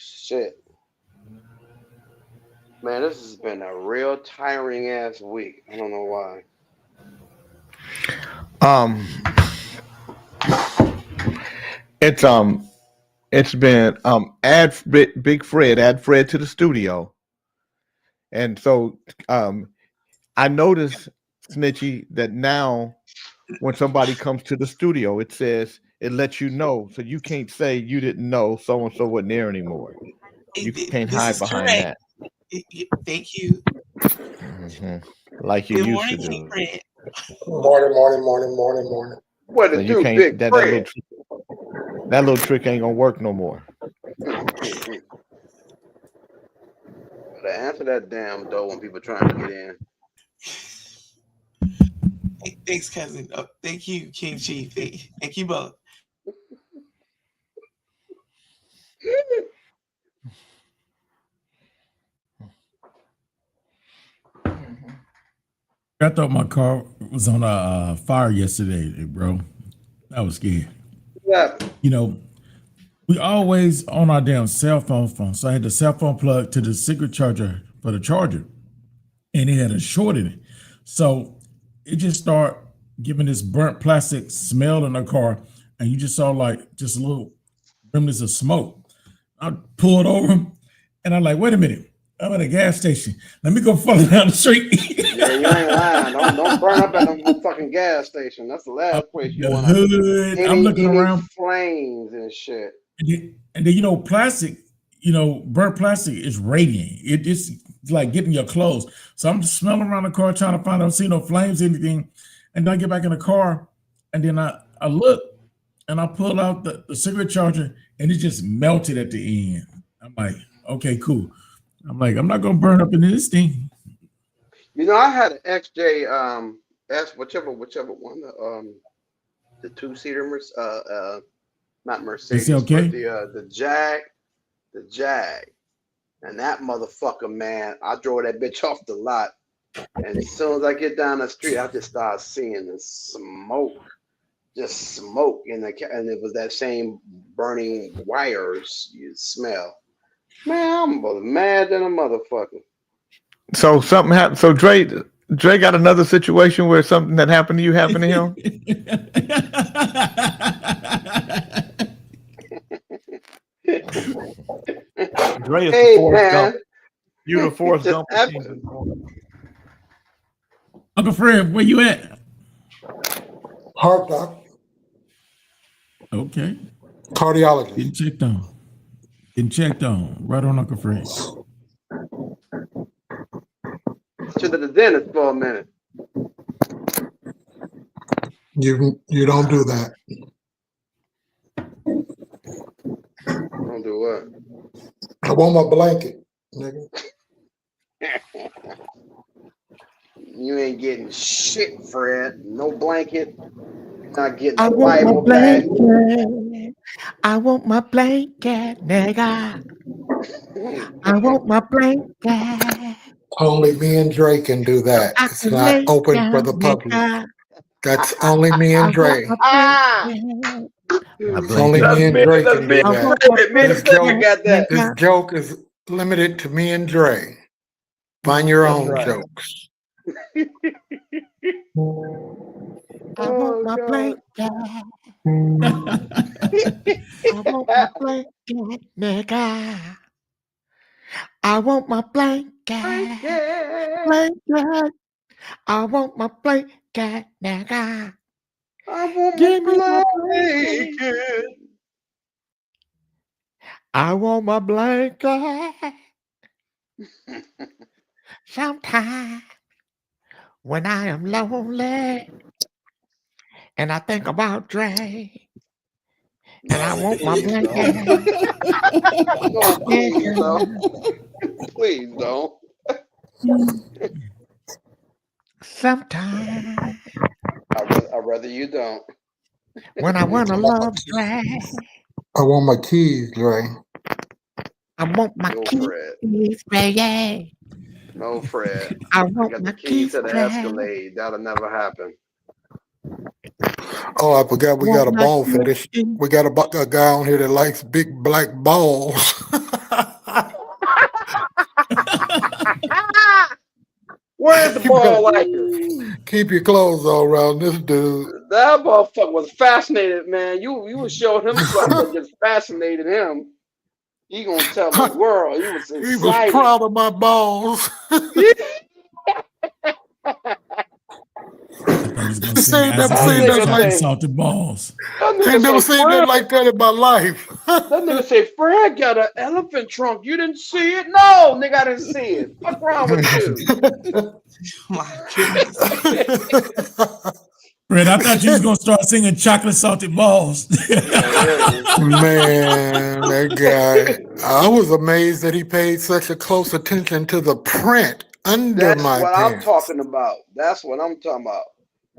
shit. Man, this has been a real tiring ass week. I don't know why. Um, it's it's been Big Fred, add Fred to the studio, and so I noticed, Snitchy, that now when somebody comes to the studio, it says it lets you know, so you can't say you didn't know so and so wasn't there anymore. You can't This hide is behind correct. that. Thank you. Like you Good used to morning, King do. Fred. Morning. What So to you do, can't Big Fred? that little trick ain't gonna work no more. Better answer that damn door when people trying to get in. Thanks, cousin. Thank you, King Chief. Thank you both. I thought my car was on a fire yesterday, bro. I was scared. Yeah. You know, we always on our damn cell phone. So I had the cell phone plug to the secret charger for the charger, and it had a short in it. So it just started giving this burnt plastic smell in the car, and you just saw like just a little remnants of smoke. I pulled over, and I'm like, wait a minute. I'm at a gas station. Let me go follow down the street. Yeah, you ain't lying. Don't burn up at the fucking gas station. That's the last place you The want hood. to. I'm looking Any around. flames and shit. And then plastic, burnt plastic is radiant. It's like getting your clothes. So I'm just smelling around the car trying to find out, see no flames, anything. And then I get back in the car, and then I look, and I pull out the cigarette charger, and it just melted at the end. I'm like, okay, cool. I'm like, I'm not gonna burn up in this thing. You know, I had an XJ S whichever one the two-seater not It's Mercedes, but okay. the Jag. And that motherfucker, man, I drove that bitch off the lot. And as soon as I get down the street, I just start seeing the smoke. Just smoke and it was that same burning wires you smell. Man, I'm mad than a motherfucker. So something happened. So Dre got another situation where something that happened to you happened to him. Dre is the Forrest Gump. You the Forrest Gump. Uncle Fred, where you at? Heart doc. Okay. Cardiology. Getting checked on. Right on, Uncle Fred. To the dentist for a minute. You don't do that. Don't do what? I want my blanket, nigga. You ain't getting shit, Fred. No blanket. You're not getting I a want Bible my bag. blanket. I want my blanket, nigga. I want my blanket. Only me and Dre can do that. I It's can not lay open down, for the public. nigga. That's only me and Dre. It's only me and Dre can do that. This joke is limited to me and Dre. Find your own jokes. I want my blanket. I want my blanket, nigga. I want my blanket. Blanket. I want my blanket, nigga. I want Give me my my blanket. blanket. I want my blanket. Sometimes when I am lonely and I think about Dre and I want my blanket. No, please don't. Please don't. Sometimes I'd rather you don't. when I want to love Dre, I want my keys, Dre. I want my keys, Dre. No, Fred. I want got my the keys keys, to the Dre. Escalade. That'll never happen. Oh, I forgot we got a ball fetish. We got a guy on here that likes big black balls. ball like her. Keep your clothes on around this dude. That motherfucker was fascinated, man. You would show him something that just fascinated him. He gonna tell the world. He was excited. He was proud of my balls. Never seen that like salted balls. I never seen that like that in my life. That nigga say, Fred got an elephant trunk. You didn't see it? No, nigga, I didn't see it. What's wrong with you? My goodness. Fred, I thought you was gonna start singing chocolate salted balls. Man, that guy. I was amazed that he paid such a close attention to the print under my what pants. I'm talking about. That's what I'm talking about.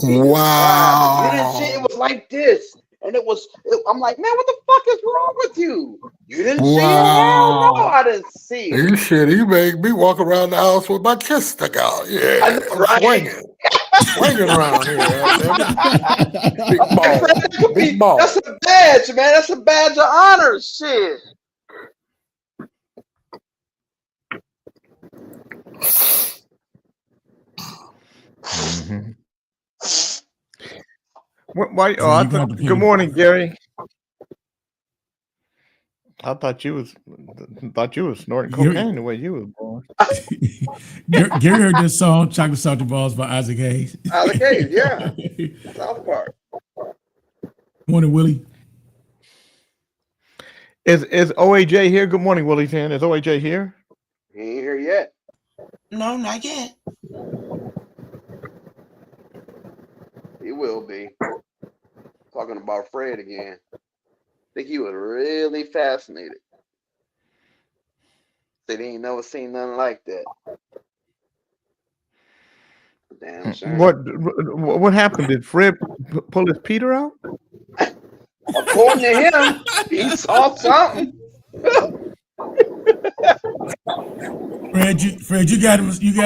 Wow. You didn't see it was like this. And I'm like, man, what the fuck is wrong with you? You didn't see it? Hell no, I didn't see it. He made me walk around the house with my chest stuck out. Yeah, I know, right? Swinging around here. Big ball. Big ball. That's a badge, man. That's a badge of honor. Shit. Mm-hmm. Why? Oh, I thought, good morning, Gary. I thought you was snorting cocaine the way you was born. Gary heard this song, Chocolate Salted Balls by Isaac Hayes. Isaac Hayes, yeah. South Park. Morning, Willie. Is OAJ here? Good morning, Willie Tan. Is OAJ here? He ain't here yet. No, not yet. He will be. Talking about Fred again. I think he was really fascinated. Said he ain't never seen nothing like that. Damn sure. What happened? Did Fred pull his Peter out? According to him, he saw something. Fred, you got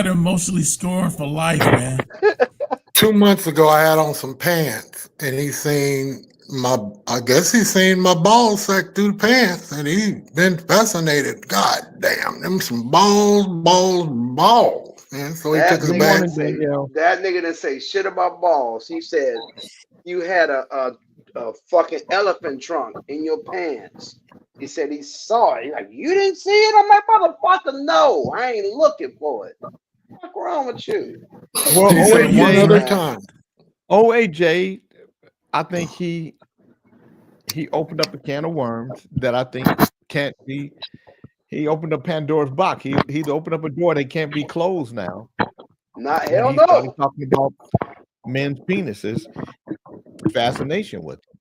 him emotionally scored for life, man. 2 months ago, I had on some pants, and he seen my balls sack through the pants, and he been fascinated. God damn, them some balls. And so he took his back. That nigga didn't say shit about balls. He said you had a fucking elephant trunk in your pants. He said he saw it. He's like, you didn't see it? I'm like, motherfucker, no, I ain't looking for it. What's wrong with you? Well, one other time. OAJ, I think he opened up a can of worms that I think can't be. He opened up Pandora's box. He's opened up a door that can't be closed now. Not hell He's no. talking about men's penises, fascination with them.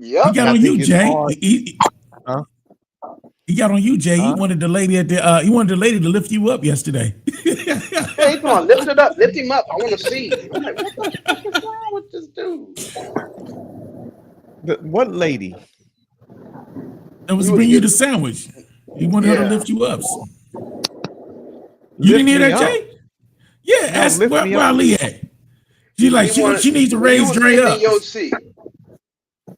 Yep. He got on you, Jay. He got on you, Jay. He wanted the lady to lift you up yesterday. Hey, come on, lift it up, lift him up. I want to see. I'm like, what the fuck is wrong with this dude? What lady? That was bring you the sandwich. He wanted her to lift you up. You didn't hear that, Jay? Yeah, ask where Ali at. She needs to raise Dre up. Your seat.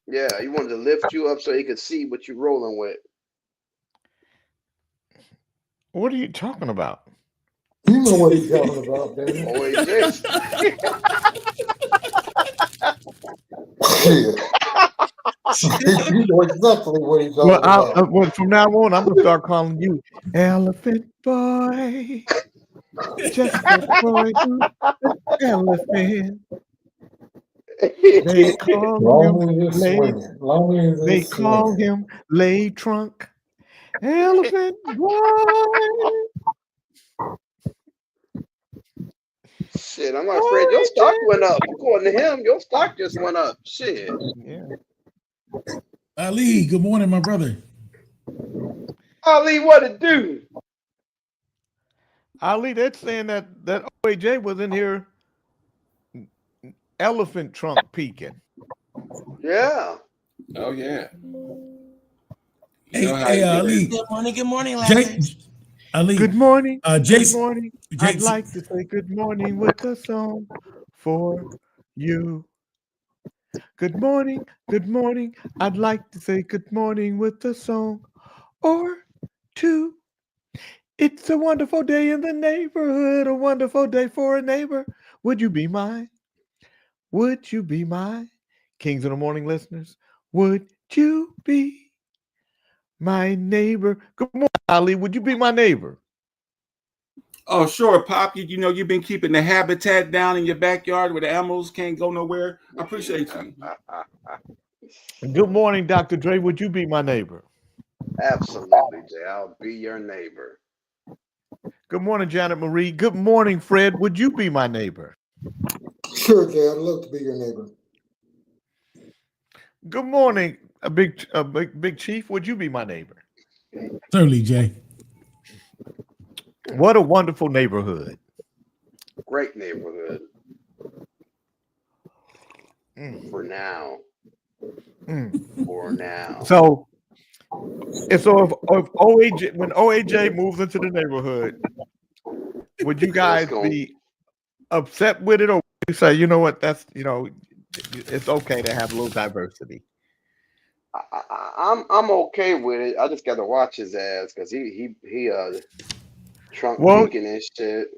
Yeah, he wanted to lift you up so he could see what you're rolling with. What are you talking about? You know what he's talking about, baby. You know exactly what he's talking about. Well, from now on, I'm gonna start calling you Elephant Boy. Just a boy, elephant. They call him Lay Trunk. Elephant Boy. Shit, I'm not afraid. Your stock went up. According to him, your stock just went up. Shit. Yeah. Ali, good morning, my brother. Ali, what it do? Ali, they're saying that OAJ was in here elephant trunk peeking. Yeah. Oh yeah. Hey, Ali. Good morning, Larry. Ali. Good morning. Jason. Good morning. I'd like to say good morning with a song for you. Good morning. Good morning. I'd like to say good morning with a song or two. It's a wonderful day in the neighborhood, a wonderful day for a neighbor. Would you be mine? Would you be my Kings of the Morning listeners? Would you be my neighbor? Good morning, Ali. Would you be my neighbor? Oh, sure, Pop. You know you've been keeping the habitat down in your backyard where the animals can't go nowhere. I appreciate you. Good morning, Dr. Dre. Would you be my neighbor? Absolutely, Jay. I'll be your neighbor. Good morning, Janet Marie. Good morning, Fred. Would you be my neighbor? Sure, Jay, I'd love to be your neighbor. Good morning, big chief. Would you be my neighbor? Certainly, Jay. What a wonderful neighborhood. Great neighborhood Mm, for now. mm. For now. So, if OAJ, when OAJ moves into the neighborhood, would you guys be upset with it, or would you say, you know what, that's, it's okay to have a little diversity? I'm okay with it. I just got to watch his ass because he Trump Well, peeking and shit.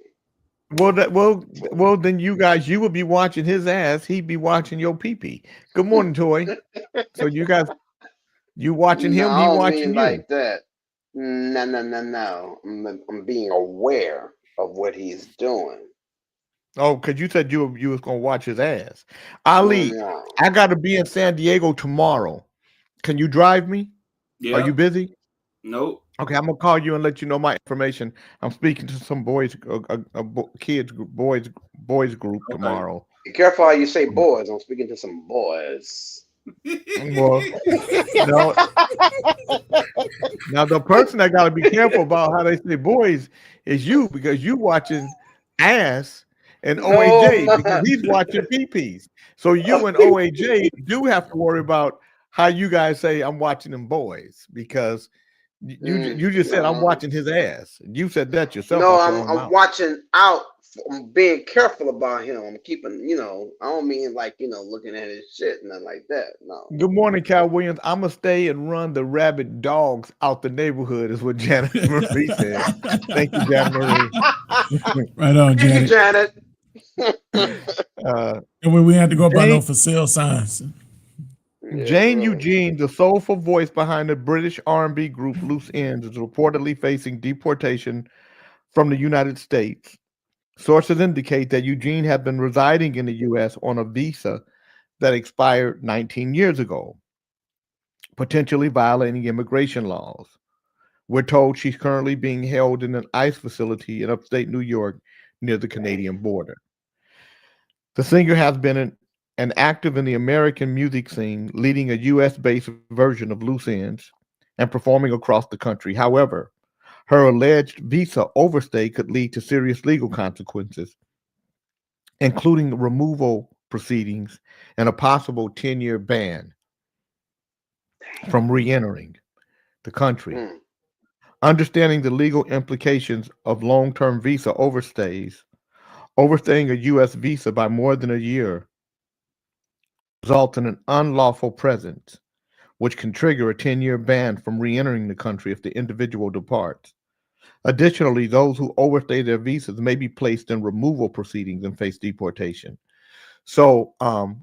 well, then you would be watching his ass. He'd be watching your pee-pee. Good morning, Toy. So you guys, you watching No, him, I he don't watching mean you. like that. No. I'm being aware of what he's doing. Oh, because you said you was gonna watch his ass. Ali, No. I got to be in San Diego tomorrow. Can you drive me? Yeah. Are you busy? Nope. Okay, I'm gonna call you and let you know my information. I'm speaking to some boys, boys group Okay. tomorrow. Be careful how you say boys. I'm speaking to some boys. Well, no. Now the person that got to be careful about how they say boys is you, because you watching ass and No, OAJ because man. he's watching PPs. So you and OAJ do have to worry about how you guys say I'm watching them boys, because you just said I'm watching his ass. You said that yourself. No, out your own I'm mouth. watching out. I'm being careful about him. I'm keeping, I don't mean like, looking at his shit, nothing like that. No. Good morning, Cal Williams. I'm gonna stay and run the rabid dogs out the neighborhood, is what Janet Marie said. Thank you, Janet Marie. Right on, Thank you, Janet. Janet. And we had to go by Jane- no for sale signs. Yeah, Jane really. Eugene, the soulful voice behind the British R&B group Loose Ends, is reportedly facing deportation from the United States. Sources indicate that Eugene had been residing in the U.S. on a visa that expired 19 years ago, potentially violating immigration laws. We're told she's currently being held in an ICE facility in upstate New York near the Canadian border. The singer has been an active in the American music scene, leading a U.S.-based version of Loose Ends and performing across the country. However, her alleged visa overstay could lead to serious legal consequences, including removal proceedings and a possible 10-year ban from re-entering the country. Understanding the legal implications of long-term visa overstaying a U.S. visa by more than a year results in an unlawful presence, which can trigger a 10-year ban from re-entering the country if the individual departs. Additionally, those who overstay their visas may be placed in removal proceedings and face deportation. So,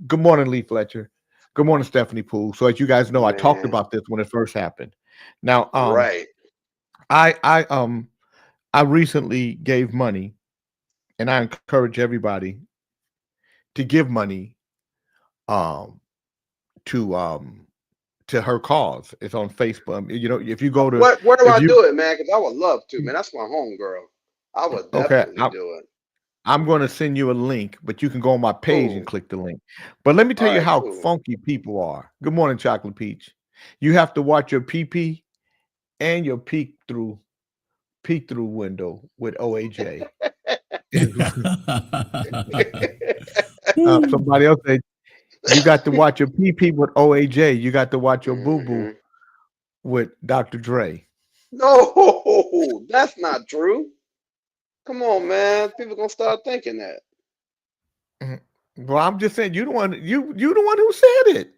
good morning, Lee Fletcher. Good morning, Stephanie Poole. So, as you guys know, I talked about this when it first happened. Now, Right. I recently gave money, and I encourage everybody to give money to her cause. It's on Facebook. If you go to Where do I do it, man? Because I would love to, man. That's my home girl. I would definitely do it. I'm going to send you a link, but you can go on my page and click the link. But let me tell you how funky people are. Good morning, Chocolate Peach. You have to watch your PP and your peek through window with OAJ. Somebody else said you got to watch your PP with OAJ. You got to watch your boo boo with Dr. Dre. No, that's not true. Come on, man. People gonna start thinking that. Well, I'm just saying, you the one who said it.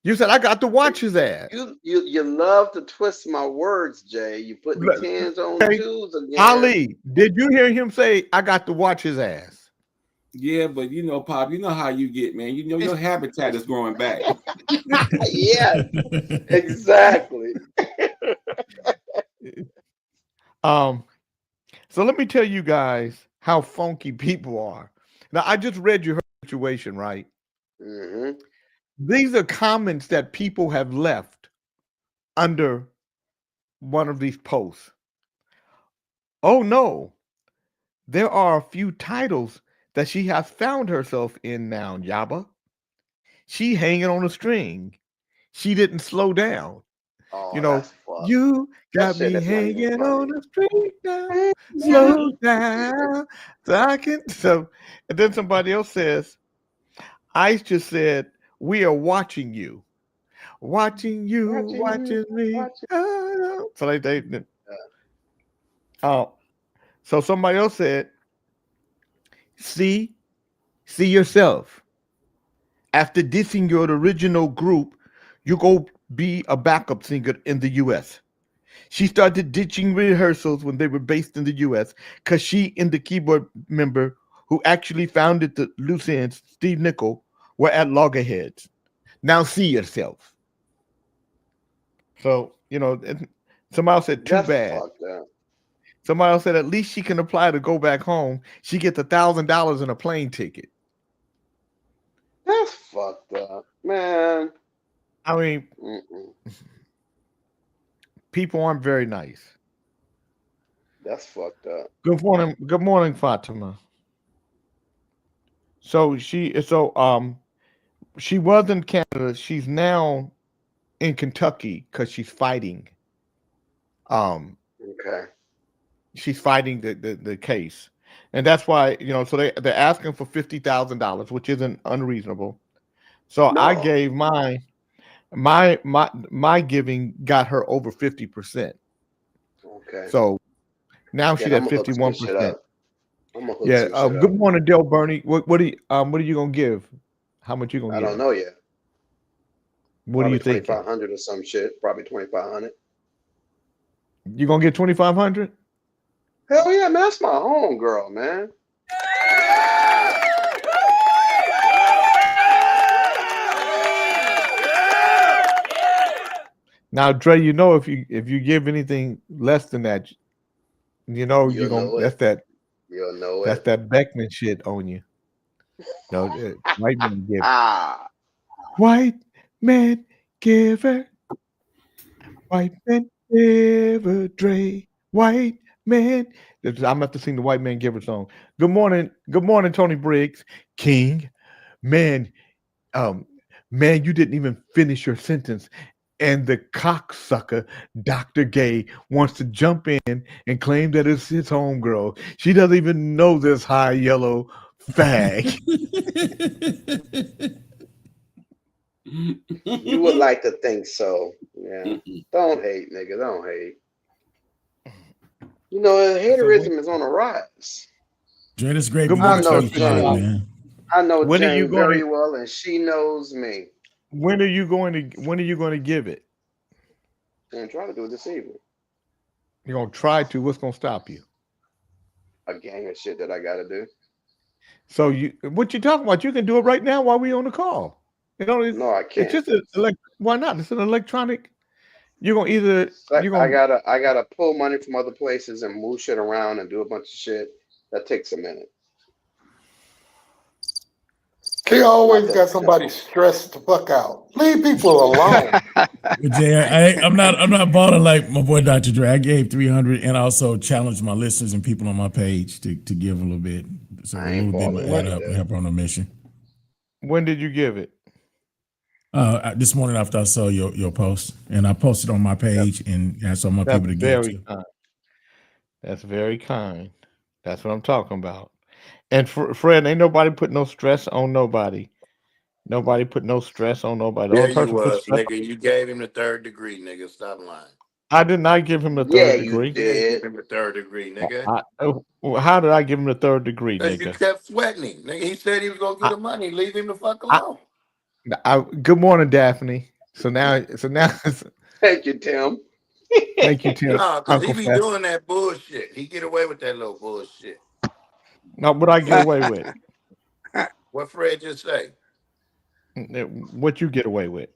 You said I got to watch his ass. You love to twist my words, Jay. You put the tens on Okay. twos again. Ali, did you hear him say I got to watch his ass? Yeah, but you know, Pop, you know how you get, man. You know your habitat is growing back. Yeah, exactly. So let me tell you guys how funky people are. Now, I just read your situation, right? Mm-hmm. These are comments that people have left under one of these posts. Oh no, there are a few titles that she has found herself in now, Yaba. She hanging on a string. She didn't slow down. Oh, You know, that's fucked. you got That shit me is not even hanging funny. on a string now. Slow down. So I can and then somebody else says, Ice just said, we are watching you. Watching you, watching me. Oh. So so somebody else said, see yourself. After dissing your original group, you go be a backup singer in the US. She started ditching rehearsals when they were based in the US because she and the keyboard member who actually founded the Loose Ends, Steve Nickel, were at loggerheads. Now see yourself. So, you know, somebody else said too That's bad. fucked up. Somebody else said at least she can apply to go back home. She gets $1,000 in a plane ticket. That's fucked up, man. I mean, people aren't very nice. That's fucked up. Good morning, Fatima. So she was in Canada. She's now in Kentucky because she's fighting. Okay. She's fighting the case, and that's why, you know. So they're asking for $50,000, which isn't unreasonable. So No. I gave my giving got her over 50%. Okay. So now she's at 51%. Yeah. Good morning, Del Bernie. What are you gonna give? How much you gonna give? I don't know yet. What do you think? 2,500 or some shit. Probably 2,500. You gonna get 2,500? Hell yeah, man. That's my home girl, man. Now, Dre, you know if you give anything less than that, you know you're gonna You'll know that's that Beckman shit on you. No, white man giver. White man giver. White man giver, Dre. White man. I'm gonna have to sing the White Man Giver song. Good morning, Tony Briggs. King, man, man, you didn't even finish your sentence. And the cocksucker, Dr. Gay, wants to jump in and claim that it's his homegirl. She doesn't even know this high yellow fag. You would like to think so. Yeah. Don't hate, nigga. Don't hate. You know, haterism is on the rise. Dre, it's great. Good morning, man. I know Jane very well, and she knows me. When are you going to give it? I'm gonna try to do it this evening. You're gonna try to. What's gonna stop you? A gang of shit that I gotta do. So what you talking about? You can do it right now while we on the call. You know, no, I can't. It's just why not? It's an electronic. You're gonna either. I gotta pull money from other places and move shit around and do a bunch of shit. That takes a minute. He always got somebody stressed the fuck out. Leave people alone. Jay, I'm not balling like my boy Dr. Dre. I gave 300 and also challenged my listeners and people on my page to give a little bit. So a little bit add up and help on the mission. When did you give it? This morning after I saw your post, and I posted on my page, and I saw my people to give to. That's very kind. That's what I'm talking about. And Fred, ain't nobody put no stress on nobody. Nobody put no stress on nobody. Yeah, you was, nigga. You gave him the 3rd degree, nigga. Stop lying. I did not give him the 3rd degree. You did. Yeah, you gave him the 3rd degree, nigga. How did I give him the 3rd degree, nigga? You kept sweating him. Nigga, he said he was gonna get the money. Leave him the fuck alone. Good morning, Daphne. So now, Thank you, Tim. thank you, Tim. No, because he Uncle be Fat. doing that bullshit. He get away with that little bullshit. No, what I get away with? What Fred just say? What you get away with?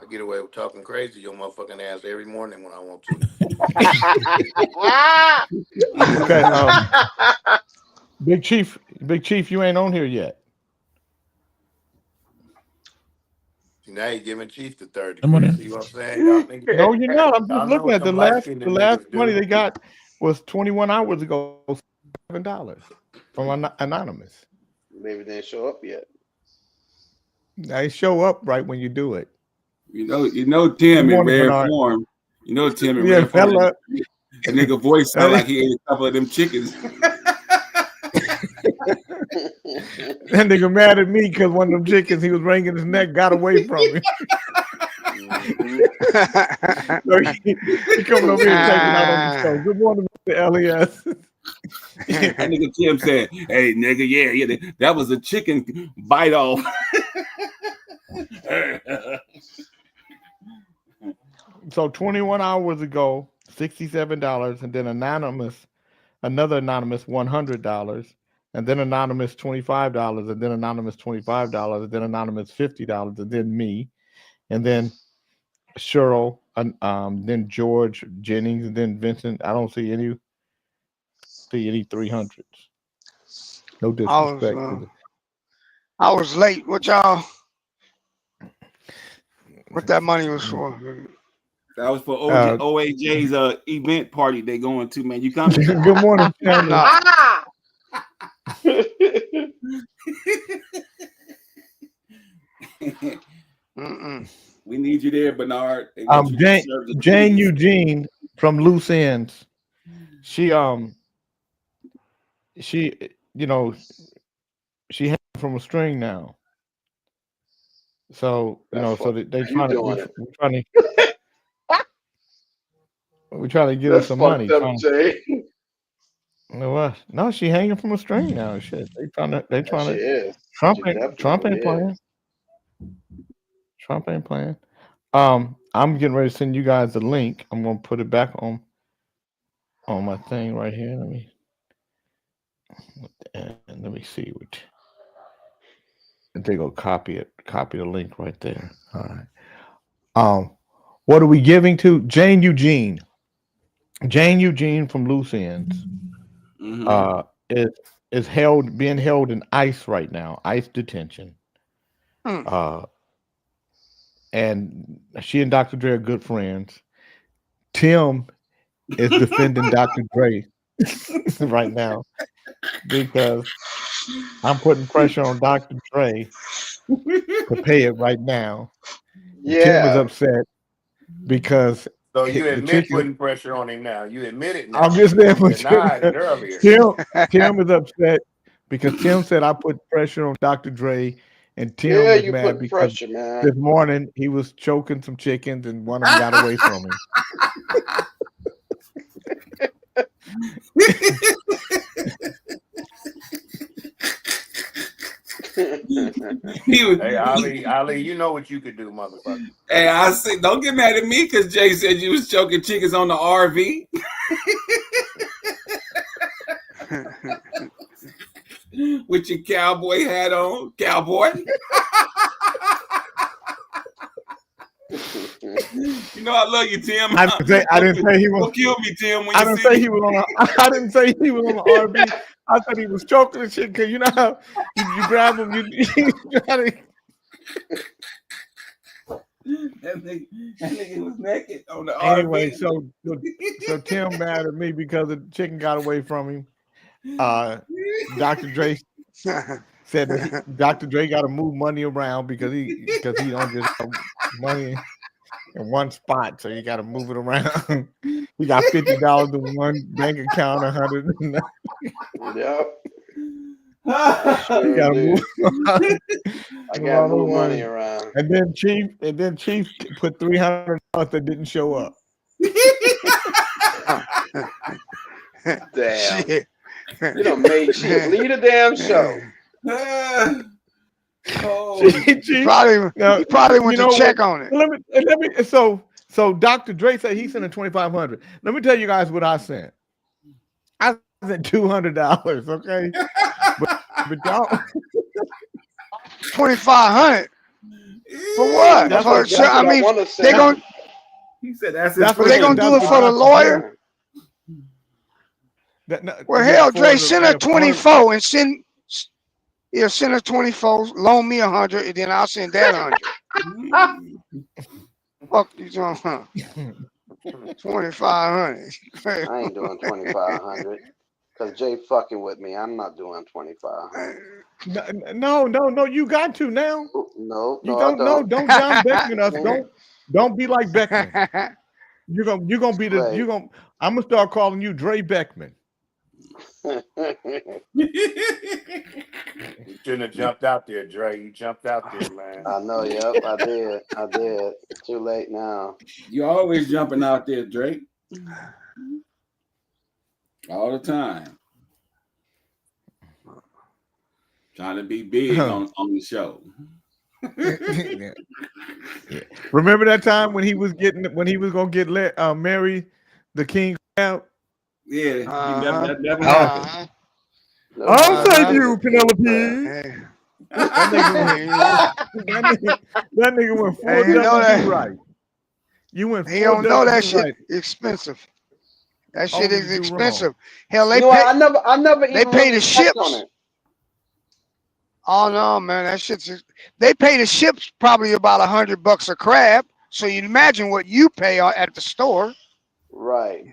I get away with talking crazy your motherfucking ass every morning when I want to. Okay, Big Chief, you ain't on here yet. Now you giving Chief the third I'm on degree. there. See what I'm saying? Y'all niggas, No, you're not. I'm y'all just know looking what at the them last light-skinned niggas money do. they got was 21 hours ago, $7 from anonymous. Maybe they didn't show up yet. They show up right when you do it. You know, Tim Good in morning, rare Bernard. form. You know, Tim in Yeah, rare form. fella. A nigga voice sound like he ate a couple of them chickens. That nigga mad at me because one of them chickens he was wringing his neck got away from him. So he coming over here taking out on the show. Good morning, Mr. LES. That nigga Tim said, "Hey, nigga, yeah, that was a chicken bite off." So 21 hours ago, $67, and then another anonymous $100, and then anonymous $25, and then anonymous $25, and then anonymous $50, and then me, and then Cheryl, then George Jennings, and then Vincent. I don't see any 300s. No disrespect to the. I was late. What that money was for? That was for OAJ's event party they going to, man. You coming? Good morning, family. We need you there, Bernard. Jane Eugene from Loose Ends. She hanging from a string now. So we're trying to get her some money. No, she hanging from a string now. Shit, they trying to. Trump ain't playing. Trump ain't playing. I'm getting ready to send you guys the link. I'm gonna put it back on my thing right here. Let me see what. And they go copy the link right there. All right. What are we giving to Jane Eugene? Jane Eugene from Loose Ends. Is being held in ICE right now, ICE detention. And she and Dr. Dre are good friends. Tim is defending Dr. Dre right now because I'm putting pressure on Dr. Dre to pay it right now. Yeah. Tim is upset because. So you admit putting pressure on him now. You admit it now. I'm just there for denied it earlier. Tim is upset because Tim said I put pressure on Dr. Dre, and Tim was mad because pressure, man. This morning he was choking some chickens and one of them got away from him. Hey, Ali, you know what you could do, motherfucker. Hey, I say, don't get mad at me because Jay said you was choking chickens on the RV. With your cowboy hat on, cowboy. You know I love you, Tim. I didn't say he was. Don't kill me, Tim. I didn't say he was on. I didn't say he was on the RV. I said he was choking the shit because you know how you grab him. You try to. That nigga was naked on the Anyway, RV. so Tim mad at me because the chicken got away from him. Dr. Dre said that Dr. Dre got to move money around because he don't just have money in one spot, so you got to move it around. He got $50 in one bank account, 100. Yep. You gotta move. I got to move money around. And then Chief put $300 that didn't show up. Damn. You done made Chief lead a damn show. Oh, G, Probably now, he probably went you know to check what? on it. Let me. So Dr. Dre said he sent a 2,500. Let me tell you guys what I sent. I sent $200. Okay, but y'all. 2,500 for what? That's For what- sure. I mean, want to they say. gonna he said that's his That's but what they friend. gonna do it that's for the what lawyer. Well, yeah, hell, for Dre, the- send yeah, her for her- 24 and send 24. Loan me 100, and then I'll send that 100. Fuck you talking about? 2,500. I ain't doing 2,500 because Jay fucking with me. I'm not doing 2,500. No. You got to now. No, You no, don't. I No, don't. don't John Beckman us. Man, Don't be like Beckman. You're gonna be the. Right. You gonna. I'm gonna start calling you Dre Beckman. You shouldn't have jumped out there, Dre. You jumped out there, man. I know. Yep, I did. Too late now. You always jumping out there, Drake. All the time. Trying to be big on the show. Yeah. Remember that time when he was gonna get marry the king crab? Yeah, that never Uh-huh. happened. No, I'll no, save no. you, Penelope. Hey, That nigga went full Hey, you know that- WD right. You went he full don't know that WD shit right. expensive. That Oh, shit you is do expensive. wrong. Hell, they You know pay. what? I never they even pay really the checked ships. on it. Oh no, man, that shit's. They pay the ships probably about $100 a crab. So you imagine what you pay at the store. Right.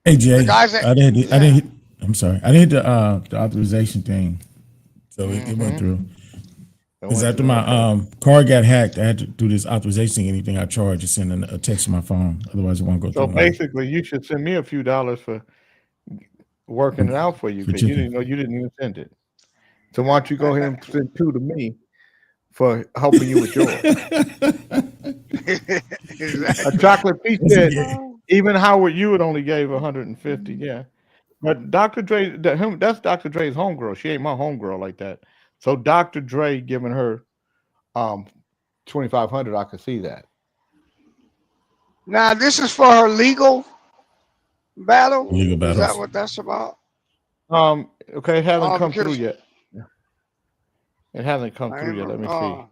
Hey Jay, The guys that- I didn't. I'm sorry. I did the authorization thing, so it went through. Because after my card got hacked, I had to do this authorization. Anything I charge, just send a text to my phone. Otherwise, it won't go So through. basically, you should send me a few dollars for working it out for you For because you chicken. didn't know you didn't even send it. So why don't you go ahead and send 2 to me for helping you with yours? A chocolate piece said, even Howard Hewitt only gave 150. Yeah, but Dr. Dre, that's Dr. Dre's homegirl. She ain't my homegirl like that. So Dr. Dre giving her 2,500, I could see that. Now this is for her legal battle. Legal Is battles. that what that's about? Okay, it hasn't Oh, come through because- yet. It hasn't come I through yet. ain't- Let me see. oh.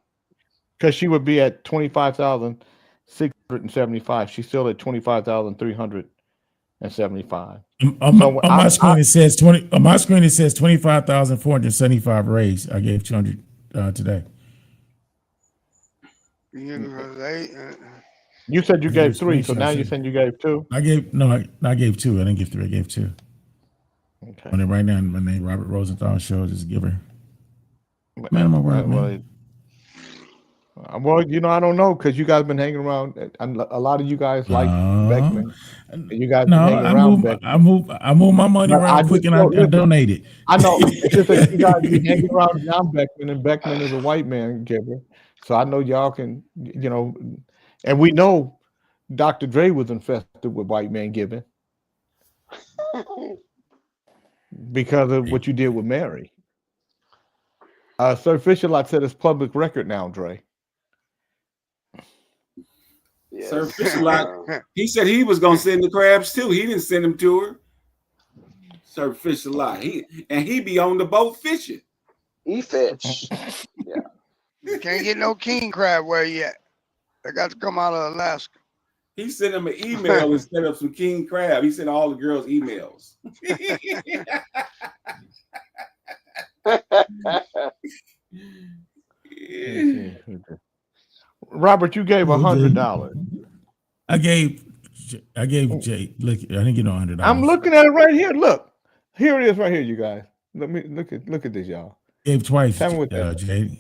Because she would be at 25,675. She's still at 25,375. On So my screen it says 20. On my screen it says 25,475 raised. I gave 200 today. You said you I gave gave 3, so now you screenshots. saying you gave 2. I gave 2. I didn't give 3. I gave 2. Okay. On it right now, my name Robert Rosenthal show. Just give her. Man, my word, man. Well, I don't know because you guys been hanging around. A lot of you guys like Beckman. You guys been hanging around Beckman. I move my money But around quick and I donate it. I know. It's just that you guys be hanging around John Beckman, and Beckman is a white man giver. So I know y'all can, and we know Dr. Dre was infested with white man giving because of what you did with Mary. Sir Fisher-Lot said it's public record now, Dre. Yes. Sir Fisher-Lot, he said he was gonna send the crabs too. He didn't send them to her. Sir Fisher-Lot, he be on the boat fishing. He fish. Yeah. You can't get no king crab where you at. They got to come out of Alaska. He sent them an email instead of some king crab. He sent all the girls emails. Robert, you gave $100. I gave Jay. Look, I didn't get no $100. I'm looking at it right here. Look, here it is, right here, you guys. Let me look at this, y'all. Gave twice. Tell me what that is. Jay.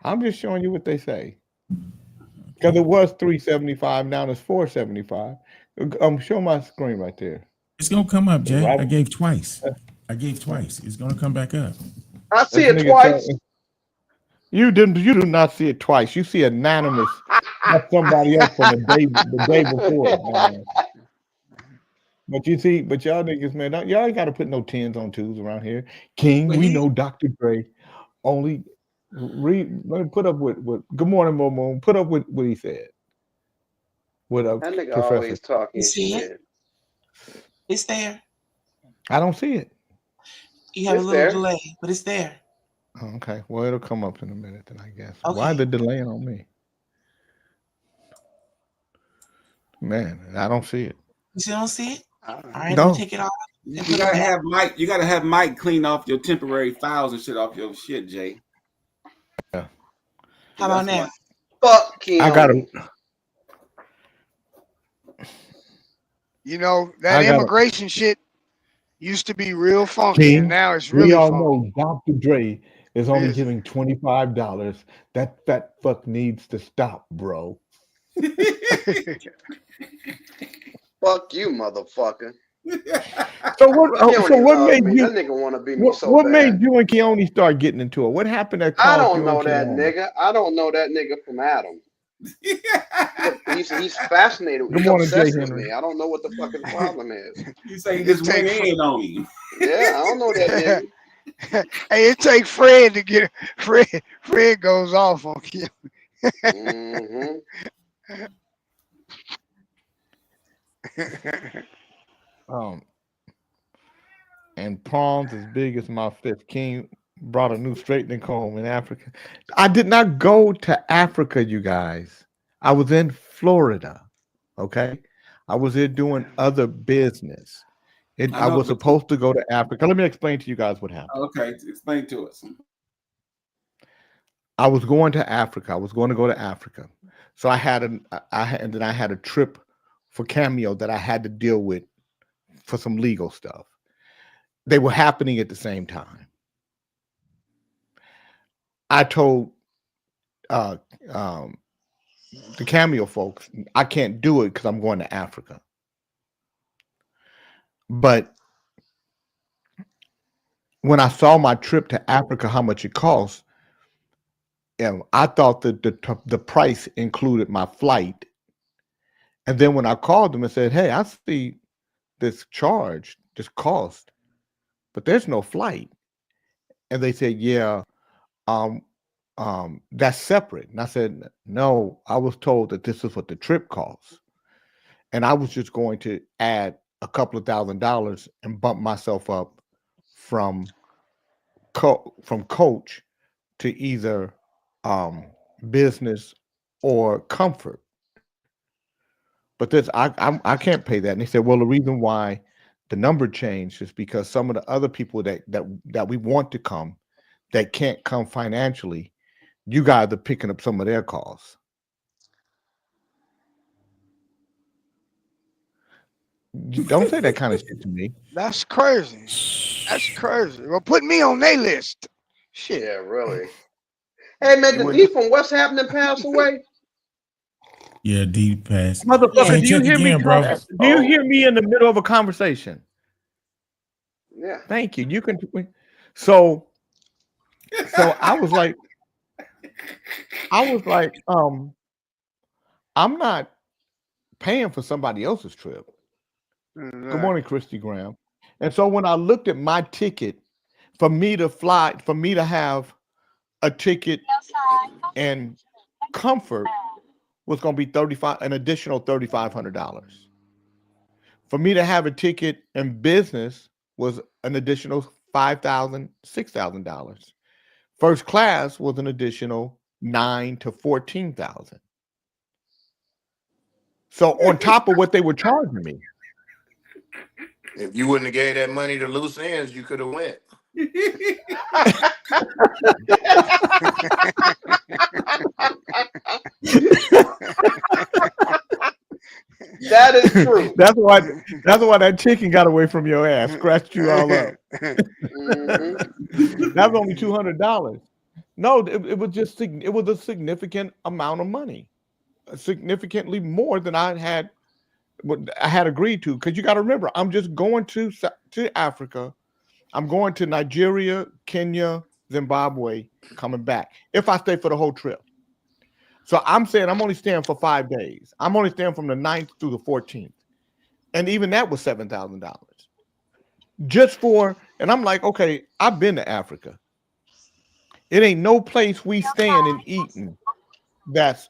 I'm just showing you what they say. Because it was $375, now it's $475. Show my screen right there. It's gonna come up, Jay. Right. I gave twice. It's gonna come back up. I see This it nigga twice. You do not see it twice. You see anonymous. That's somebody else from the day before, man. But y'all niggas, man, y'all ain't got to put no 10s on 2s around here. King, we know Dr. Dre only Read. Let me put up with. Good morning, Momo. Put up with what he said. What That nigga Professor? always You talking see it? shit. It's there. I don't see it. You have It's a little there. delay, but it's there. Oh, okay. Well, it'll come up in a minute then, I guess. Why Okay. the delaying on me? Man, I don't see it. You still don't see it? All right, No. let me take it off. You gotta have Mike. You gotta have Mike clean off your temporary files and shit off your shit, Jay. Yeah. How about now? Fuck Keone. I got it. You know, that I got it. immigration shit used to be real funky, King, and now it's we really all funky. know Dr. Dre is only Yes. giving $25. That fat fuck needs to stop, bro. Fuck you, motherfucker. So what? Keone So what loves made me. you? That nigga want to be me so What bad. made you and Keone start getting into it? What happened that I caused don't you know and that Keone? nigga. I don't know that nigga from Adam. He's fascinated. Good He's morning, Jay obsessed with Henry. me. I don't know what the fucking problem is. You say you just It went take in on him. Yeah, I don't know that nigga. Hey, it take Fred to get Fred. Fred goes off on you. Mm-hmm. And prawns as big as my fist. King brought a new straightening comb in Africa. I did not go to Africa, you guys. I was in Florida. Okay. I was there doing other business. I was supposed to go to Africa. Let me explain to you guys what happened. Okay, explain to us. I was going to Africa. I was going to go to Africa. So I had a trip for Cameo that I had to deal with for some legal stuff. They were happening at the same time. I told the Cameo folks, I can't do it because I'm going to Africa. But when I saw my trip to Africa, how much it cost, I thought that the price included my flight. And then when I called them and said, hey, I see this charge, this cost, but there's no flight. And they said, yeah, that's separate. And I said, no, I was told that this is what the trip costs. And I was just going to add a couple of $1,000s and bump myself up from coach to either business or comfort. But I can't pay that. And they said, well, the reason why the number changed is because some of the other people that we want to come that can't come financially, you guys are picking up some of their costs. Don't say that kind of shit to me. That's crazy. That's crazy. Well, put me on their list. Shit. Yeah, really. Hey man, the D from What's Happening passed away. Yeah, D pass. Motherfucker, Can't do you check hear again, me? bro. Do you hear me in the middle of a conversation? Yeah. Thank you. You can. So I was like, I'm not paying for somebody else's trip. Good morning, Christy Graham. And so when I looked at my ticket for me to fly, for me to have a ticket and comfort was going to be an additional $3,500. For me to have a ticket and business was an additional $5,000, $6,000. First class was an additional $9,000 to $14,000. So on top of what they were charging me. If you wouldn't have gave that money to loose ends, you could have went. That is true. That's why that chicken got away from your ass, scratched you all up. Mm-hmm. That was only $200. No, it was a significant amount of money, significantly more than I had agreed to. Because you got to remember, I'm just going to Africa. I'm going to Nigeria, Kenya, Zimbabwe, coming back if I stay for the whole trip. So I'm saying I'm only staying for 5 days. I'm only staying from the 9th through the 14th. And even that was $7,000. Just for, and I'm like, okay, I've been to Africa. It ain't no place we staying and eating that's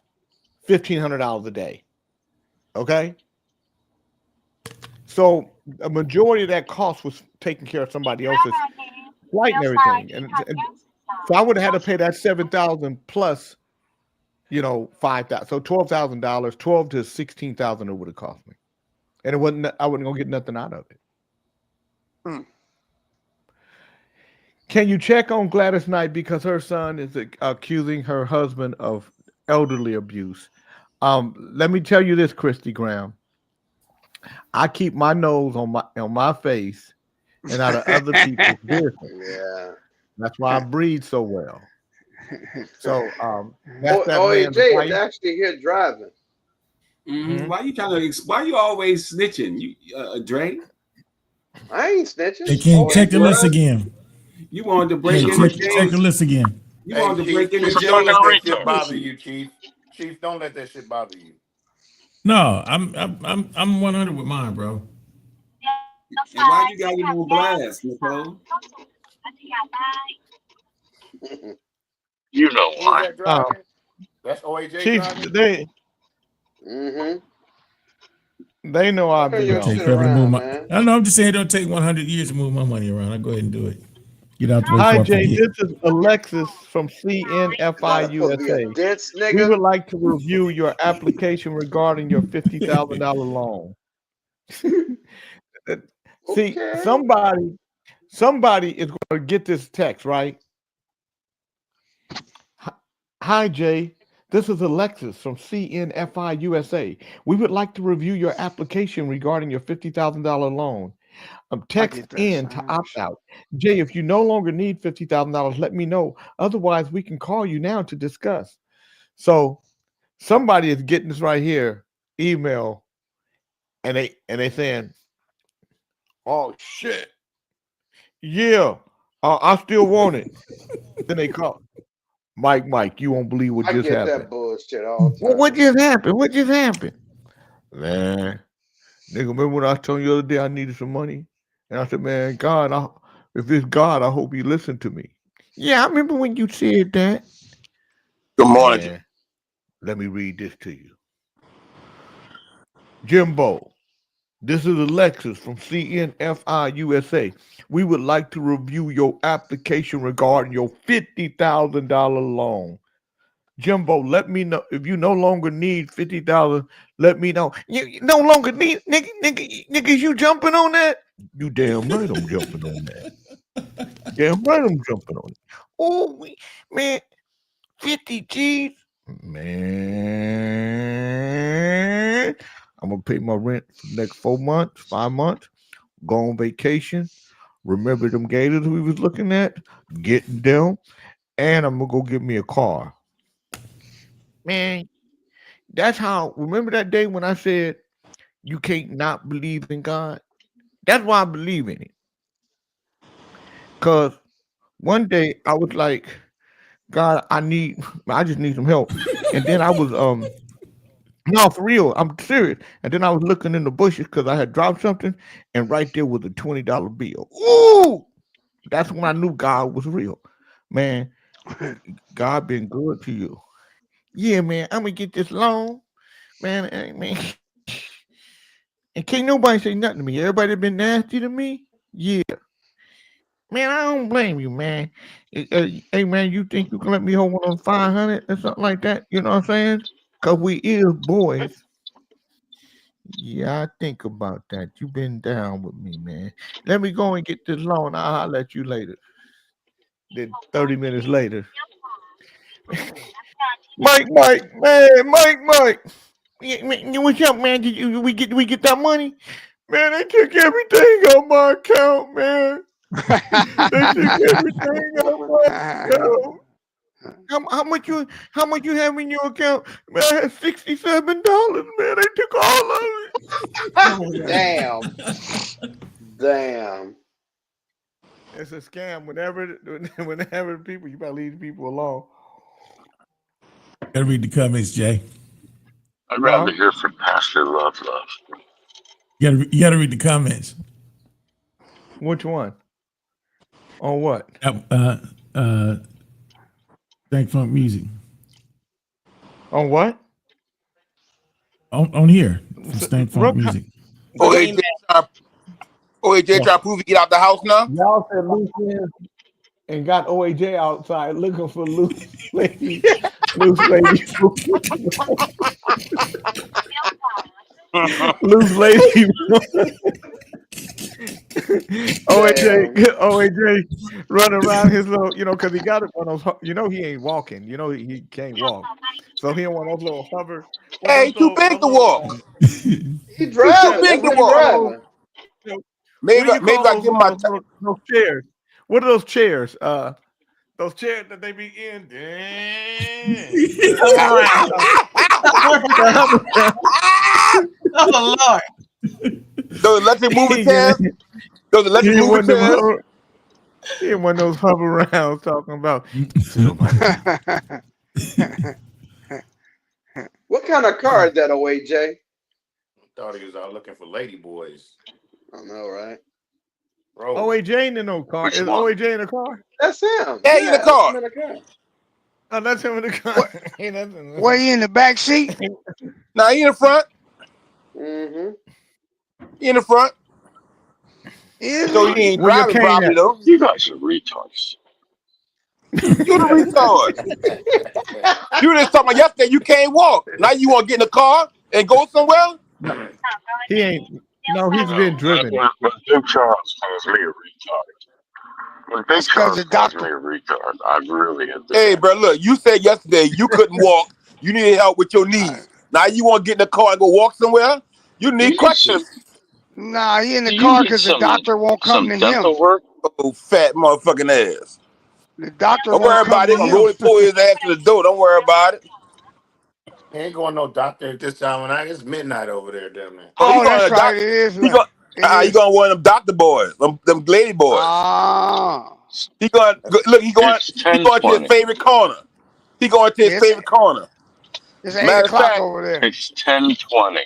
$1,500 a day. Okay. So a majority of that cost was taking care of somebody else's flight and everything. And so I would have had to pay that $7,000 plus, you know, $5,000. So $12,000, $12 to $16,000 it would have cost me. And it wasn't, I wasn't gonna get nothing out of it. Hmm. Can you check on Gladys Knight because her son is accusing her husband of elderly abuse? Let me tell you this, Christy Graham. I keep my nose on my face and out of other people's business. Yeah. That's why I breathe so well. So that's that man's OAJ wife. is actually here driving. Mhm. Why you trying to? Why you always snitching? You, Dre? I ain't snitching. Hey, King, Oh, check the yeah. list again. You wanted to break Hey, in the check the list again. You Hey, wanted to Chief, break in the Chief, don't let that jail. shit bother you, Chief. Chief, don't let that shit bother you. No, I'm 100 with mine, bro. And why you got him on blast, Nicole? You know Who is why. that driving? That's OAJ Chief, driving? they know I've Turn been your helping. shit Take forever to move around, my. man. I know. I'm just saying, it'll take 100 years to move my money around. I go ahead and do it. Get out the way Hi, before I Jay. forget. This is Alexis from Gotta CNFI put me a USA. dense We nigga. would like to review your application regarding your $50,000 loan. See, Okay. somebody is going to get this text, right? Hi, Jay. This is Alexis from CNFI USA. We would like to review your application regarding your $50,000 loan. Text get that in to sound. opt out. Jay, if you no longer need $50,000, let me know. Otherwise, we can call you now to discuss. So somebody is getting this right here, email, and they saying, "Oh shit, yeah, I still want it." Then they call Mike, you won't believe what I just get happened. that bullshit all the What time. just happened? What just happened? Man, nigga, remember when I was telling you the other day I needed some money? And I said, man, God, if it's God, I hope you listen to me. Yeah, I remember when you said that. Good morning. Man, let me read this to you. Jimbo, this is Alexis from CNFI USA. We would like to review your application regarding your $50,000 loan. Jimbo, let me know if you no longer need 50,000. Let me know. You no longer need niggas. You jumping on that? You damn right I'm jumping on that. Damn right I'm jumping on it. Oh man, 50 G's, man. I'm gonna pay my rent for the next 4 months, 5 months. Go on vacation. Remember them gators we was looking at? Getting them, and I'm gonna go get me a car. Man, that's how. Remember that day when I said you can't not believe in God? That's why I believe in it. Cause one day I was like, God, I just need some help. And then I was no, for real, I'm serious. And then I was looking in the bushes because I had dropped something, and right there was a $20 bill. Ooh, that's when I knew God was real. Man, God been good to you. Yeah, man, I'm gonna get this loan, man. Man, and can't nobody say nothing to me. Everybody been nasty to me. Yeah, man, I don't blame you, man. Hey, man, you think you can let me hold one on 500 or something like that? You know what I'm saying? Cause we is boys. Yeah, I think about that. You been down with me, man. Let me go and get this loan. I'll holler at you later. Then 30 minutes later, Mike, Mike. What's up, man? Did we get that money? Man, they took everything on my account, man. They took everything on my account. How much you have in your account? Man, I had $67, man. They took all of it. Damn. It's a scam. Whenever people, you better leave people alone. Gotta read the comments, Jay. I'd rather hear from Pastor Love. You gotta read the comments. Which one? On what? Stank Funk Music. On what? On here. From Stank Funk Rook- Music. OAJ trying to prove he get out the house now. Y'all said loose ends and got OAJ outside looking for loose lady. Loose lady. Loose lady. OAJ running around his little, because he got one of those, he ain't walking, he can't walk, so he don't want those little hover. Hey, too big to walk. He driving. big That's to what he walk. driving. Maybe I give him my those chairs. What are those chairs? Those chairs that they be in. Oh Lord. Those electric moving chairs. Those electric moving chairs. He ain't one of those hover around talking about. What kind of car is that, OAJ? Thought he was out looking for lady boys. I know, right? Bro. OAJ ain't in no car. Is OAJ in a car? That's him. Yeah, in the car. That's him in the car. Oh, that's him in the car. Were you in the back seat? Now he in the front. Mm-hmm. He in the front. Is So he ain't Where your driving cane properly at? You though. guys are retards. You the retard. You just talking about yesterday you can't walk. Now you want to get in the car and go somewhere? He ain't. No, he's been driven. When Big Charles calls me a retard. When Big That's 'cause Charles the calls doctor- me a retard, I really have been. Hey, bro, look, you said yesterday you couldn't walk. You needed help with your knees. Now you want to get in the car and go walk somewhere? You need questions. Nah, he in the Do you car need because the some- doctor won't come Some to dental him. work? Oh, fat motherfucking ass. The doctor Don't worry won't about come it. to I'm gonna roll him. it, pull his ass to the door. Don't worry about it. He ain't going no doctor at this time of night. It's midnight over there, damn man. Oh, he going that's to right. doc- It is. He Like, going, it he is. going to one of them doctor boys, them lady boys. Ah. He going look. He going It's to his 10:20. favorite corner. He going to his Yes. favorite corner. It's 8 Matter of o'clock fact- over there. It's 10:20.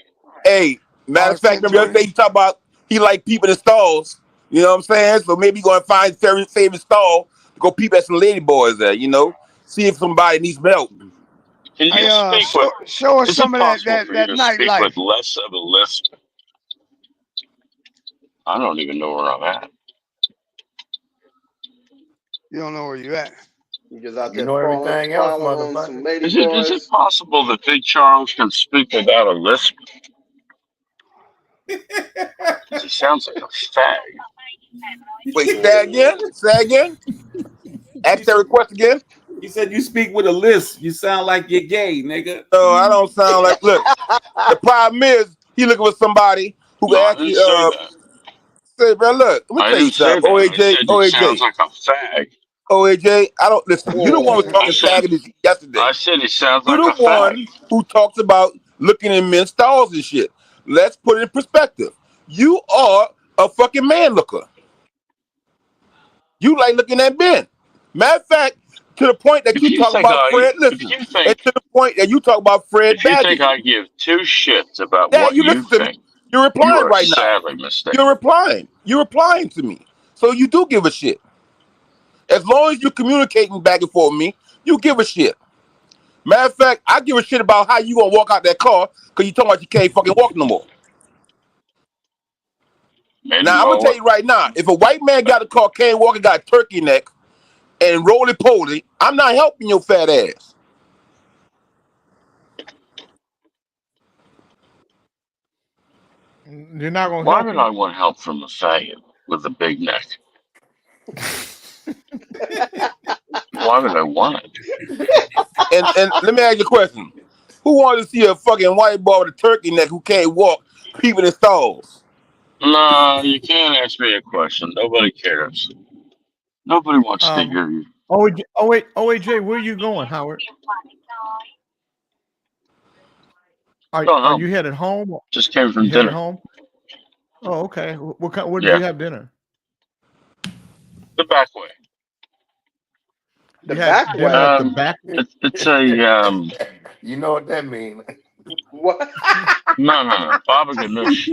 Hey, matter Oh, of fact, remember the other day he talked about he like peeping in stalls. You know what I'm saying? So maybe he going to find his favorite stall to go peep at some lady boys there. See if somebody needs help. Can you Hey, speak with? show us Is some it of possible that for you to speak nightlife. with less of a lisp? I don't even know where I'm at. You don't know where you at. You just out You there know everything else, following on some motherfucker. lady Is it boys. possible that Big Charles can speak without a lisp? He sounds like a fag. Wait, say again? Say again? Ask that request again? He said you speak with a lisp. You sound like you're gay, nigga. No, I don't sound like. Look, the problem is he looking for somebody who No, can I actually didn't say that. say, bro, look, let me I tell you didn't say that. something. I said he OAJ, sounds like a fag. OAJ, I don't listen. You the one who was talking I said- faggoty yesterday. I said he sounds You're like the a one fag. who talks about looking in men's stalls and shit. Let's put it in perspective. You are a fucking man looker. You like looking at men. Matter of fact, to the point that If you you talk think about Fred, if listen, you and think to the point that you talk about Fred if you Badger. think I give two shits about Yeah, what you you listen to me. think, You're you replying are right now. sadly mistaken. You're replying. You're replying to me. So you do give a shit. As long as you're communicating back and forth with me, you give a shit. Matter of fact, I give a shit about how you gonna walk out that car because you talking about you can't fucking walk no more. And Now, I'm going to tell you right now, if a white man got a car, can't walk, and got a turkey neck, and roly-poly, I'm not helping your fat ass. You're not gonna why help would him? I want help from a faggot with a big neck? Why would I want it? And let me ask you a question. Who wanted to see a fucking white boy with a turkey neck who can't walk, peeping in stalls? No, you can't ask me a question. Nobody cares. Nobody wants to hear you. OAJ, where are you going, Howard? Going Are home. you headed home? Just came from You headed dinner. home? Oh, okay. Where did Yeah. you have dinner? The back way. The You had back dinner way. at the back. It's a You know what that means. What? no. Baba Ganoush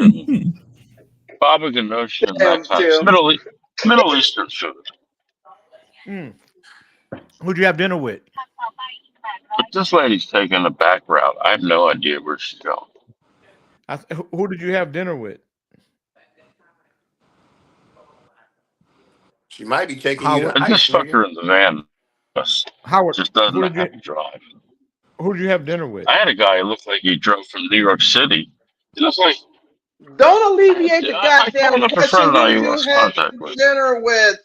and Damn, that type. Tim. Middle Eastern food. Who'd you have dinner with? But this lady's taking a back route. I have no idea where she's going. Who did you have dinner with? She might be taking Howard. you to I ice, just stuck nigga. her in the van. Howard, Just doesn't who know did how you to drive. who did you have dinner with? I had a guy who looked like he drove from New York City. He looks like Don't alleviate the I goddamn called up a question. friend Who I did you lost have contact with. dinner with?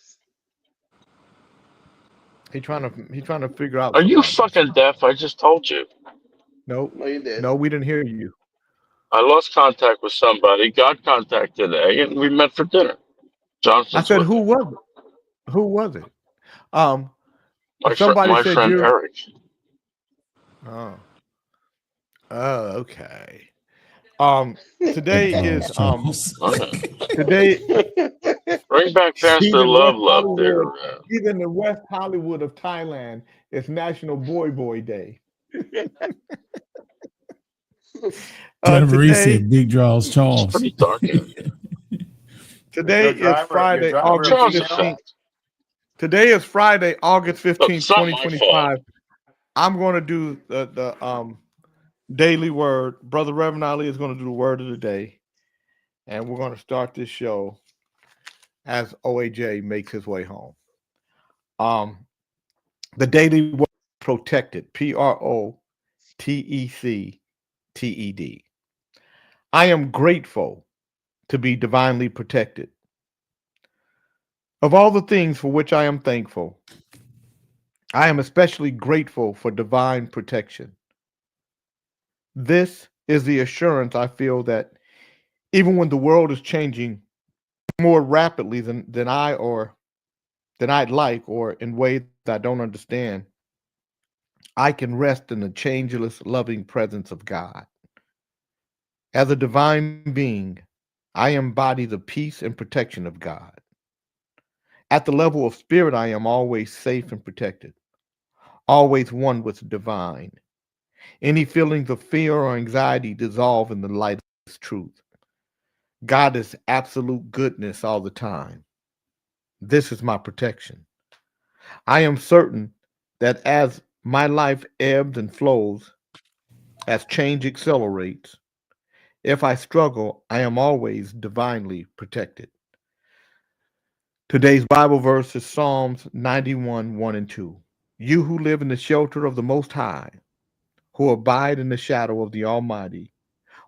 He trying to figure out. Are you somebody. fucking deaf? I just told you. Nope. No, you did. No, we didn't hear you. I lost contact with somebody, got contact today, and we met for dinner. Johnson's I said, with who me. was it? Who was it? My said friend you. Eric. Oh. Oh, okay. Today is today. Bring back Pastor He's in Love West there. Hollywood. He's in the West Hollywood of Thailand. It's National Boy Day. Jennifer Reese Today, said Big Draws Charles. Pretty dark. Today is Friday, August 15th. Today is Friday, August 15th, 2025. I'm going to do the daily word. Brother Reverend Ali is going to do the word of the day. And we're going to start this show as OAJ makes his way home. The daily word, protected, PROTECTED. I am grateful to be divinely protected. Of all the things for which I am thankful, I am especially grateful for divine protection. This is the assurance I feel that even when the world is changing more rapidly than I'd like, or in ways I don't understand, I can rest in the changeless, loving presence of God. As a divine being, I embody the peace and protection of God. At the level of spirit, I am always safe and protected, always one with the divine. Any feelings of fear or anxiety dissolve in the light of His truth. God is absolute goodness all the time. This is my protection. I am certain that as my life ebbs and flows, as change accelerates, if I struggle, I am always divinely protected. Today's Bible verse is Psalms 91, 1 and 2. You who live in the shelter of the Most High, who abide in the shadow of the Almighty,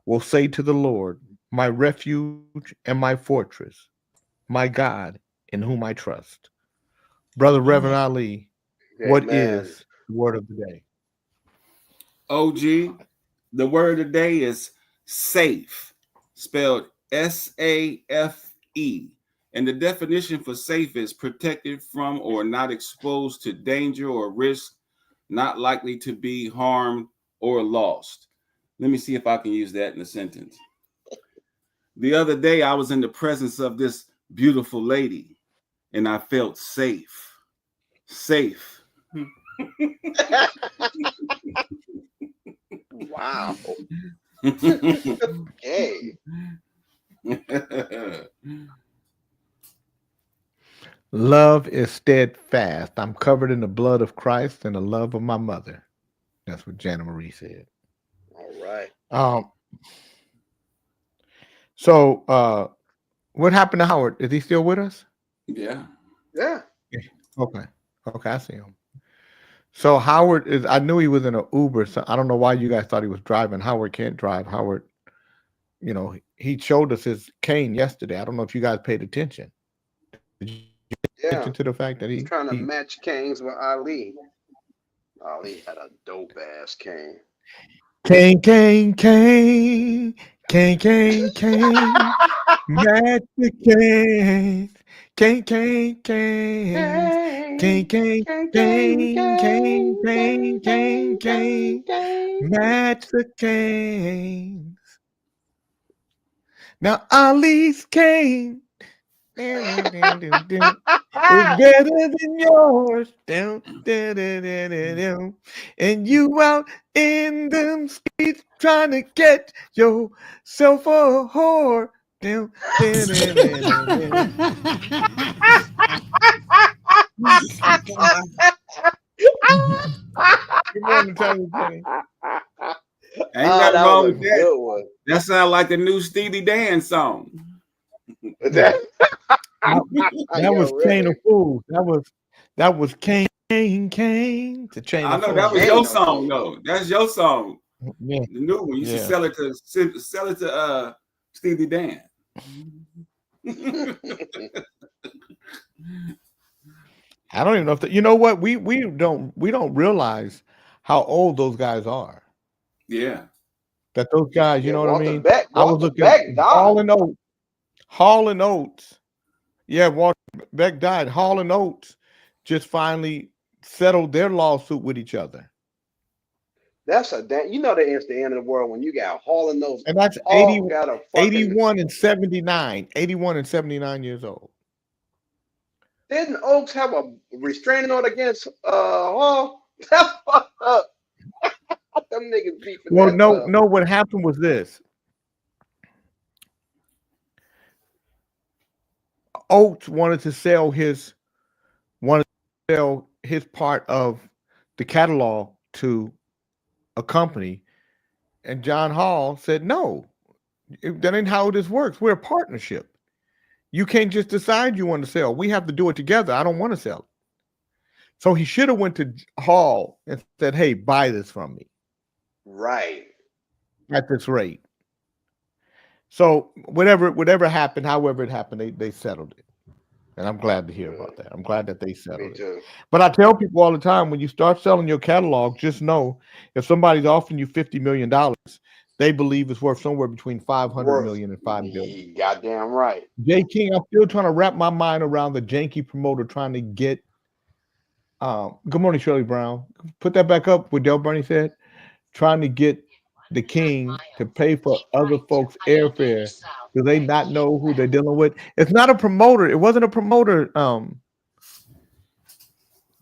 will say to the Lord, my refuge and my fortress, my God, in whom I trust. Brother Reverend Ali, what is the word of the day? OG, the word of the day is safe, spelled SAFE. And the definition for safe is protected from or not exposed to danger or risk, not likely to be harmed or lost. Let me see if I can use that in a sentence. The other day, I was in the presence of this beautiful lady, and I felt safe. Safe. Wow. Okay. Love is steadfast. I'm covered in the blood of Christ and the love of my mother. That's what Jana Marie said. All right. So what happened to Howard? Is he still with us? Yeah. Yeah. Okay, I see him. So Howard is, I knew he was in an Uber, so I don't know why you guys thought he was driving. Howard can't drive. Howard, he showed us his cane yesterday. I don't know if you guys paid attention. Did you pay attention to the fact that he's trying to match canes with Ali. Ali had a dope ass cane. Cane, cane, cane, cane, cane, cane, match the cane. Cane, cane, cane, cane, cane, cane, cane, cane, cane, cane, match the canes. Now Ali's cane is better than yours. And you out in them streets trying to get yourself a whore. Good morning, Tiny Penny. Ain't Oh, nothing that wrong was a with that. good one. That sounds like the new Steely Dan song. That, That was yo, Chain of really. Fools. That was Kane to Chain I of know Fools. that was Chain your of song, Fools. though. That's your song. Yeah, The new one. You should yeah. sell it to Steely Dan. I don't even know if you know what we don't realize how old those guys are. Yeah. That those guys, you Yeah, know what I Walter mean? Beck. I was Walter looking Beck died. Hall and Oates. Yeah, Walter Beck died. Hall and Oates just finally settled their lawsuit with each other. That's a damn. You know that it's the end of the world when you got Hall and those. And that's Hall got a fucking. 81 and 79. 81 and 79 years old. Didn't Oaks have a restraining order against Hall? That's fucked up. Them niggas beefing Well, that no, tough. no, what happened was this. Oates wanted to sell his part of the catalog to a company, and John Hall said, "No, that ain't how this works. We're a partnership. You can't just decide you want to sell. We have to do it together. I don't want to sell it." So he should have went to Hall and said, "Hey, buy this from me Right. at this rate." So whatever happened, however it happened, they settled it. And I'm glad to hear about that. I'm glad that they Me settled it. too. But I tell people all the time, when you start selling your catalog, just know if somebody's offering you $50 million, they believe it's worth somewhere between 500 million and 5 billion. Goddamn right. Jay King, I'm still trying to wrap my mind around the janky promoter trying to get. Good morning, Shirley Brown. Put that back up. What Del Bernie said, trying to get the King to pay for other folks' airfare. Do they not know who they're dealing with? It's not a promoter. It wasn't a promoter,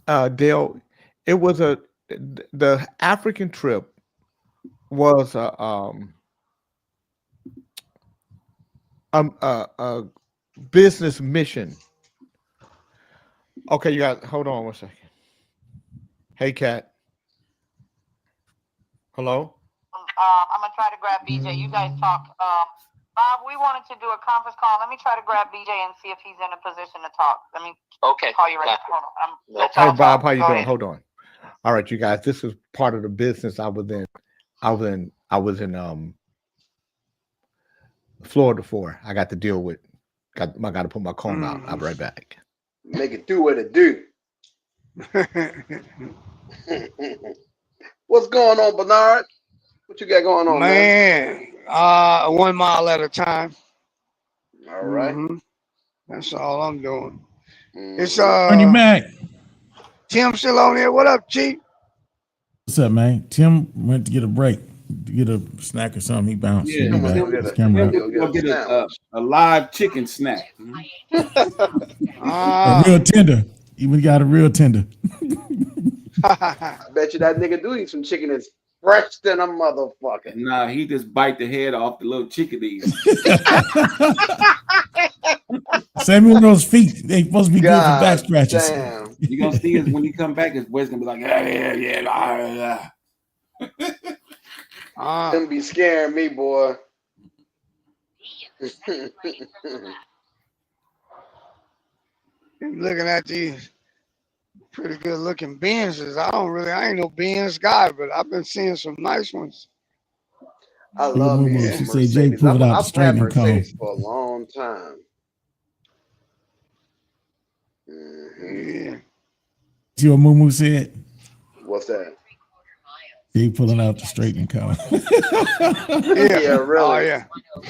Dale. It was the African trip was a business mission. Okay, you got hold on 1 second. Hey, Kat. Hello. I'm gonna try to grab BJ. You guys talk. Bob, we wanted to do a conference call. Let me try to grab BJ and see if he's in a position to talk. Let me call you right now. Hold on. Hey, Bob, how you doing? Hold on. All right, you guys. This is part of the business I was in. I was in Florida for. I got to deal with. I got to put my comb out. I'll be right back. Make it do what it do. What's going on, Bernard? What you got going on, man? 1 mile at a time. All right. That's all I'm doing. It's Bernie Mac. Tim still on here. What up, Chief? What's up, man? Tim went to get a break, to get a snack or something. He bounced. Yeah, He'll be back. He'll get His a- camera out. he'll Go get a live chicken snack. A real tender. Even got a real tender. I bet you that nigga do eat some chicken that's fresh than a motherfucker. Nah, he just bite the head off the little chickadees. Same with those feet. They supposed to be good for God back scratches. damn. You gonna see it when he come back. His voice gonna be like, yeah. Them be scaring me, boy. Looking at these pretty good looking Benzes. I ain't no Benz guy, but I've been seeing some nice ones. I love me She some said Jay Mercedes. pulled out the I've had straightening comb. Mercedes for a long time. Yeah. See what Moo said? What's that? He pulling out the straightening comb. Yeah, really. Oh yeah.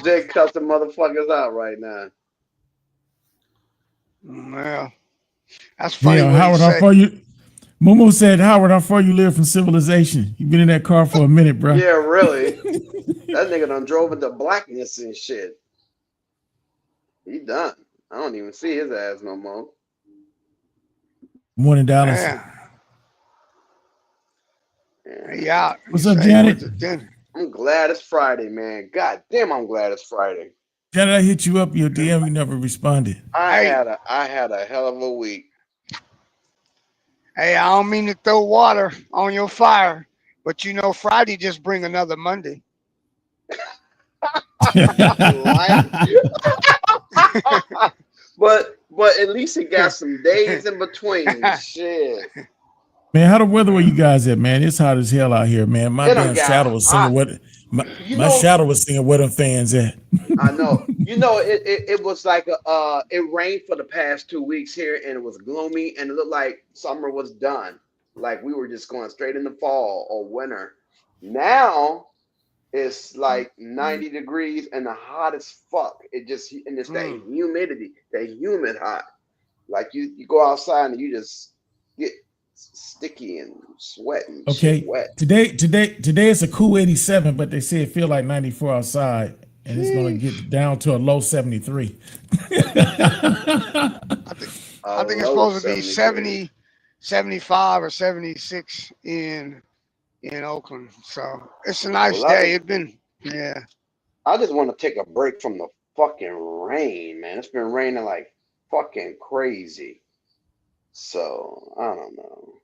Jay cuts the motherfuckers out right now. Well, that's funny. Yeah, what Howard, he how said. far you? Momo said, Howard, how far you live from civilization? You been in that car for a minute, bro. Yeah, really. That nigga done drove into blackness and shit. He done. I don't even see his ass no more. Morning, Dallas. Yeah. What's up, Janet? I'm glad it's Friday, man. God damn, I'm glad it's Friday. Janet, I hit you up your DM. You never responded. I had a hell of a week. Hey, I don't mean to throw water on your fire, but you know Friday just bring another Monday. But at least it got some days in between. Shit. Man, how the weather where you guys at, man? It's hot as hell out here, man. My It done damn got shadow was singing hot. what You my know- shadow was singing where them fans at. I know. You know, it was like it rained for the past 2 weeks here, and it was gloomy, and it looked like summer was done. Like we were just going straight into fall or winter. Now it's like 90 degrees and the hot as fuck. It just and it's that humidity, that humid hot. Like you go outside and you just get sticky and sweating. Okay. Wet. Today it's a cool 87, but they say it feel like 94 outside, and it's gonna get down to a low 73. I think it's supposed to be 70. 75 or 76 in Oakland. So it's a nice Well, day. It's been I just want to take a break from the fucking rain, man. It's been raining like fucking crazy. So I don't know.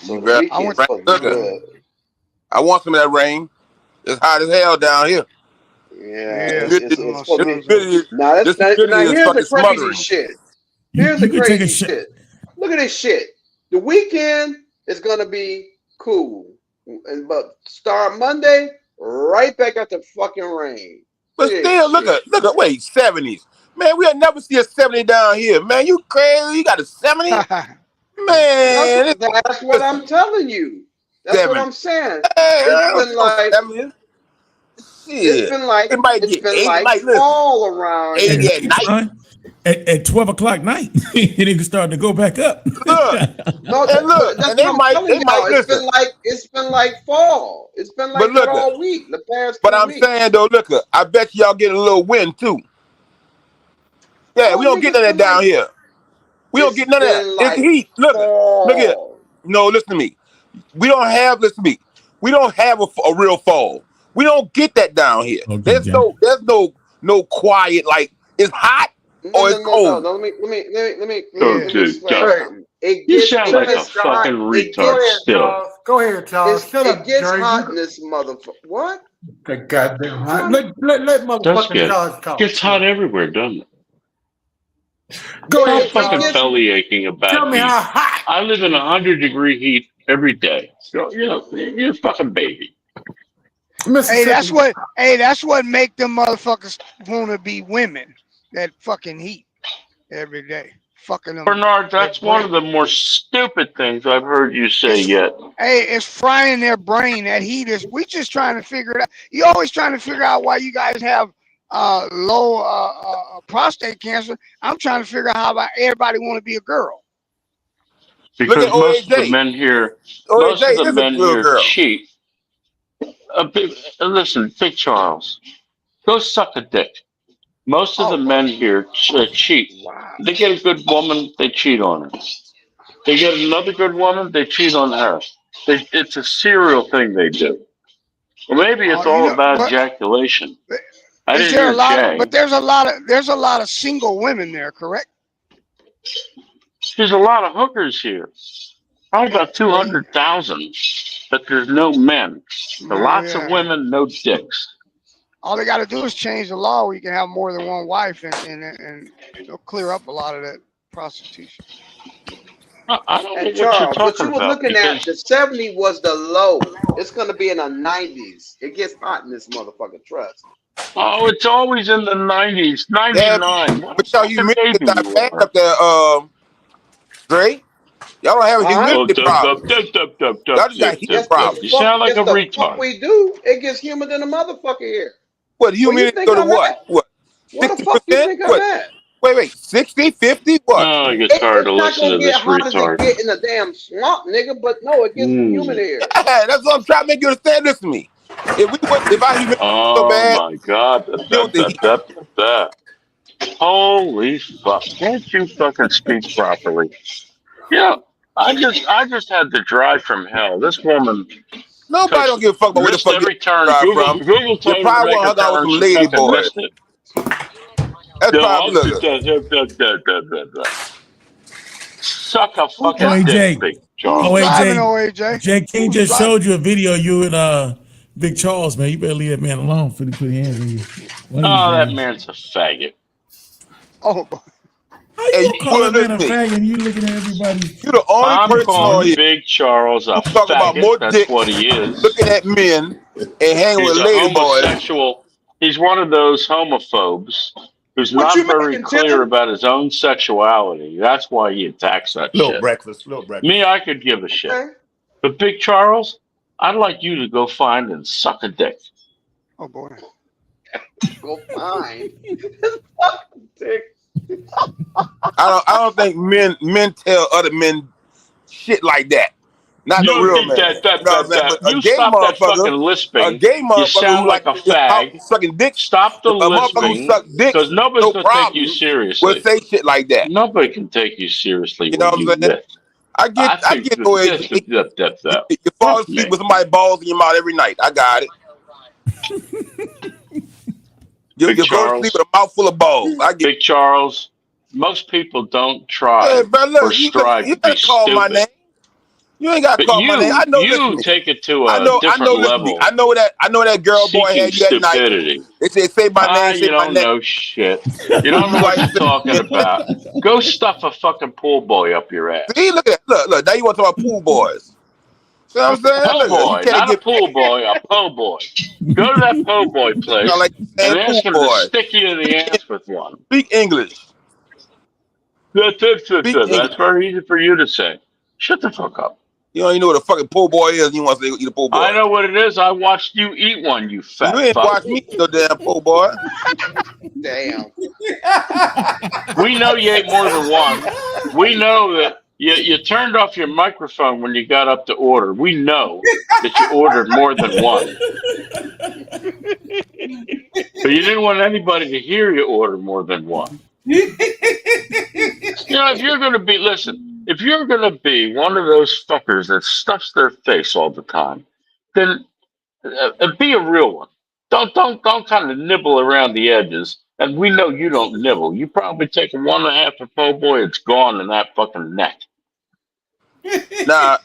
So You the better- weekend Look supposed to at be it. good. I want some of that rain. It's hot as hell down here. Yeah, Yeah. it's supposed to be. This Now this now humidity is here's fucking the crazy smothering. shit. You- Here's you the can take a crazy sh- shit. Look at this shit. The weekend is gonna be cool, but start Monday right back at the fucking rain. But Shit, still, look shit. at wait, 70s. Man, we'll never see a 70 down here. Man, you crazy? You got a 70? Man, That's what I'm telling you. That's what 70. I'm saying. It's It's been like 70. it's Shit. been like It might it's get been 80, like like, listen, fall around 80 here. at night. Right? At 12 o'clock night, it can start to go back up. Look, No, and look, that's and they what I'm might, telling they might y'all. It's listen. been like fall. It's been But like look that at- all week. The past But 2 I'm weeks. saying though, look, I bet y'all get a little wind too. Yeah, Oh, we don't nigga, get none of that it's been down like- here. We don't It's get none of that. been It's like heat. Look here. fall. No, listen to me. We don't have. Listen to me. We don't have a real fall. We don't get that down here. Okay, There's Jack. no quiet. Like it's hot. Oh, it's cold. No. Let me Okay, explain Jack. something. It You gets sound it like a gets hot. fucking It retard gets- still. Go ahead, Charles. Shut It up, gets Jerry. hot in this motherfucker. What? The goddamn hot. Let That's motherfucking good. Charles talk. Gets hot everywhere, doesn't it? Go Stop ahead, fucking Charles. belly aching about Tell me heat. how hot. I live in 100-degree heat every day. So, you're a fucking baby. Hey, that's what make them motherfuckers want to be women. That fucking heat every day, fucking them. Bernard, that's one of the more stupid things I've heard you say yet. Hey, it's frying their brain. That heat is. We just trying to figure it out. You always trying to figure out why you guys have low prostate cancer. I'm trying to figure out how about everybody want to be a girl. Because at most of the OAJ. men here, OAJ most of is the a men little here girl. cheat. Listen, Big Charles, go suck a dick. Most of the men here cheat. Wow. They get a good woman, they cheat on her. They get another good woman, they cheat on her. It's a serial thing they do. Or maybe it's all about ejaculation. I Is didn't there hear a lot Jay. of, but there's a lot of single women there, correct? There's a lot of hookers here. Probably about 200,000. But there's no men. There are lots of women, no dicks. All they got to do is change the law where you can have more than one wife, and it'll clear up a lot of that prostitution. I don't know And what you're Charles, what you talking was about. looking at, the 70 was the low. It's gonna be in the 90s. It gets hot in this motherfucker. Trust. Oh, it's always in the 90s, 99. What But y'all fucking humidity baby not you bad are. up there, Dre. Y'all don't have a humidity problem. Y'all just got heat problems. You sound like a Fuck retard. we do. It gets humid in the motherfucker here. What, Where you humidity think go to I'm what? at? What? Where the fuck you 60%? think I'm What? at? Wait, 60, 50? What? Oh, I get tired of It's not listening gonna to get this hot as it retard. get in the damn swamp, nigga. But no, it gets humid here. That's what I'm trying to make you understand. Listen to me. If I humidity so Oh bad, my God. Holy fuck. Can't you fucking speak properly? Yeah. I just had to drive from hell. This woman. nobody don't give a fuck about where the missed fuck every you turn. drive Google from. Google You told her to probably make a hung out with turn. some She lady fucking boys. missed it. That's No, probably look. Suck a fucking Oh, dick, AJ. Big Who's Charles. Oh, driving, AJ. AJ? Jay King Who's just driving? showed you a video of you and Big Charles, man. You better leave that man alone before he put his hands on you. Oh, that man's a faggot. Oh, How you Hey, gonna call that man a listen to me. faggot and you looking at everybody? You're the only I'm person on calling here Big Charles a who talk about more faggot. That's dick, what he is. looking at men, and hanging He's with a lady boys. homosexual. He's one of those homophobes who's What not you very making, clear Tim? about his own sexuality. That's why he attacks that shit. Little breakfast. Me, I could give a shit. Okay. But Big Charles, I'd like you to go find and suck a dick. oh boy. Go fine. Dick. I don't think men tell other men shit like that. Not You the real think man. that, You know what I'm saying? But you a gay stop that fucking motherfucker, a lisping. gay motherfucker You sound who like a fag. sucking dick, Stop the a motherfucker who lisping, suck dick, because nobody's no going to take problem, you will seriously. say shit like that. Nobody can take you seriously You know when what I'm you saying? lift. I get go ahead. You fall asleep with somebody's balls in your mouth every night. I got it. You go to sleep with a mouthful of balls. I get Big Charles, most people don't try Hey, bro, or look, you strive to be gotta call my stupid. name. You ain't gotta But call my name. I know. you Listen, take it to I a know. different Listen, level. I know that girl boy Seeking had you at night. stupidity. They said, "Say my name." Say You my don't name. know shit. You don't know what you're talking about. Go stuff a fucking pool boy up your ass. See, look at that. Look. Now you want to talk about pool boys. See what I'm saying? Po' Look, boy, you can't not a get pool boy, a po' boy. Go to that po' boy place like and ask pool him to boy. stick you in the ass with one. Speak English. That's Speak English. That's very easy for you to say. Shut the fuck up. You don't even know what a fucking pool boy is. You want to say eat a pool boy? I know what it is. I watched you eat one, you fat You ain't fuck. watch me eat no damn pool boy. Damn. We know you ate more than one. We know that you turned off your microphone when you got up to order. We know that you ordered more than one. But you didn't want anybody to hear you order more than one. If you're going to be, listen, if you're going to be one of those fuckers that stuffs their face all the time, then be a real one. Don't kind of nibble around the edges. And we know you don't nibble. You probably take 1.5 a po' boy, it's gone in that fucking neck. Nah.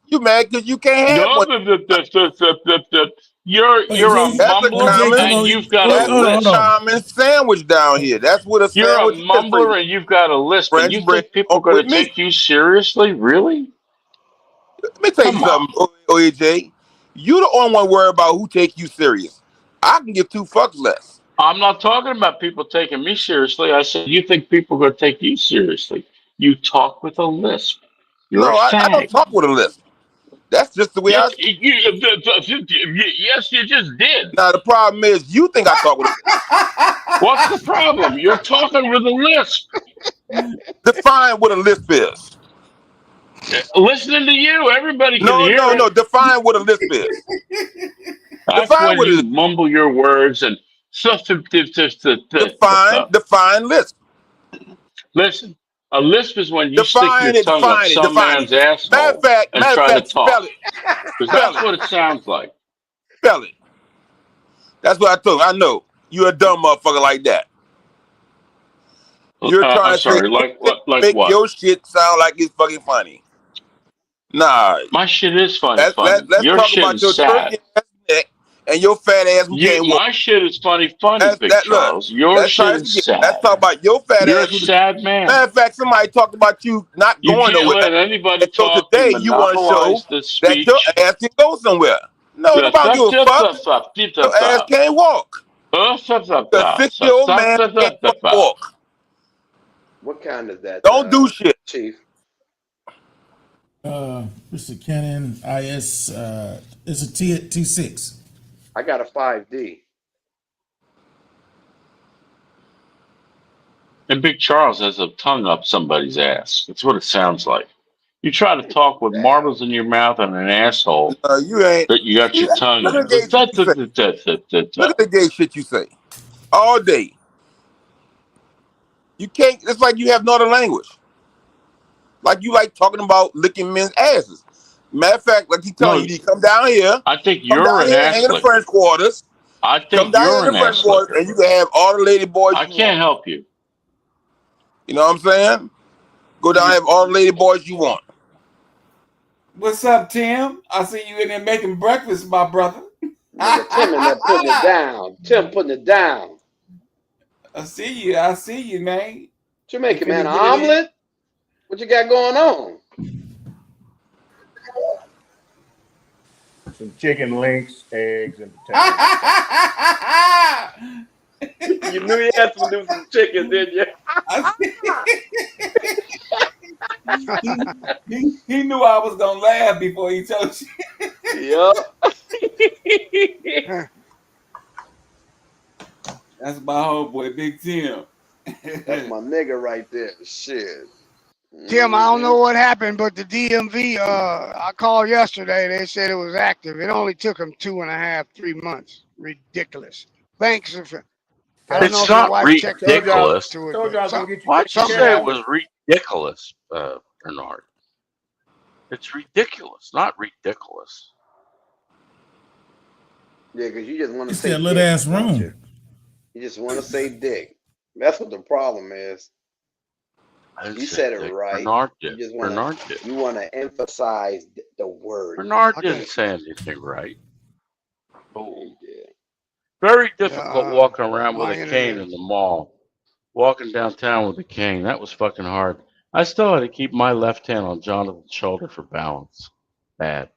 You mad because you can't have one. You're a mumbler and you've got a lisp. That's a common sandwich down here. That's what a You're sandwich a mumbler and you've got a lisp. And you think people are going to take you seriously? Really? Let me tell you something, OAJ. You the only one worried about who take you serious. I can give two fucks less. I'm not talking about people taking me seriously. I said, you think people are going to take you seriously? You talk with a lisp. You're no, a I don't talk with a lisp. That's just the way yes, yes, you just did. Now, the problem is you think I talk with a lisp. What's the problem? You're talking with a lisp. Define what a lisp is. Listening to you, everybody can hear it. No. Define what a lisp is. That's define when you mumble your words and define lisp. Listen, a lisp is when you stick your tongue up some man's asshole and try to talk. Because that's what it sounds like. Spell it. That's what I told you. I know. You're a dumb motherfucker like that. You're trying to make what? Your shit sound like it's fucking funny. Nah. My shit is funny. Let's your talk shit about is your sad. turkey ass neck and your fat ass who can't walk. My shit is funny, Big Charles. Your shit is sad. Let's talk about your fat You're ass. You're a sad man. Matter of fact, somebody talked about you not going nowhere. Let anybody so talk today you want to show that your ass can go somewhere. No, nobody give a fuck. Your ass can't walk. The 6-year-old man can't walk. What kind is that? Don't do shit, Chief. Mr. Cannon IS it's a T6. I got a 5D. And Big Charles has a tongue up somebody's ass. That's what it sounds like. You try to talk with marbles in your mouth and an asshole. You ain't. But you got your tongue. Look at the gay shit you say all day. You can't. It's like you have no other language. Like you like talking about licking men's asses. Matter of fact, like he telling you, come down here. I think you're an ass. Hang in the French quarters. I think come down you're in the an French quarters, and you can have all the lady boys. I can't help you. You know what I'm saying? Go down and have all the lady boys you want. What's up, Tim? I see you in there making breakfast, my brother. Nigga, Tim in there putting it down. Tim putting it down. I see you, man. What you making, man? An omelet? What you got going on? Some chicken links, eggs, and potatoes. You knew you had to do some chicken, didn't you? he knew I was gonna laugh before he told you. Yup. That's my homeboy, Big Tim. That's my nigga right there. Shit. Tim, I don't know what happened, but the DMV, I called yesterday. They said it was active. It only took them 2.5, 3 months. Ridiculous. Thanks. It's not ridiculous. Why'd you say it was ridiculous, Bernard? It's ridiculous, not ridiculous. Yeah, because you just want to It's say that little ass room. You just want to say dick. That's what the problem is. You said it right. Bernard did. You want to emphasize the word. Bernard didn't say anything right. Oh. Very difficult walking around with a cane in the mall. Walking downtown with a cane. That was fucking hard. I still had to keep my left hand on Jonathan's shoulder for balance. Bad.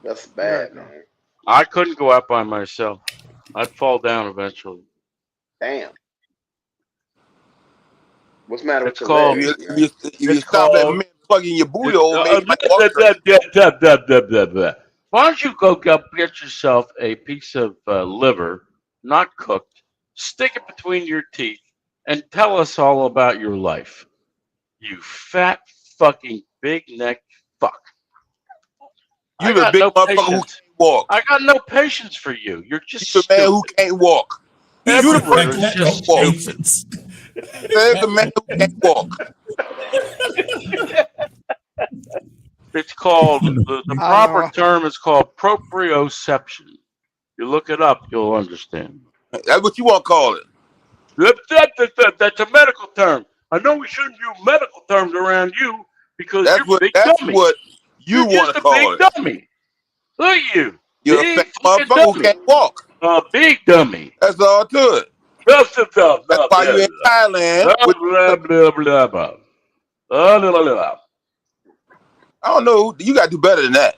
That's bad, man. I couldn't go out by myself. I'd fall down eventually. Damn. What's the matter with It's your legs? If you stop that man plugging your booty hole, Why don't you go get yourself a piece of liver, not cooked, stick it between your teeth, and tell us all about your life. You fat fucking big neck fuck. You the big motherfucker who can't walk. I got no patience for you. You're just the man who can't walk. You the person who can't walk. There's the man who can't walk. It's called, the proper term is called proprioception. You look it up, you'll understand. That's what you want to call it. That's a medical term. I know we shouldn't use medical terms around you because That's you're what, a big that's dummy. what you want to call You're just a big it. dummy. Look at you. You're a fat motherfucker who can't walk. A big dummy. That's all to it. That's why you're in Thailand. I don't know. You got to do better than that.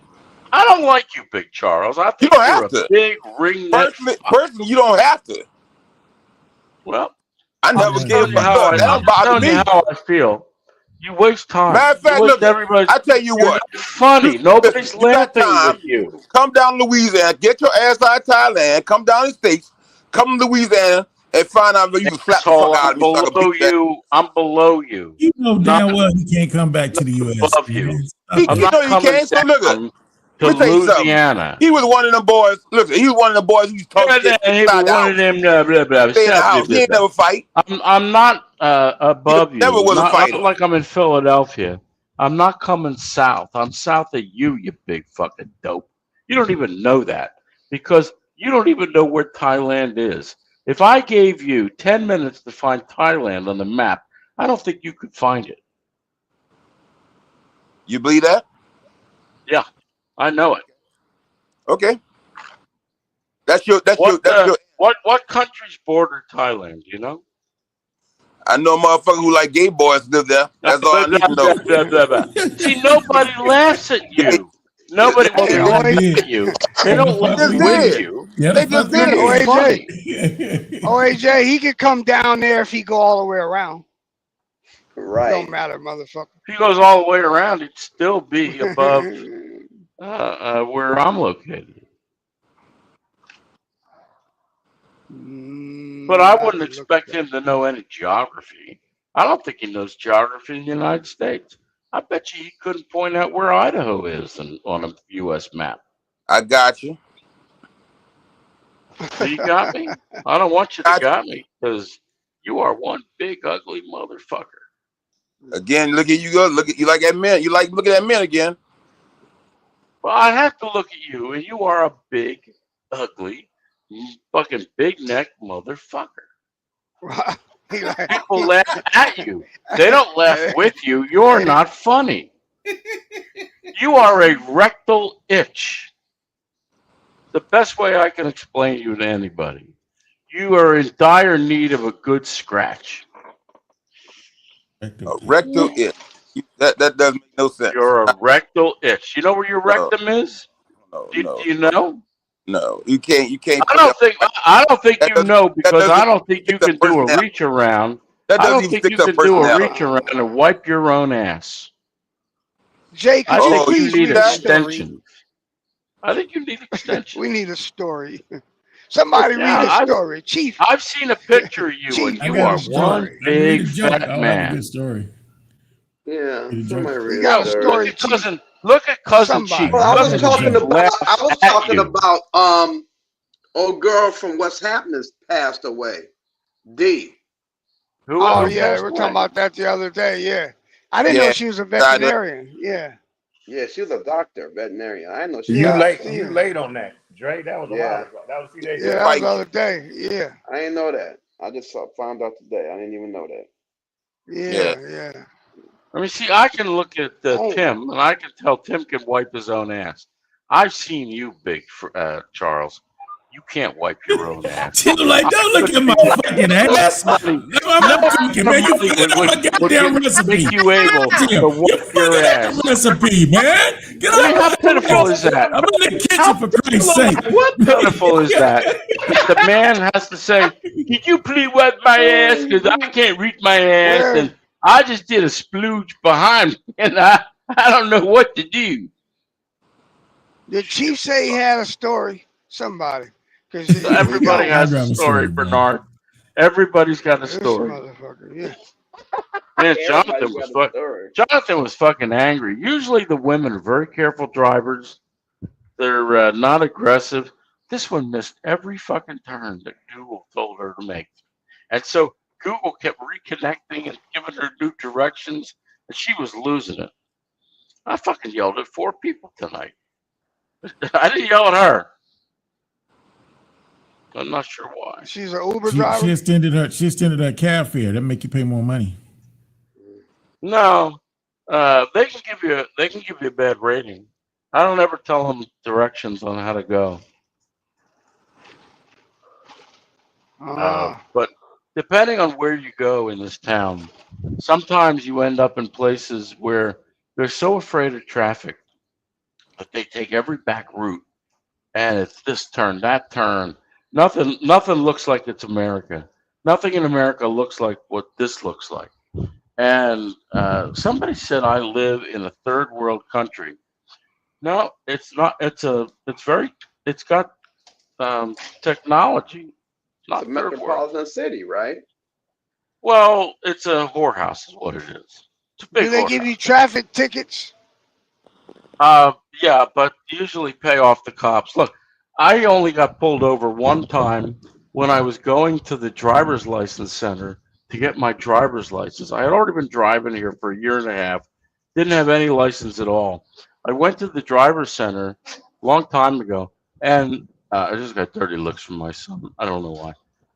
I don't like you, Big Charles. I think You don't you're have a to. big ring neck. Personally, you don't have to. Well, I never gave a fuck. That don't I'm bother telling me. you how I feel. You waste time. Matter of fact, you waste look, everybody's. I tell you You're what. not funny. Nobody's You got laughing time. with you. Come down to Louisiana. Get your ass out of Thailand. Come down the States. Come to Louisiana and find out if you can slap the fuck out of me. I'm below you. You know damn well he can't come back to the U.S. Above you. He can't. So look at to let me tell you something. Louisiana. He was one of them boys. Look, he was one of the boys who talking shit He was inside the one house. of them. Blah, blah, blah. Stay in the house. He ain't never fight. I'm not above you. Never was a not fighter. like I'm in Philadelphia. I'm not coming south. I'm south of you, you big fucking dope. You don't even know that because you don't even know where Thailand is. If I gave you 10 minutes to find Thailand on the map, I don't think you could find it. You believe that? Yeah, I know it. Okay. What countries border Thailand? You know? I know a motherfucker who like gay boys live there. That's all I need to know. See, nobody laughs at you. Nobody wants to laugh at you. They don't laugh with you. They just did it. OAJ, he could come down there if he go all the way around. Right. Don't matter, motherfucker. If he goes all the way around, he'd still be above where I'm located. But I wouldn't expect him to know any geography. I don't think he knows geography in the United States. I bet you he couldn't point out where Idaho is on a U.S. map. I got you. So you got me? I don't want you to got me because you are one big ugly motherfucker. Again, look at you go. Look at you like that man. You like looking at men again. Well, I have to look at you, and you are a big, ugly, fucking big neck motherfucker. People laugh at you. They don't laugh with you. You're not funny. You are a rectal itch. The best way I can explain you to anybody. You are in dire need of a good scratch. A rectal itch. That doesn't make no sense. You're a rectal itch. You know where your rectum is? No, do you know? No, you can't. I don't think you know because I don't think you can do a reach around. I don't think you can do a reach around and wipe your own ass. Jake, I think you please need read a extensions. I think you need extensions. We need a story. Somebody read a story, Chief. I've seen a picture of you, Chief, and you are one big fat man. Good story. Yeah, somebody We read got a a story. story. Look at cousin Somebody. Chief. Well, I was talking Cousin Chief about old girl from What's Happening passed away. D. Oh yeah, we were talking about that the other day. Yeah, I didn't know she was a veterinarian. Yeah. Yeah, she was a doctor, veterinarian. I didn't know she. You was you late on that, Dre. That was a while ago. That was that was the other day. Yeah. I didn't know that. I just found out today. I didn't even know that. Yeah. I mean, see, I can look at Tim, and I can tell Tim can wipe his own ass. I've seen you, big Charles. You can't wipe your own ass. Tim, like, don't look at my fucking ass. I'm not thinking, man. You forget my goddamn recipe. Make you able to wipe your ass. Recipe, man. Get I mean, how pitiful is that? I'm in the kitchen for Christ's sake. What pitiful is that? The man has to say, "Could you please wipe my ass? Because I can't reach my ass, and I just did a splooge behind me, and I don't know what to do." Did Chief say he had a story? Somebody. Because everybody has a story, Bernard. Everybody's got a story. Motherfucker, yeah. Man, Jonathan was fucking angry. Usually the women are very careful drivers. They're not aggressive. This one missed every fucking turn that Google told her to make. And so Google kept reconnecting and giving her new directions, and she was losing it. I fucking yelled at 4 people tonight. I didn't yell at her. I'm not sure why. She's an Uber driver. She extended her cab fare. That make you pay more money. No, they can give you a bad rating. I don't ever tell them directions on how to go. But depending on where you go in this town, sometimes you end up in places where they're so afraid of traffic that they take every back route, and it's this turn, that turn. Nothing looks like it's America. Nothing in America looks like what this looks like. And somebody said I live in a third world country. No, it's not. It's got technology. Not it's a metropolitan city, right? Well, it's a whorehouse, is what it is. It's a big Do they give you traffic tickets? Yeah, but usually pay off the cops. Look, I only got pulled over one time when I was going to the driver's license center to get my driver's license. I had already been driving here for a year and a half, didn't have any license at all. I went to the driver's center a long time ago, and I just got dirty looks from my son. I don't know why.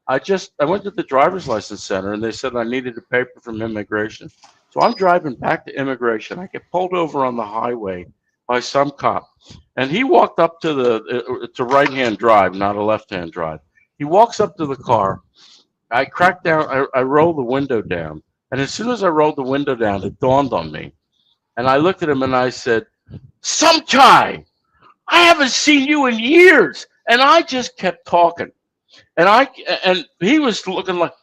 I went to the driver's license center, and they said I needed a paper from immigration. So I'm driving back to immigration. I get pulled over on the highway by some cop, and he walked up to it's a right-hand drive, not a left-hand drive. He walks up to the car. I cracked down, I rolled the window down, and as soon as I rolled the window down, it dawned on me. And I looked at him and I said, "Samchai, I haven't seen you in years." And I just kept talking. And he was looking like,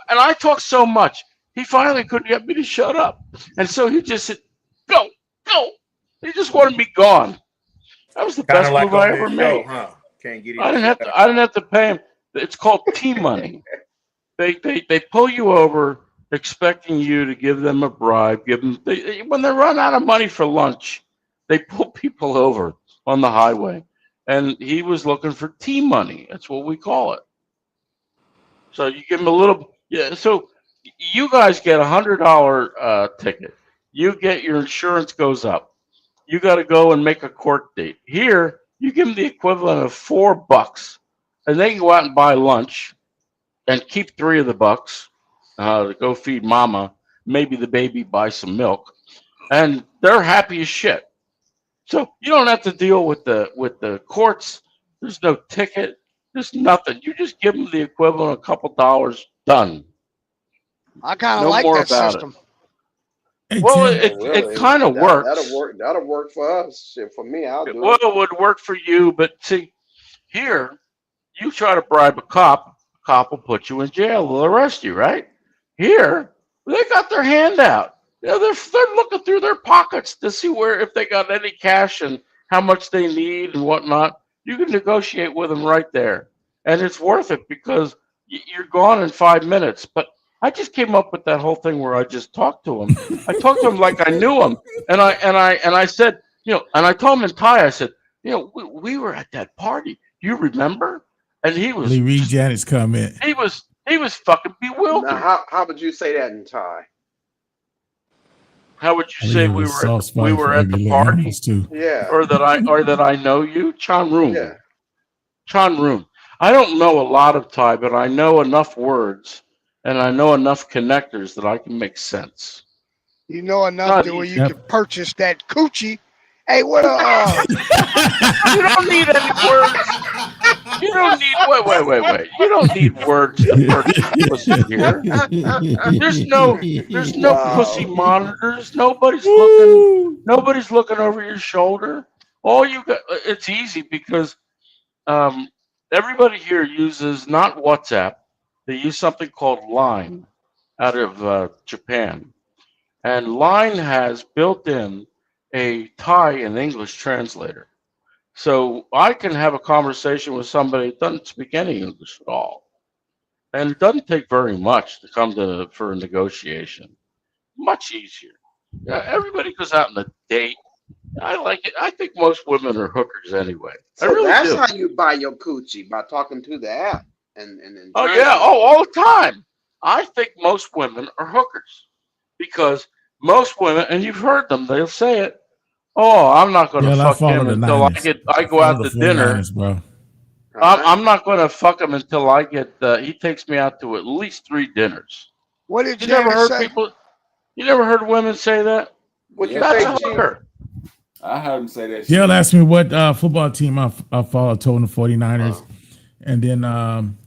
and I talked so much, he finally couldn't get me to shut up. And so he just said, "Go, go." He just wanted me gone. That was the best move I ever made. Can't get I didn't have to pay him. It's called T-money. They pull you over expecting you to give them a bribe. When they run out of money for lunch, they pull people over on the highway. And he was looking for T-money. That's what we call it. So you give him a little, so you guys get $100 ticket. You get your insurance goes up. You got to go and make a court date. Here, you give them the equivalent of $4, and they can go out and buy lunch, and keep 3 of the bucks to go feed mama. Maybe the baby buys some milk, and they're happy as shit. So you don't have to deal with the courts. There's no ticket. There's nothing. You just give them the equivalent of a couple dollars. Done. I kind of No like more that about system. Hey, Well, Tim, it kind of works. That'll work for us. Shit, for me, I'll do Well, it. it would work for you, but see, here, you try to bribe a cop will put you in jail. They'll arrest you, right? Here, they got their hand out. You know, they're looking through their pockets to see if they got any cash and how much they need and whatnot. You can negotiate with them right there, and it's worth it because you're gone in 5 minutes. But I just came up with that whole thing where I just talked to him. I talked to him like I knew him, and I said, and I told him in Thai, I said, we were at that party. You remember? And he was. Lee read Janet's comment. He was fucking bewildered. Now, how would you say that in Thai? How would you say we were at the party? Too. Yeah. Or that I know you, Chan Roon. Yeah. Chan Roon. I don't know a lot of Thai, but I know enough words and I know enough connectors that I can make sense. You know enough to where you can purchase that coochie. Hey, what You don't need any words. You don't need wait. You don't need words to purchase pussy here. There's no pussy monitors. Nobody's looking over your shoulder. All you got, it's easy because everybody here uses not WhatsApp. They use something called Line out of Japan. And Line has built in a Thai and English translator. So I can have a conversation with somebody that doesn't speak any English at all. And it doesn't take very much to come for a negotiation. Much easier. Everybody goes out on a date. I like it. I think most women are hookers anyway. I So really that's do. how you buy your coochie, by talking to the app. And Oh yeah, all the time. I think most women are hookers because most women, and you've heard them, they'll say it. Oh, I'm not going to fuck him until I go out to dinner. Bro. I'm not going to fuck him until I get. He takes me out to at least 3 dinners. What did you never heard say? people? You never heard women say that? That's a hooker. I heard him say that. Jill asked me what football team I follow. I told him the 49ers. And then,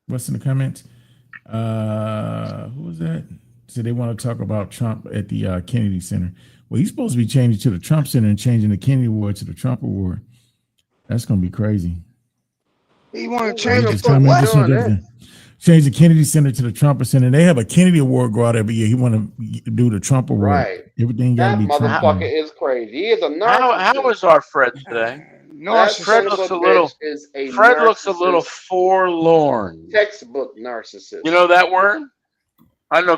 what's in the comments? Who was that? So they want to talk about Trump at the Kennedy Center. Well, he's supposed to be changing to the Trump Center and changing the Kennedy Award to the Trump Award. That's going to be crazy. He want to change Just it for what? change the Kennedy Center to the Trump Center. They have a Kennedy Award go out every year. He want to do the Trump Award. Right. Everything got to That be Trump. motherfucker is crazy. He is a narcissist. How is our Fred today? Fred looks a little. Fred looks a little forlorn. Textbook narcissist. You know that word? I know.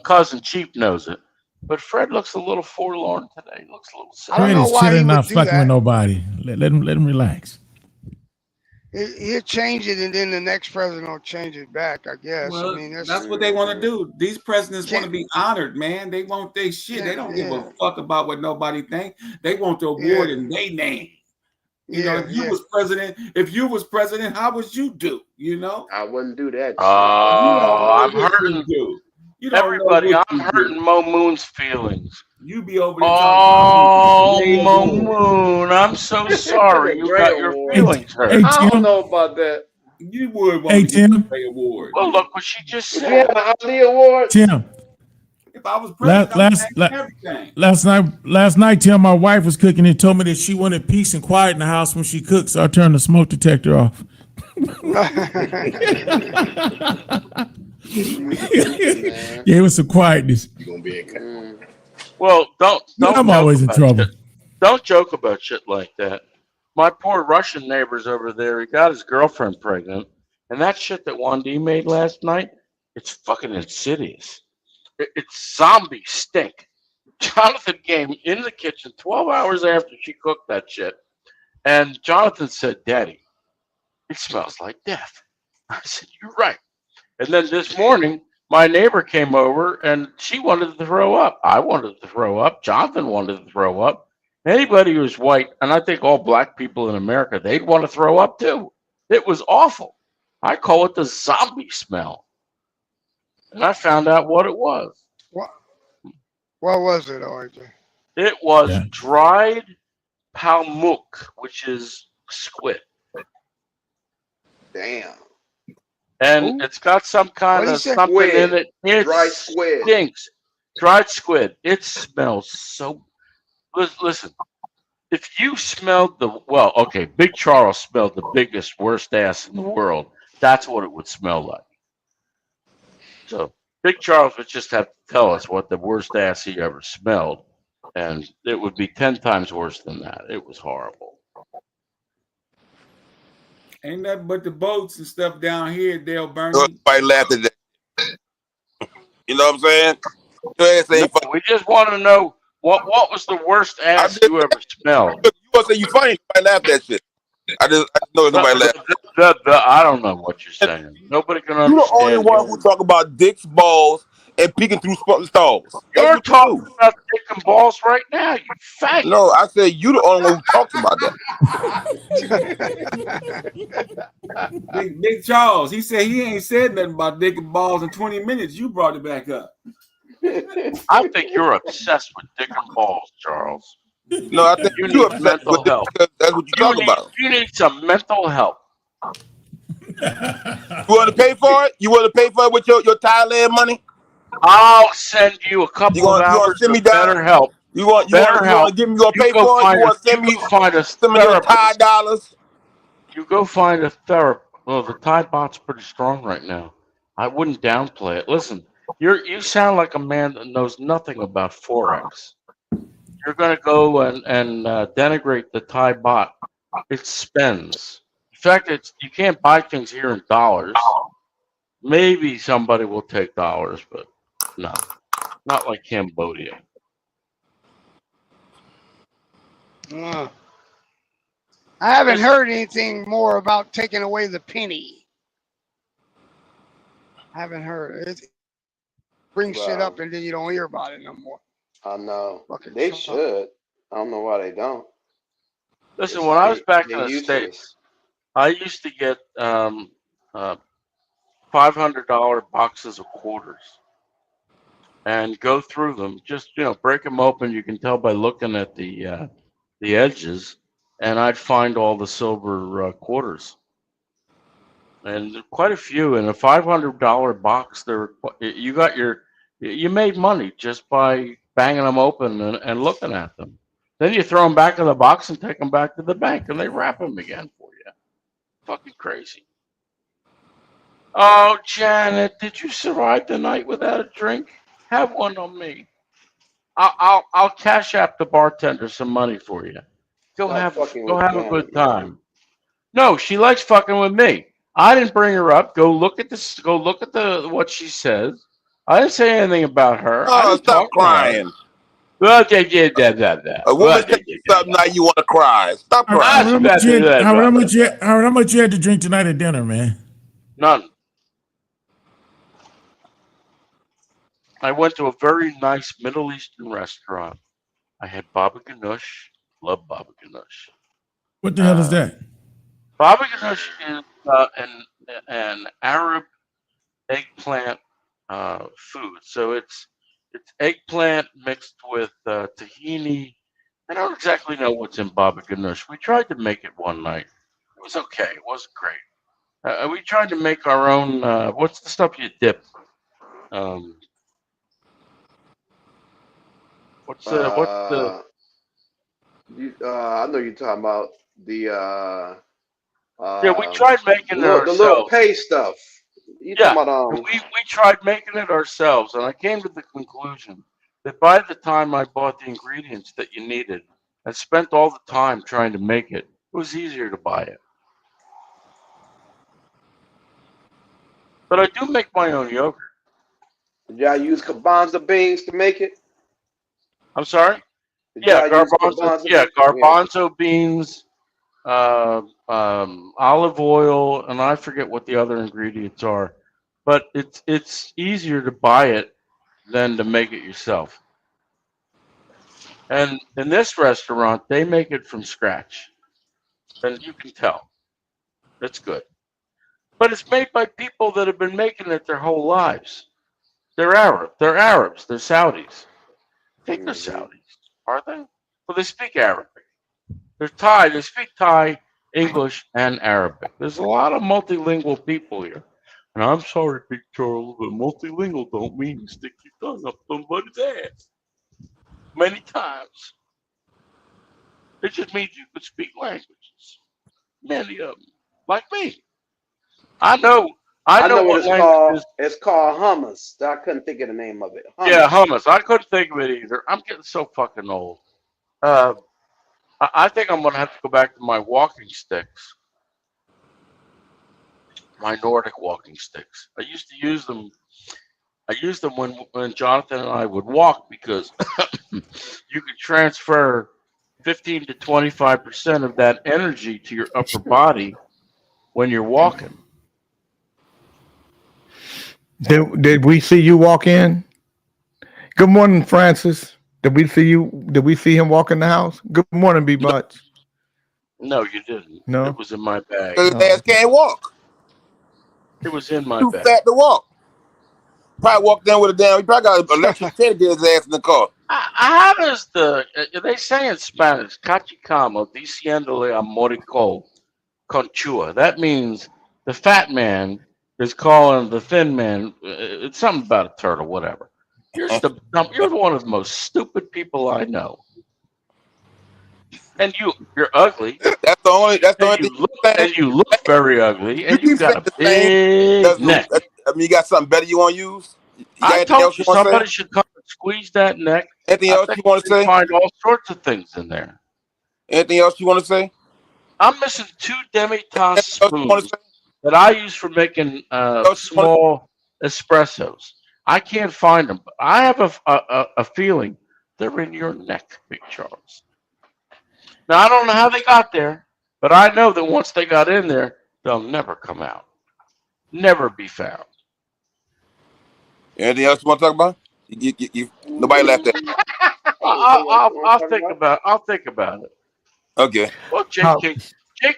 Cousin Chief knows it. But Fred looks a little forlorn today. He looks a little sad. Fred is chilling, not fucking with nobody. Let him relax. He'll change it, and then the next president will change it back, I guess. Well, I mean, that's what they want to do. These presidents want to be honored, man. They want their shit. They don't give a fuck about what nobody think. They want the award in their name. You know, if you was president, how would you do? You know, I wouldn't do that. I'm hurting. Everybody, I'm hurting Mo Moon's feelings. You be over there. Mo Moon, I'm so sorry. You got your feelings hurt. Hey, I don't know about that. You would want to get the award. Well, look what she just Would you said. have an Ali award? Tim. If I was president, everything. Last night, Tim, my wife was cooking and told me that she wanted peace and quiet in the house when she cooks. So I turned the smoke detector off. Gave us some quietness. You're gonna be in. Well, don't. I'm always in trouble. Don't joke about shit like that. My poor Russian neighbor's over there. He got his girlfriend pregnant, and that shit that Wandy made last night, it's fucking insidious. It's zombie stink. Jonathan came in the kitchen 12 hours after she cooked that shit, and Jonathan said, "Daddy, it smells like death." I said, "You're right." And then this morning, my neighbor came over, and she wanted to throw up. I wanted to throw up. Jonathan wanted to throw up. Anybody who's white, and I think all black people in America, they'd want to throw up too. It was awful. I call it the zombie smell. And I found out what it was. What was it, RJ? It was Yeah. dried palmuk, which is squid. Damn. And it's got some kind of something in it. It Dried squid. stinks. Dried squid. It smells so. Listen, if you smelled Big Charles smelled the biggest, worst ass in the world. That's what it would smell like. So Big Charles would just have to tell us what the worst ass he ever smelled, and it would be 10 times worse than that. It was horrible. Ain't nothing but the boats and stuff down here, Dale Bernie. Nobody laughed at that. You know what I'm saying? We just want to know what was the worst ass you ever smelled. You want to say you funny? Nobody laughed at that shit. I just know nobody laughed. I don't know what you're saying. Nobody can understand. You're the only one who talk about dicks, balls, and peeking through stalls. You're talking about dick and balls right now, you faggot. No, I said you the only one who talks about that. Big Charles, he said he ain't said nothing about dick and balls in 20 minutes. You brought it back up. I think you're obsessed with dick and balls, Charles. No, I think you need mental with help. That's what you're talking about. You need some mental help. You want to pay for it? You want to pay for it with your Thailand money? I'll send you a couple of hours of better help. You want to give me your pay for it? You want to send me some of your Thai dollars? You go find a therapist. Well, the Thai bot's pretty strong right now. I wouldn't downplay it. Listen, you sound like a man that knows nothing about Forex. You're going to go and denigrate the Thai bot. It spends. In fact, you can't buy things here in dollars. Maybe somebody will take dollars, but no, not like Cambodia. I haven't heard anything more about taking away the penny. I haven't heard it. Brings shit up and then you don't hear about it no more. I know. They should. I don't know why they don't. Listen, when I was back in the States, I used to get $500 boxes of quarters and go through them. Just break them open. You can tell by looking at the edges, and I'd find all the silver quarters, and quite a few in a $500 box. You made money just by banging them open and looking at them. Then you throw them back in the box and take them back to the bank, and they wrap them again for you. Fucking crazy. Oh, Janet, did you survive the night without a drink? Have one on me. I'll cash app the bartender some money for you. Go have a good time. No, she likes fucking with me. I didn't bring her up. Go look at this. Go look at what she says. I didn't say anything about her. Oh, stop crying. A woman said something now you want to cry. Stop crying. How much you had to drink tonight at dinner, man? None. I went to a very nice Middle Eastern restaurant. I had baba ganoush. Love baba ganoush. What the hell is that? Baba ganoush is an Arab eggplant food. So it's eggplant mixed with tahini. I don't exactly know what's in baba ganoush. We tried to make it one night. It was okay. It wasn't great. We tried to make our own. What's the stuff you dip? What's the? I know you're talking about the. Yeah, we tried making it ourselves. The little pay stuff. We tried making it ourselves, and I came to the conclusion that by the time I bought the ingredients that you needed and spent all the time trying to make it, it was easier to buy it. But I do make my own yogurt. Did y'all use garbanzo beans to make it? I'm sorry? Yeah, garbanzo beans, olive oil, and I forget what the other ingredients are. But it's easier to buy it than to make it yourself. And in this restaurant, they make it from scratch. And you can tell. It's good. but it's made by people that have been making it their whole lives. They're Arab. They're Arabs. They're Saudis. I think they're Saudis, are they? Well, they speak Arabic. They're Thai. They speak Thai, English, and Arabic. There's a lot of multilingual people here. And I'm sorry, Big Charles, but multilingual don't mean you stick your tongue up somebody's ass. Many times. It just means you could speak languages. Many of them. Like me. I know what what it's language called. is. It's called hummus. I couldn't think of the name of it. Yeah, hummus. I couldn't think of it either. I'm getting so fucking old. I think I'm gonna have to go back to my walking sticks. My Nordic walking sticks. I used to use them. I used them when Jonathan and I would walk because you could transfer 15 to 25% of that energy to your upper body when you're walking. Did we see you walk in? Good morning, Francis. Did we see you? Did we see him walk in the house? Good morning, B Butts. No, you didn't. No, it was in my bag. His ass can't walk. It was in my Too bag. fat to walk. Probably walked down with a damn. He probably got an electric chair to get his ass in the car. How does they say in Spanish, "Cachicamo diciéndole a morico conchua"? That means the fat man is calling the thin man. It's something about a turtle, whatever. You're one of the most stupid people I know. And you're ugly. That's the only thing. And you look very ugly. And you got a big neck. I mean, you got something better you want to use? I told you somebody should come and squeeze that neck. Anything else you want to say? Find all sorts of things in there. Anything else you want to say? I'm missing 2 Demi-Tasse spoons that I use for making small espressos. I can't find them, but I have a feeling they're in your neck, Big Charles. Now, I don't know how they got there, but I know that once they got in there, they'll never come out. Never be found. Anything else you want to talk about? Nobody left that. I'll think about it. Okay. Well, J.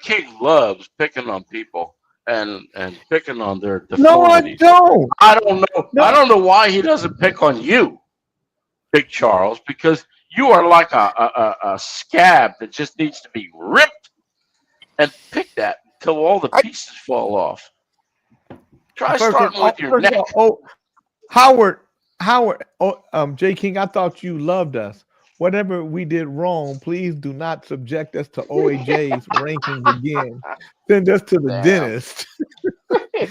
King loves picking on people and picking on their deformities. No, I don't. I don't know. No. I don't know why he doesn't pick on you, Big Charles, because you are like a scab that just needs to be ripped and picked at until all the pieces fall off. Try starting with your neck. Howard, J. King, I thought you loved us. Whatever we did wrong, please do not subject us to OAJ's rankings again. Send us to the dentist.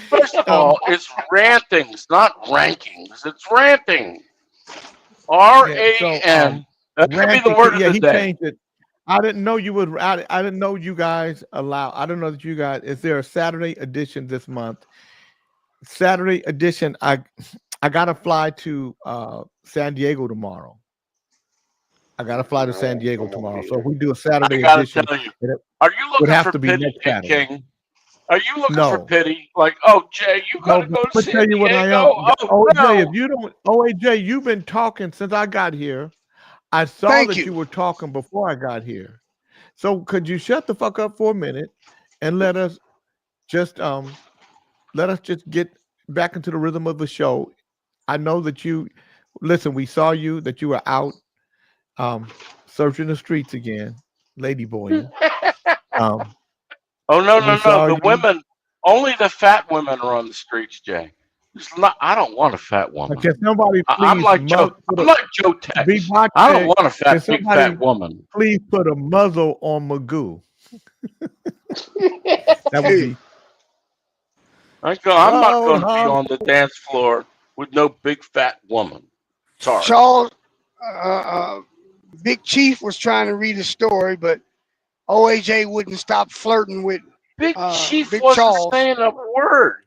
First of all, it's rantings, not rankings. It's ranting. R-A-N. That could be the word of the day. Changed it. I didn't know you would. I didn't know you guys allow. I don't know that you guys. Is there a Saturday edition this month? Saturday edition. I gotta fly to San Diego tomorrow. So if we do a Saturday edition, tell you, are you looking for pity, King? Are you looking for pity? Like, oh, Jay, you gotta go to San Diego. OAJ, if you don't, OAJ, you've been talking since I got here. I saw that you were talking before I got here. So could you shut the fuck up for a minute and let us just get back into the rhythm of the show? I know that we saw you, that you were out searching the streets again, lady boy. Oh, no. The women, only the fat women are on the streets, Jay. I don't want a fat woman. Okay, somebody, I'm like Joe Tex. I don't want a big fat woman. Please put a muzzle on Magoo. That would be. I'm not going to be on the dance floor with no big fat woman. Sorry. Charles, Big Chief was trying to read a story, but OAJ wouldn't stop flirting with Big Chief Big wasn't Charles. saying a word.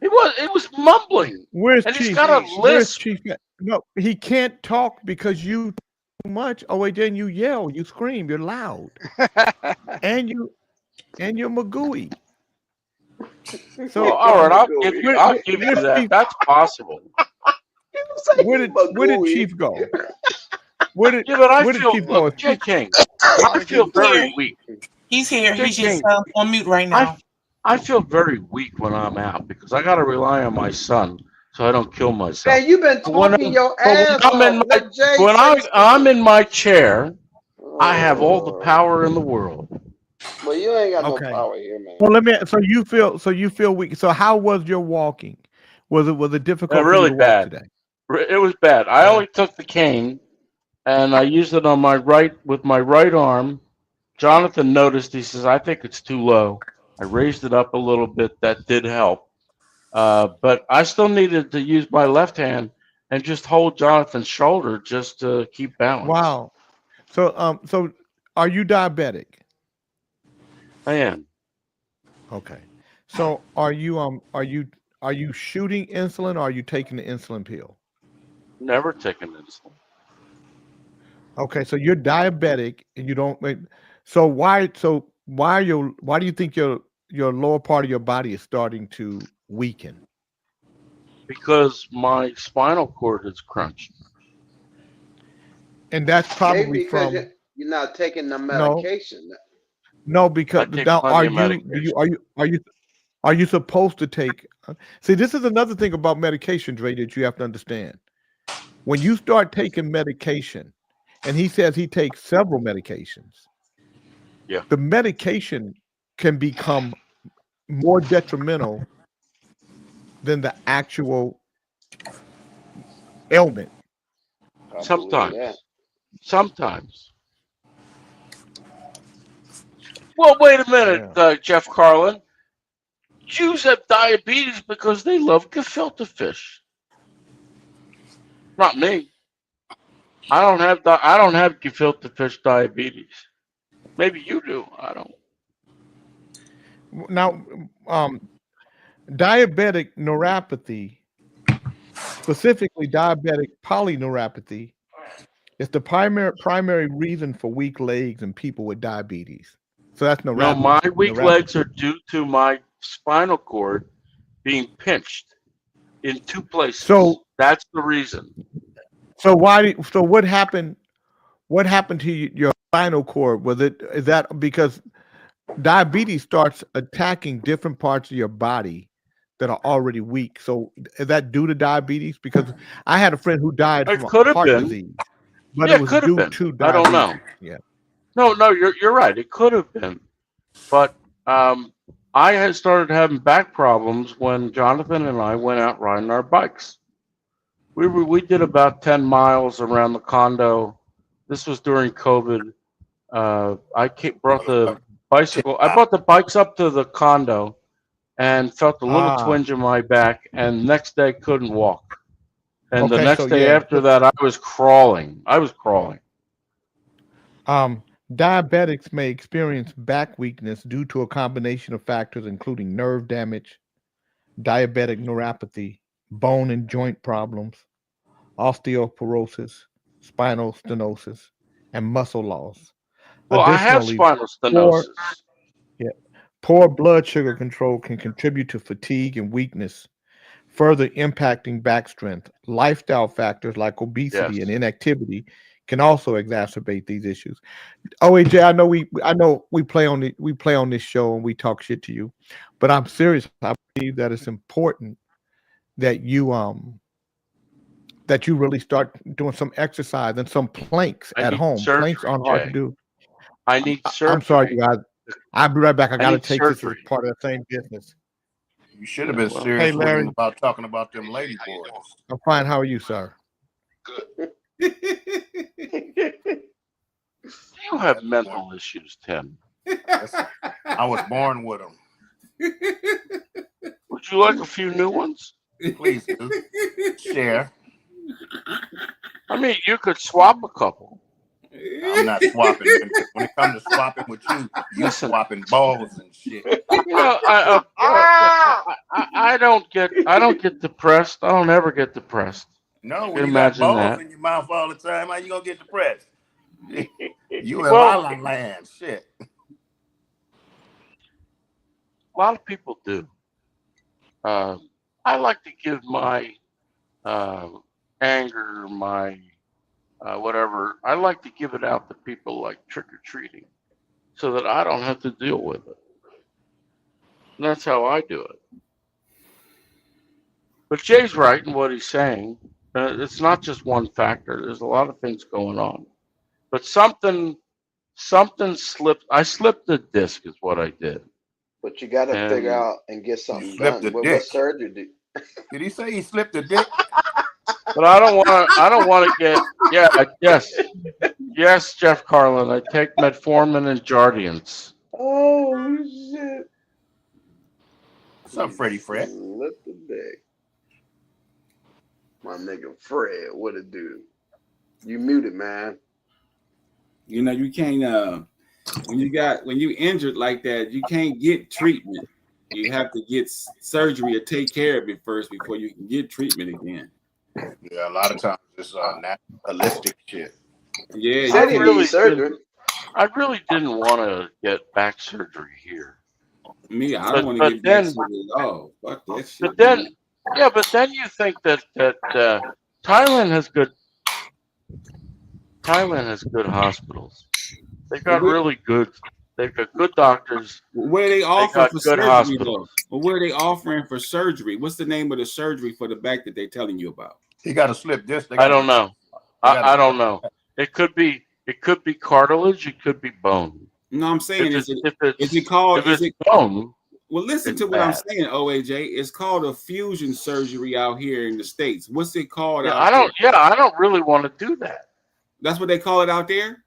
It was mumbling. Where's and Chief? He's got a lisp. Chief? No, he can't talk because you too much. OAJ, and you yell, you scream, you're loud, and you're Magooey. So all right, I'll give you that. That's possible. Where did Chief go? Where did Chief go? J. King, I feel very weak. He's here. He's just on mute right now. I feel very weak when I'm out because I got to rely on my son so I don't kill myself. Man, you've been But when talking your but when ass I'm in off. Let Jay when say I'm something. in my chair, I have all the power in the world. Well, you ain't got no Okay. power here, man. Well, let me. So you feel weak. So how was your walking? Was it difficult for you Really to walk bad. today? It was bad. I only took the cane and I used it on my right with my right arm. Jonathan noticed. He says, "I think it's too low." I raised it up a little bit. That did help. But I still needed to use my left hand and just hold Jonathan's shoulder just to keep balance. Wow. So are you diabetic? I am. Okay. So are you shooting insulin or are you taking the insulin pill? Never taken insulin. Okay, so you're diabetic and you don't make so why do you think your lower part of your body is starting to weaken? Because my spinal cord is crunched. And that's Maybe probably because from you're not taking the no, medication. no, because I take now plenty are of you do medication. you are you supposed to take see this is another thing about medication, Dre, that you have to understand. When you start taking medication, and he says he takes several medications, Yeah. the medication can become more detrimental than the actual ailment. I believe that. Sometimes. Well, wait a minute, Jeff Carlin. Jews have diabetes because they love gefilte fish. Not me. I don't have gefilte fish diabetes. Maybe you do. I don't. Now, diabetic neuropathy, specifically diabetic polyneuropathy, is the primary reason for weak legs in people with diabetes. So that's neuropathy. No, my weak legs are due to my spinal cord being pinched in two places. So that's the reason. So what happened? What happened to your spinal cord? Is that because diabetes starts attacking different parts of your body that are already weak? So is that due to diabetes? Because I had a friend who died from heart disease, but it was could have due been. to diabetes. I don't know. Yeah. No, you're right. It could have been, but I had started having back problems when Jonathan and I went out riding our bikes. We did about 10 miles around the condo. This was during COVID. I brought the bicycle. I brought the bikes up to the condo, and felt a little twinge in my back. And next day couldn't walk. And the next day after that, I was crawling. Diabetics may experience back weakness due to a combination of factors, including nerve damage, diabetic neuropathy, bone and joint problems, osteoporosis, spinal stenosis, and muscle loss. Well, I have spinal stenosis. Poor blood sugar control can contribute to fatigue and weakness, further impacting back strength. Lifestyle factors like obesity and inactivity can also exacerbate these issues. OAJ, I know we play on this show and we talk shit to you, but I'm serious. I believe that it's important that you really start doing some exercise and some planks at home. Planks aren't hard to do. I need surgery. I'm sorry, you guys. I'll be right back. I got to take surgery. this as part of the same business. You should have been serious Hey, Larry. about talking about them lady boys. I'm fine. How are you, sir? You have mental issues, Tim. I was born with them. Would you like a few new ones? Please do. Share. I mean, you could swap a couple. I'm not swapping. When it comes to swapping with you swapping balls and shit. You know, I don't get depressed. I don't ever get depressed. No, You when you imagine got balls that. in your mouth all the time, how you gonna get depressed? You in Well- la la land, shit. A lot of people do. I like to give my anger, my whatever. I like to give it out to people like trick or treating, so that I don't have to deal with it. That's how I do it. But Jay's right in what he's saying. It's not just one factor. There's a lot of things going on. But something slipped. I slipped the disc is what I did. But you got to And- figure out and get something slipped done. the What dick. surgery do? Did he say he slipped a dick? But I don't want to get. Yes, Jeff Carlin. I take metformin and Jardiance. Oh shit! What's up, Freddie Fred? Slip the dick. My nigga Fred, what it do? You muted, man. You know, you can't when you injured like that, you can't get treatment. You have to get surgery or take care of it first before you can get treatment again. Yeah, a lot of times it's holistic shit. Yeah, I you really need surgery. didn't want to get back surgery here. me, I But- don't want but to get back then- surgery at all. Fuck that shit. But then, but then you think that Thailand has good hospitals. They've got really good. They've got good doctors. Where are they offering got for good surgery hospitals. though? Well, where are they offering for surgery? What's the name of the surgery for the back that they're telling you about? He got a slip disc. I don't know. I don't know. It could be cartilage. It could be bone. No, I'm saying If is it it's called? if Is it's it bone, well? Listen it's to what I'm bad. saying, OAJ. It's called a fusion surgery out here in the States. What's it called? yeah, out I don't. there? Yeah, I don't really want to do that. That's what they call it out there.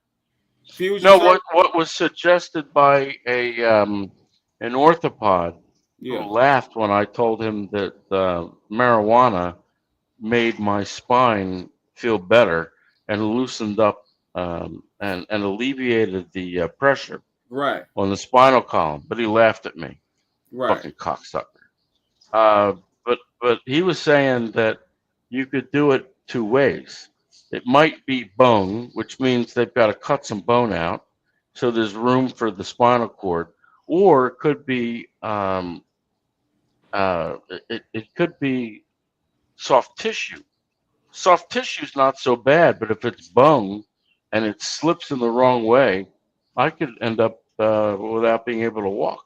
Fusion. No, surgery? what was suggested by an orthopod Yeah. who laughed when I told him that marijuana made my spine feel better and loosened up and alleviated the pressure Right. on the spinal column. But he laughed at me, Right. fucking cocksucker. But he was saying that you could do it two ways. It might be bone, which means they've got to cut some bone out, so there's room for the spinal cord, or it could be it could be soft tissue. Soft tissue's not so bad, but if it's bone and it slips in the wrong way, I could end up without being able to walk.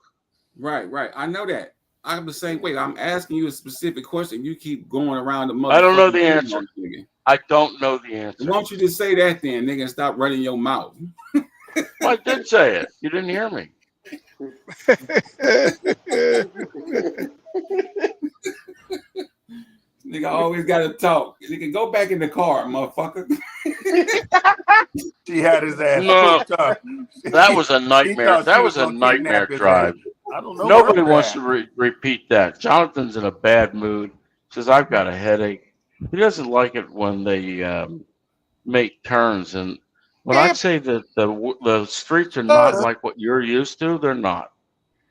Right. Right. I know that. I'm the same way. I'm asking you a specific question. You keep going around the motherfucker. I don't know the answer. I don't know the answer. Why don't you just say that then, nigga, and stop running your mouth? Well, I did say it. You didn't hear me. Nigga always got to talk. Nigga, go back in the car, motherfucker. She had his ass. No, hooked up. that was a He nightmare. thought That she was a gonna kidnap nightmare his drive. ass. I don't know. Nobody where wants I'm to repeat that. Jonathan's in a bad mood. Says I've got a headache. He doesn't like it when they make turns. And when I say that the streets are not like what you're used to, they're not.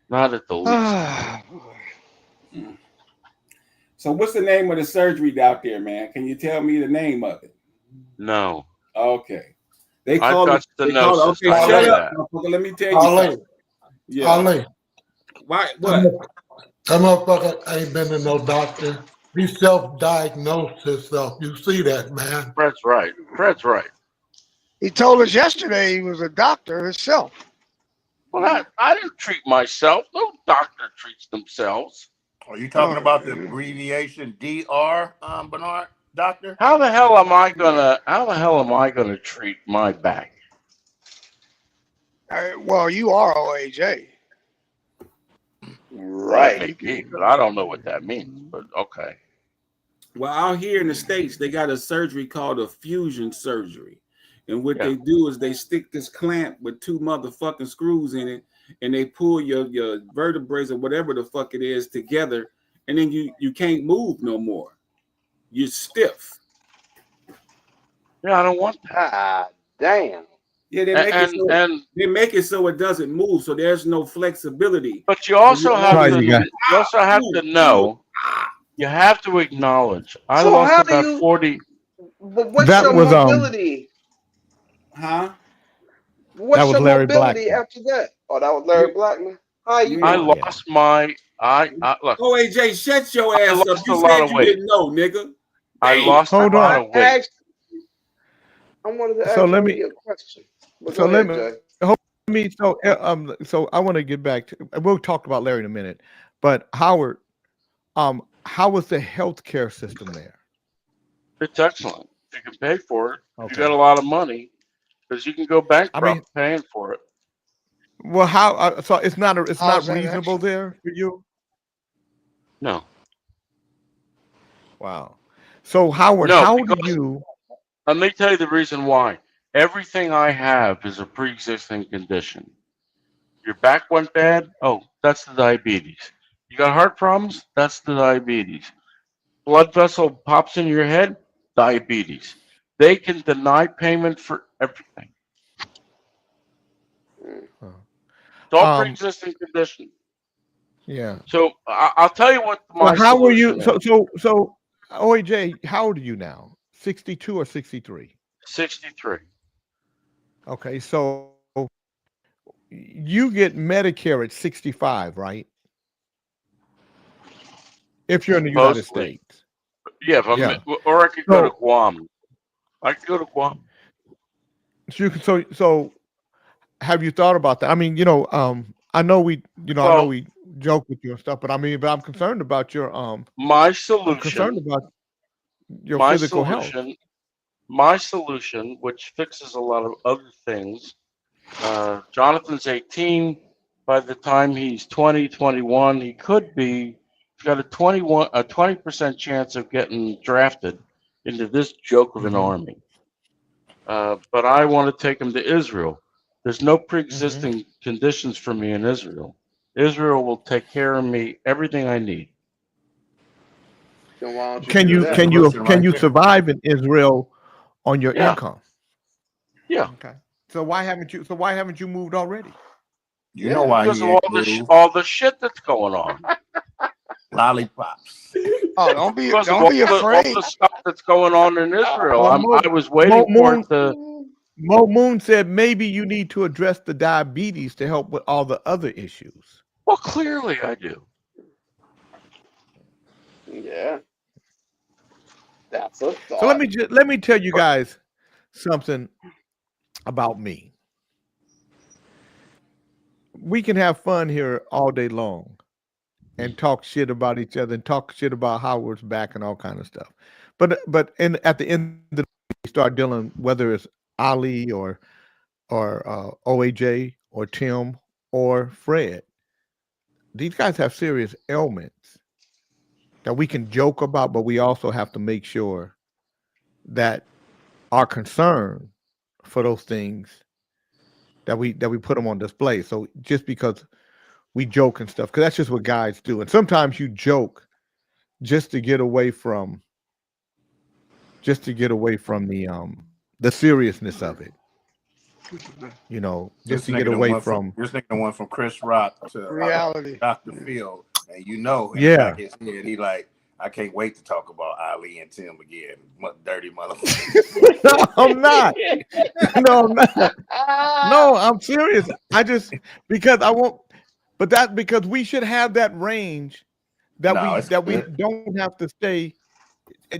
Not at the least. So what's the name of the surgery out there, man? Can you tell me the name of it? No. Okay. They I've call got it. They call it. stenosis. Okay, I shut know up, that. motherfucker. Let me tell you. Ali, something. Yeah. Ali, Why? What? that motherfucker ain't been to no doctor. He self-diagnosed himself. You see that, man? Fred's right. Fred's right. He told us yesterday he was a doctor himself. Well, I didn't treat myself. No doctor treats themselves. Are you talking about the abbreviation DR, Bernard, doctor? How the hell am I gonna treat my back? Well, you are OAJ. Right. Maybe, but I don't know what that means. But okay. Well, out here in the States, they got a surgery called a fusion surgery. And what they do is they stick this clamp with two motherfucking screws in it, and they pull your vertebrae or whatever the fuck it is together, and then you can't move no more. You're stiff. Yeah, I don't want that. Ah, damn. Yeah, they make it so it doesn't move, so there's no flexibility. But you also have to. you You also have to know. You have to acknowledge. I So how lost do about you- 40. But what's That your was, mobility? Huh? What's That was your Larry mobility Blackman. after that? Oh, that was Larry Blackman. How you? I doing? lost my. I look. OAJ, shut your ass lost up. a You lot said of you weight. didn't know, nigga. I lost a Hold lot on. of weight. I wanted to ask So let me- you a question. But So go let ahead, me Jay. mean, so I want to get back to. We'll talk about Larry in a minute, but Howard, how was the healthcare system there? It's excellent. You can pay for it. Okay. You got a lot of money because you can go bankrupt paying for it. Well, how? So it's not reasonable there for you. No. Wow. So Howard, No, how do because- you? Let me tell you the reason why. Everything I have is a pre-existing condition. Your back went bad? Oh, that's the diabetes. You got heart problems? That's the diabetes. Blood vessel pops in your head? Diabetes. They can deny payment for everything. It's all pre-existing condition. Yeah. So I'll tell you what my Well, how were you? solution is. So, OAJ, how old are you now? 62 or 63? 63. Okay, so you get Medicare at 65, right? If you're in the United Mostly. States. Yeah, if I'm, Yeah. or I could go to So- Guam. I could go to Guam. So have you thought about that? I mean, I know we joke with you and stuff, but I'm concerned about your My I'm solution. concerned about your my physical health. solution, my solution, which fixes a lot of other things. Jonathan's 18. By the time he's 20, 21, he could be. He's got a 20% chance of getting drafted into this joke of an army. But I want to take him to Israel. There's no pre-existing conditions for me in Israel. Israel will take care of me, everything I need. Then why don't Can do you that? survive in Israel on your Yeah. income? Yeah. Okay. So why haven't you moved already? You know why Because he of ain't all all the shit that's going on. lollipops. Oh, don't be Because of afraid. all the stuff that's going on in Israel. Well, I was waiting for it to. Mo Moon said maybe you need to address the diabetes to help with all the other issues. Well, clearly I do. Yeah. That's a thought. So let me tell you guys something about me. We can have fun here all day long and talk shit about each other and talk shit about Howard's back and all kind of stuff. But at the end of the day, we start dealing, whether it's Ali or OAJ or Tim or Fred. These guys have serious ailments that we can joke about, but we also have to make sure that our concern for those things that we put them on display. So just because we joke and stuff, because that's just what guys do, and sometimes you joke just to get away from the seriousness of it. Just to get away from. You're thinking the one from Chris Rock to Reality. Dr. Phil, and in Yeah. the back of his head, he like, I can't wait to talk about Ali and Tim again. Dirty motherfucker. No, I'm not. No, I'm not. No, I'm serious. Because I won't. But that because we should have that range that we don't have to stay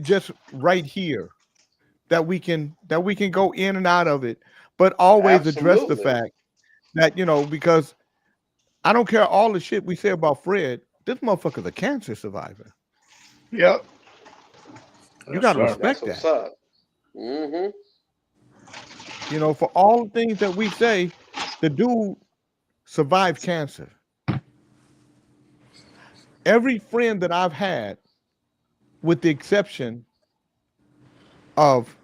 just right here. That we can go in and out of it, but always address the Absolutely. fact that because I don't care all the shit we say about Fred. This motherfucker's a cancer survivor. Yep. You gotta That's respect That's that. what's up. Mm-hmm. For all the things that we say, the dude survived cancer. Every friend that I've had, with the exception of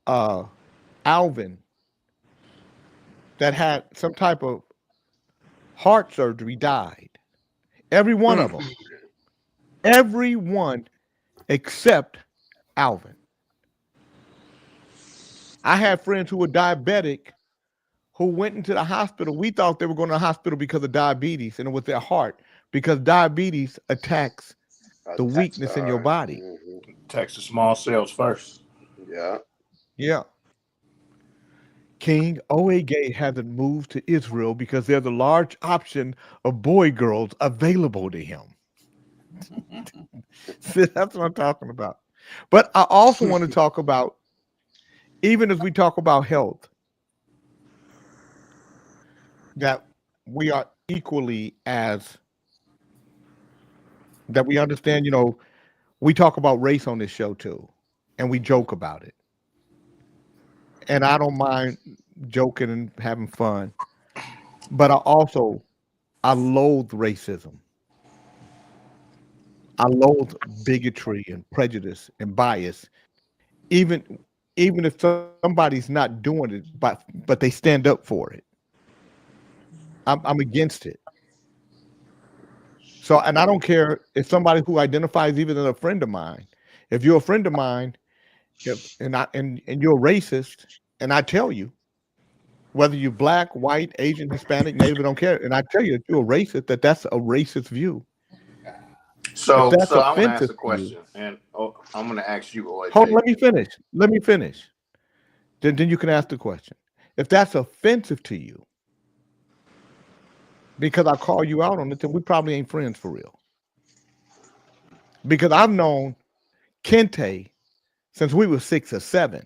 Alvin, that had some type of heart surgery, died. Every one of them. Everyone except Alvin. I had friends who were diabetic who went into the hospital. We thought they were going to the hospital because of diabetes, and it was their heart, because diabetes attacks the weakness in your body. Mm-hmm. Attacks the small cells first. Yeah. Yeah. King Oege hasn't moved to Israel because there's a large option of boy girls available to him. See, that's what I'm talking about. But I also want to talk about, even as we talk about health, that we are equally as that we understand, we talk about race on this show too, and we joke about it. And I don't mind joking and having fun, but I loathe racism. I loathe bigotry and prejudice and bias, even if somebody's not doing it, but they stand up for it. I'm against it. So, and I don't care if somebody who identifies even as a friend of mine, if you're a friend of mine, and you're racist, and I tell you, whether you're black, white, Asian, Hispanic, Native, I don't care, and I tell you if you're a racist, that's a racist view. So If that's I want to ask offensive a to you, question, and I'm going to ask you, OJ. hold, let me finish. Then you can ask the question. If that's offensive to you, because I call you out on it, then we probably ain't friends for real. Because I've known Kente since we were 6 or 7.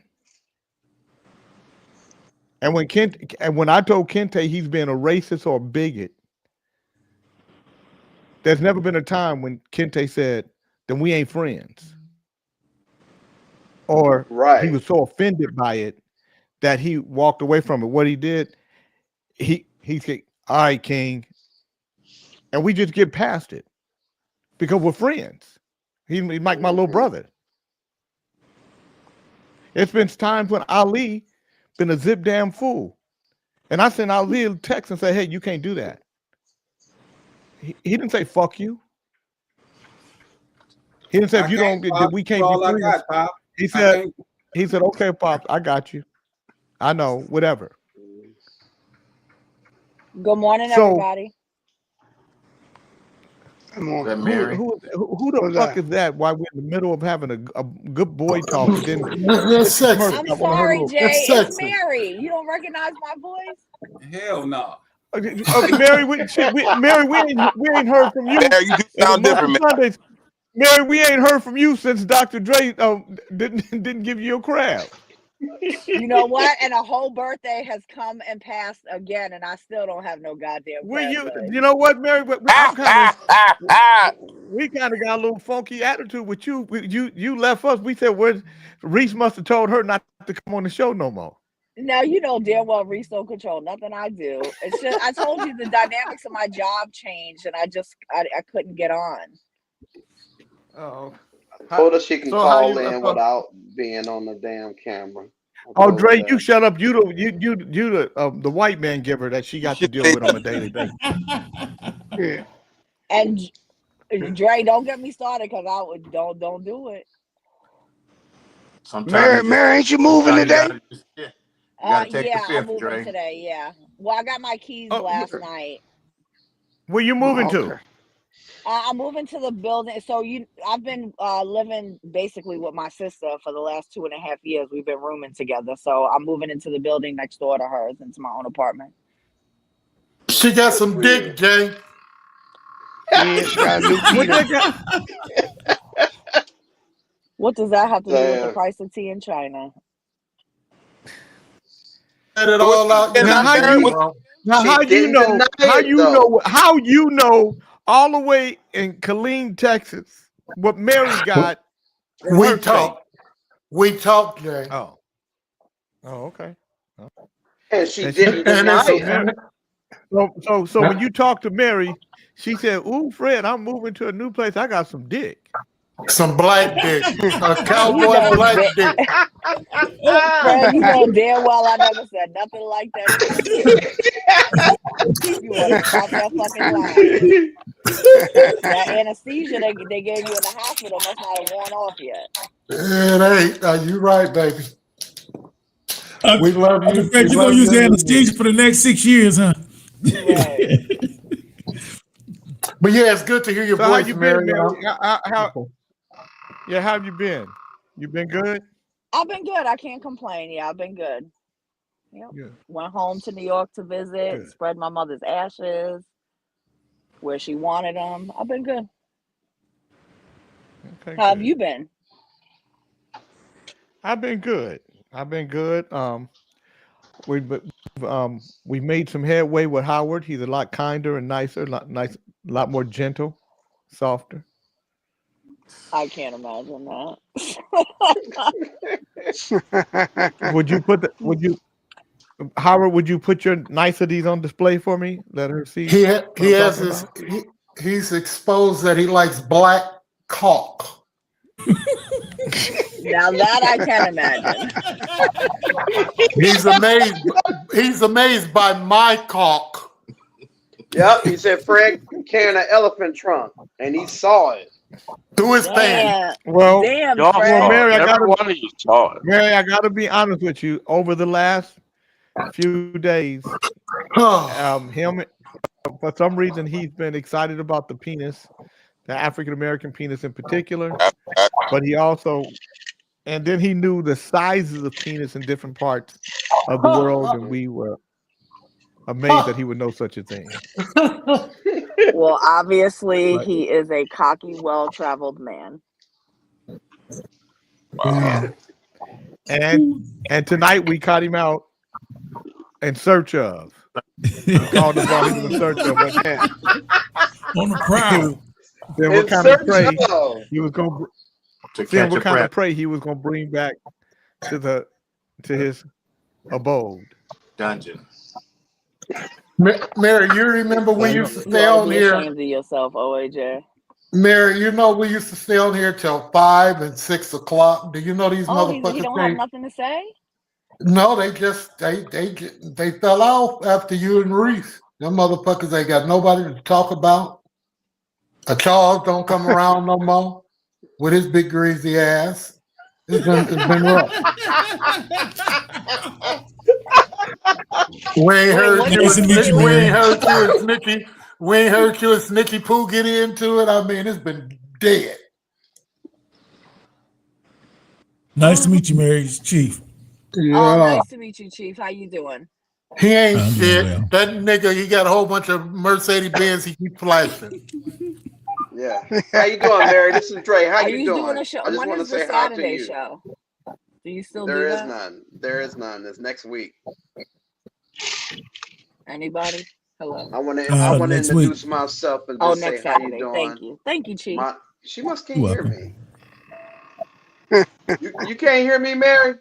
And when I told Kente he's been a racist or a bigot, there's never been a time when Kente said, then we ain't friends. Or he was so offended by it that he walked away from it. What he did, he said, all right, King. And we just get past it because we're friends. He's like my little brother. It's been times when Ali been a zip damn fool. And I sent Ali a text and say, hey, you can't do that. He didn't say fuck you. He didn't say if you don't, we can't be friends. He said, okay, Pop, I got you. I know, whatever. Good morning, everybody. Who the fuck is that? Why we're in the middle of having a good boy talk? Then I'm sorry, Jay. It's Mary. You don't recognize my voice? Hell no. Mary, we ain't heard from you. Mary, you do sound different, man. Mary, we ain't heard from you since Dr. Dre didn't give you a crab. You know what? And a whole birthday has come and passed again, and I still don't have no goddamn. You know what, Mary? We kind of got a little funky attitude with you. You left us. We said, Reese must have told her not to come on the show no more. Now you know damn well Reese don't control nothing I do. It's just I told you the dynamics of my job changed, and I couldn't get on. Oh. Told her she can call in without being on the damn camera. Oh, Dre, you shut up. You the white man giver that she got to deal with on a daily basis. Yeah. And Dre, don't get me started because don't do it. Mary, ain't you moving today? Yeah, I'm moving today. Yeah. Well, I got my keys last night. Where you moving to? I'm moving to the building. So I've been living basically with my sister for the last 2.5 years. We've been rooming together. So I'm moving into the building next door to hers, into my own apartment. She got some dick, Jay. What does that have to do with the price of tea in China? Let it all out. How you know all the way in Killeen, Texas, what Mary got? We talked, Jay. Oh, okay. And she didn't deny it. So when you talk to Mary, she said, "Ooh, Fred, I'm moving to a new place. I got some dick." Some black dick. A cowboy black dick. Fred, you know damn well I never said nothing like that. You want to stop that fucking line. That anesthesia they gave you in the hospital must not have worn off yet. It ain't. You right, baby. We love you. Fred, you're going to use the anesthesia for the next 6 years, huh? Right. But yeah, it's good to hear your voice, how you been, Mary. How have you been? You been good? I've been good. I can't complain. Yeah, I've been good. Yep. Yeah. Went home to New York to visit, spread my mother's ashes where she wanted them. I've been good. Okay, How have you been? I've been good. we made some headway with Howard. He's a lot kinder and nicer, a lot more gentle, softer. I can't imagine that. Howard, would you put your niceties on display for me? Let her see. He's exposed that he likes black cock. Now that I can imagine. He's amazed by my cock. Yep, he said Fred carrying an elephant trunk, and he saw it. Through his pants. Well, Mary, I gotta be honest with you. Over the last few days, him, for some reason, he's been excited about the penis, the African American penis in particular. But he also, and then he knew the sizes of penis in different parts of the world, and we were amazed that he would know such a thing. Well, obviously, he is a cocky, well-traveled man. And tonight we caught him out in search of. Called him while he was in search of. On the prowl. Then what kind of prey he was going to see what kind of prey he was going to bring back to his abode. Dungeon. Mary, you remember we used to stay on here. Ashamed of yourself, OAJ. Mary, you know we used to stay on here till 5 and 6 o'clock. Do you know these motherfuckers? He don't have nothing to say? No, they fell out after you and Reese. Them motherfuckers ain't got nobody to talk about. A Charles don't come around no more with his big greasy ass. It's been rough. We ain't heard you and Snitchy Pooh get into it. I mean, it's been dead. Nice to meet you, Mary. It's Chief. Yeah. Oh, nice to meet you, Chief. How you doing? He ain't shit. Well. That nigga, he got a whole bunch of Mercedes Benz he keep flashing. Yeah. How you doing, Mary? This is Dre. How Are you doing a show? I just when want to is the say hi to Saturday you. show? Do you still There do is that? none. There is none. It's next week. Anybody? Hello. I want to introduce myself and just say next how Saturday. you doing. Thank you. Thank you, Chief. She must can't hear me. You can't hear me, Mary?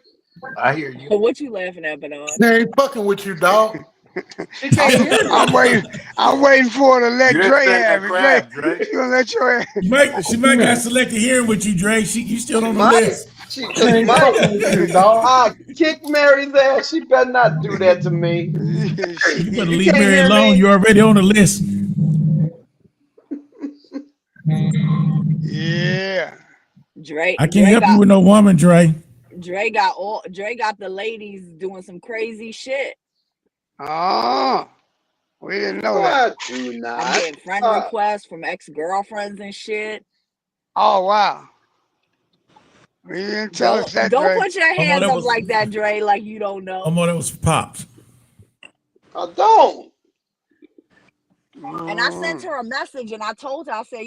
I hear you. But what you laughing at, Bernard? They ain't fucking with you, dog. She can't hear me. I'm waiting for her to let Dre have it. Dre. She gonna let your ass. She might got selected hearing with you, Dre. You still on the list. She ain't fucking with you, dog. I kick Mary's ass. She better not do that to me. You better leave Mary alone. You're already on the list. Yeah. Dre. I can't help you with no woman, Dre. Dre got the ladies doing some crazy shit. Oh, we didn't know that. Do not. I'm getting friend requests from ex-girlfriends and shit. Oh wow. We didn't tell us that. Don't Dre. put your hands up like that, Dre, like you don't know. That was Pops. I don't. And I sent her a message and I told her, I said,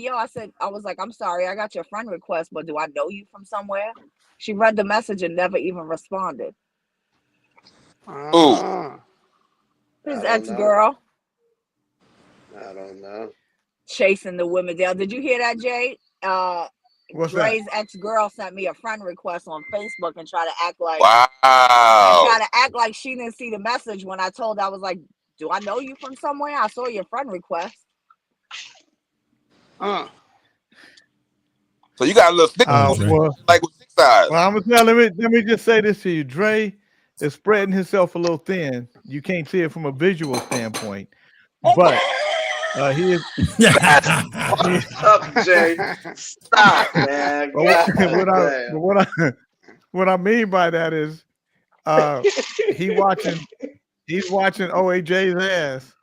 I was like, I'm sorry, I got your friend request, but do I know you from somewhere? She read the message and never even responded. Ooh. His ex-girl. I don't know. Chasing the women down. Did you hear that, Jay? What's Dre's ex-girl sent me a friend request on Facebook and tried to act like she didn't see the message when I told her. I was like, do I know you from somewhere? I saw your friend request. So you got a little stick like with 6 eyes. Well, I'm gonna tell let me just say this to you. Dre is spreading himself a little thin. You can't see it from a visual standpoint, but he is. What's up, Jay? Stop, man. What I mean by that is, he's watching OAJ's ass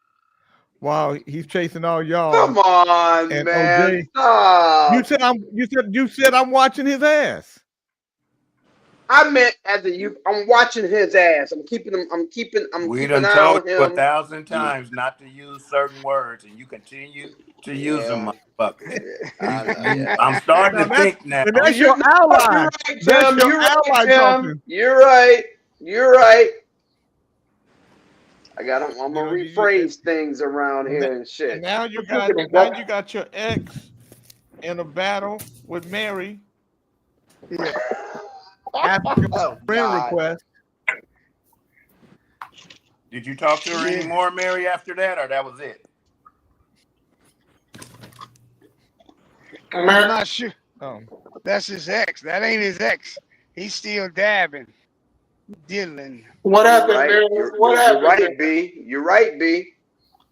while he's chasing all y'all. Come on, and man. OJ, Stop. you said I'm watching his ass. I meant as a youth. I'm watching his ass. I'm keeping him. We done told you 1,000 times not to use certain words, and you continue to use them, motherfucker. I'm starting to think now. That's your ally. You're right, Tim. You're right. I'm gonna rephrase things around here and shit. Now you got your ex in a battle with Mary. Yeah. After your friend request. Did you talk to her anymore, Mary, after that, or that was it? I'm not sure. Oh. That's his ex. That ain't his ex. He's still dabbing, diddling. What happened, Mary? What happened? You're right, B. You're right, B.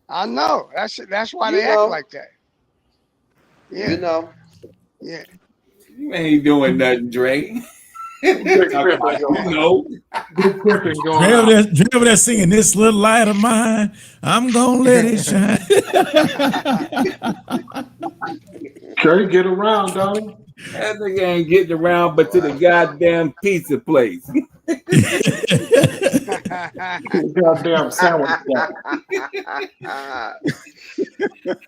I know. That's why You they know. act like that. Yeah. You know. Yeah. You ain't doing nothing, Dre. No. Good cripping going Dre on. over there singing "This Little Light of Mine, I'm gonna let it shine." Sure, get around, don't he? That nigga ain't getting around but to the goddamn pizza place. Goddamn sandwich guy.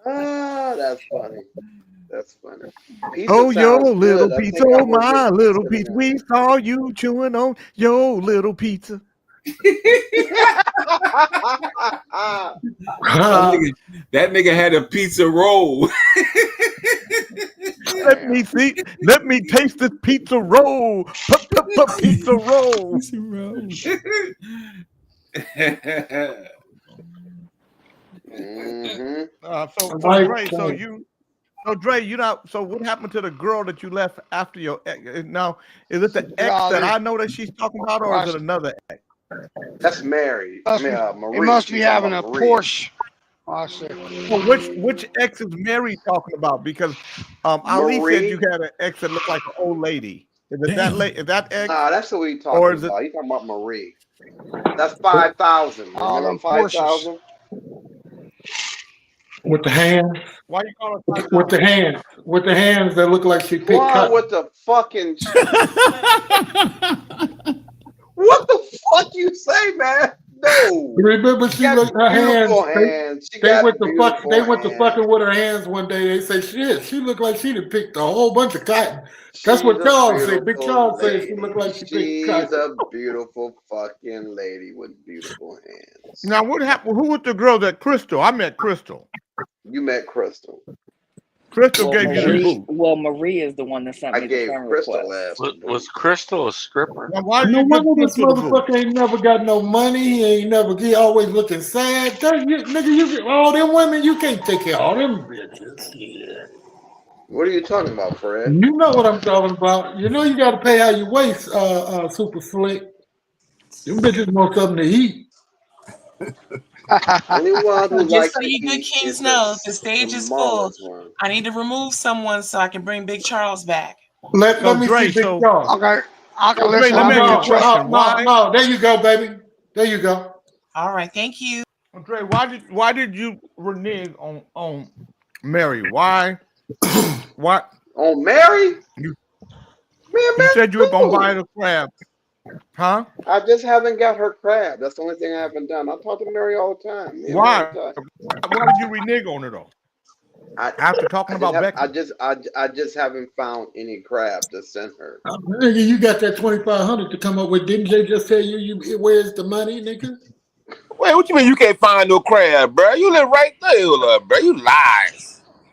Ah, that's funny. That's funny. Pizza Oh, yo, sounds little good. I pizza, think I oh, will my get little pizza pizza. We saw you chewing on yo, little pizza. That nigga had a pizza roll. Let me see. Let me taste this pizza roll. Pizza roll. Mm-hmm. So Right. Dre, you not. So what happened to the girl that you left after your ex? Now, is it the ex No, that they- I know that she's talking about, or is it another ex? That's Mary. Marie. He must be She's having talking a about Marie. Porsche. I said, Well, which ex is Mary talking about? Because Ali said Marie? you had an ex that looked like an old lady. Is it that Is that ex? Nah, that's what we Or talking is it- about. He talking about Marie. That's 5,000. All Remember them 5,000? With the hands, Why you call it? with the hands that look like she picked Wrong cotton. with the fucking. What the fuck you say, man? No. Remember, she got looked her hands. beautiful hands. She They got went to fuck. beautiful They went to hands. fucking with her hands one day. They say, "Shit, she looked like she'd have picked a whole bunch of cotton." That's She's what a Charles said. Big beautiful Charles said she lady. looked like she picked She's cotton. a beautiful fucking lady with beautiful hands. Now, what happened? Who was the girl that Crystal? I met Crystal. You met Crystal. Crystal Well, gave you the Marie, boot. well, Marie is the one that sent I me the gave friend Crystal request. last. Was Crystal a stripper? Now, why did No you wonder give this Crystal the boot? motherfucker ain't never got no money. He ain't never. He always looking sad. Nigga, all them women, you can't take care of all them bitches. Yeah. What are you talking about, Fred? You know what I'm talking about. You know you got to pay how you waste, Super Slick. Them bitches want something to eat. Only one who Just likes so to you good eat kings is know, the stage is full. smallest one. I need to remove someone so I can bring Big Charles back. Let me Dre, see Big so- Charles. okay, I can Dre, listen. let me I'll ask you a be question. Why? No, there you go, baby. There you go. All right, thank you. Dre, why did you renege on Mary? Why? Why? On Mary? You Man, said you were gonna cool. buy the crab, huh? I just haven't got her crab. That's the only thing I haven't done. I talk to Mary all the time. Me and Why? Mary talk. Why did you renege on her though? After talking about Becky, I just haven't found any crab to send her. Nigga, you got that 2,500 to come up with. Didn't they just tell you where's the money, nigga? Wait, what you mean you can't find no crab, bro? You live right there, bro. You lies.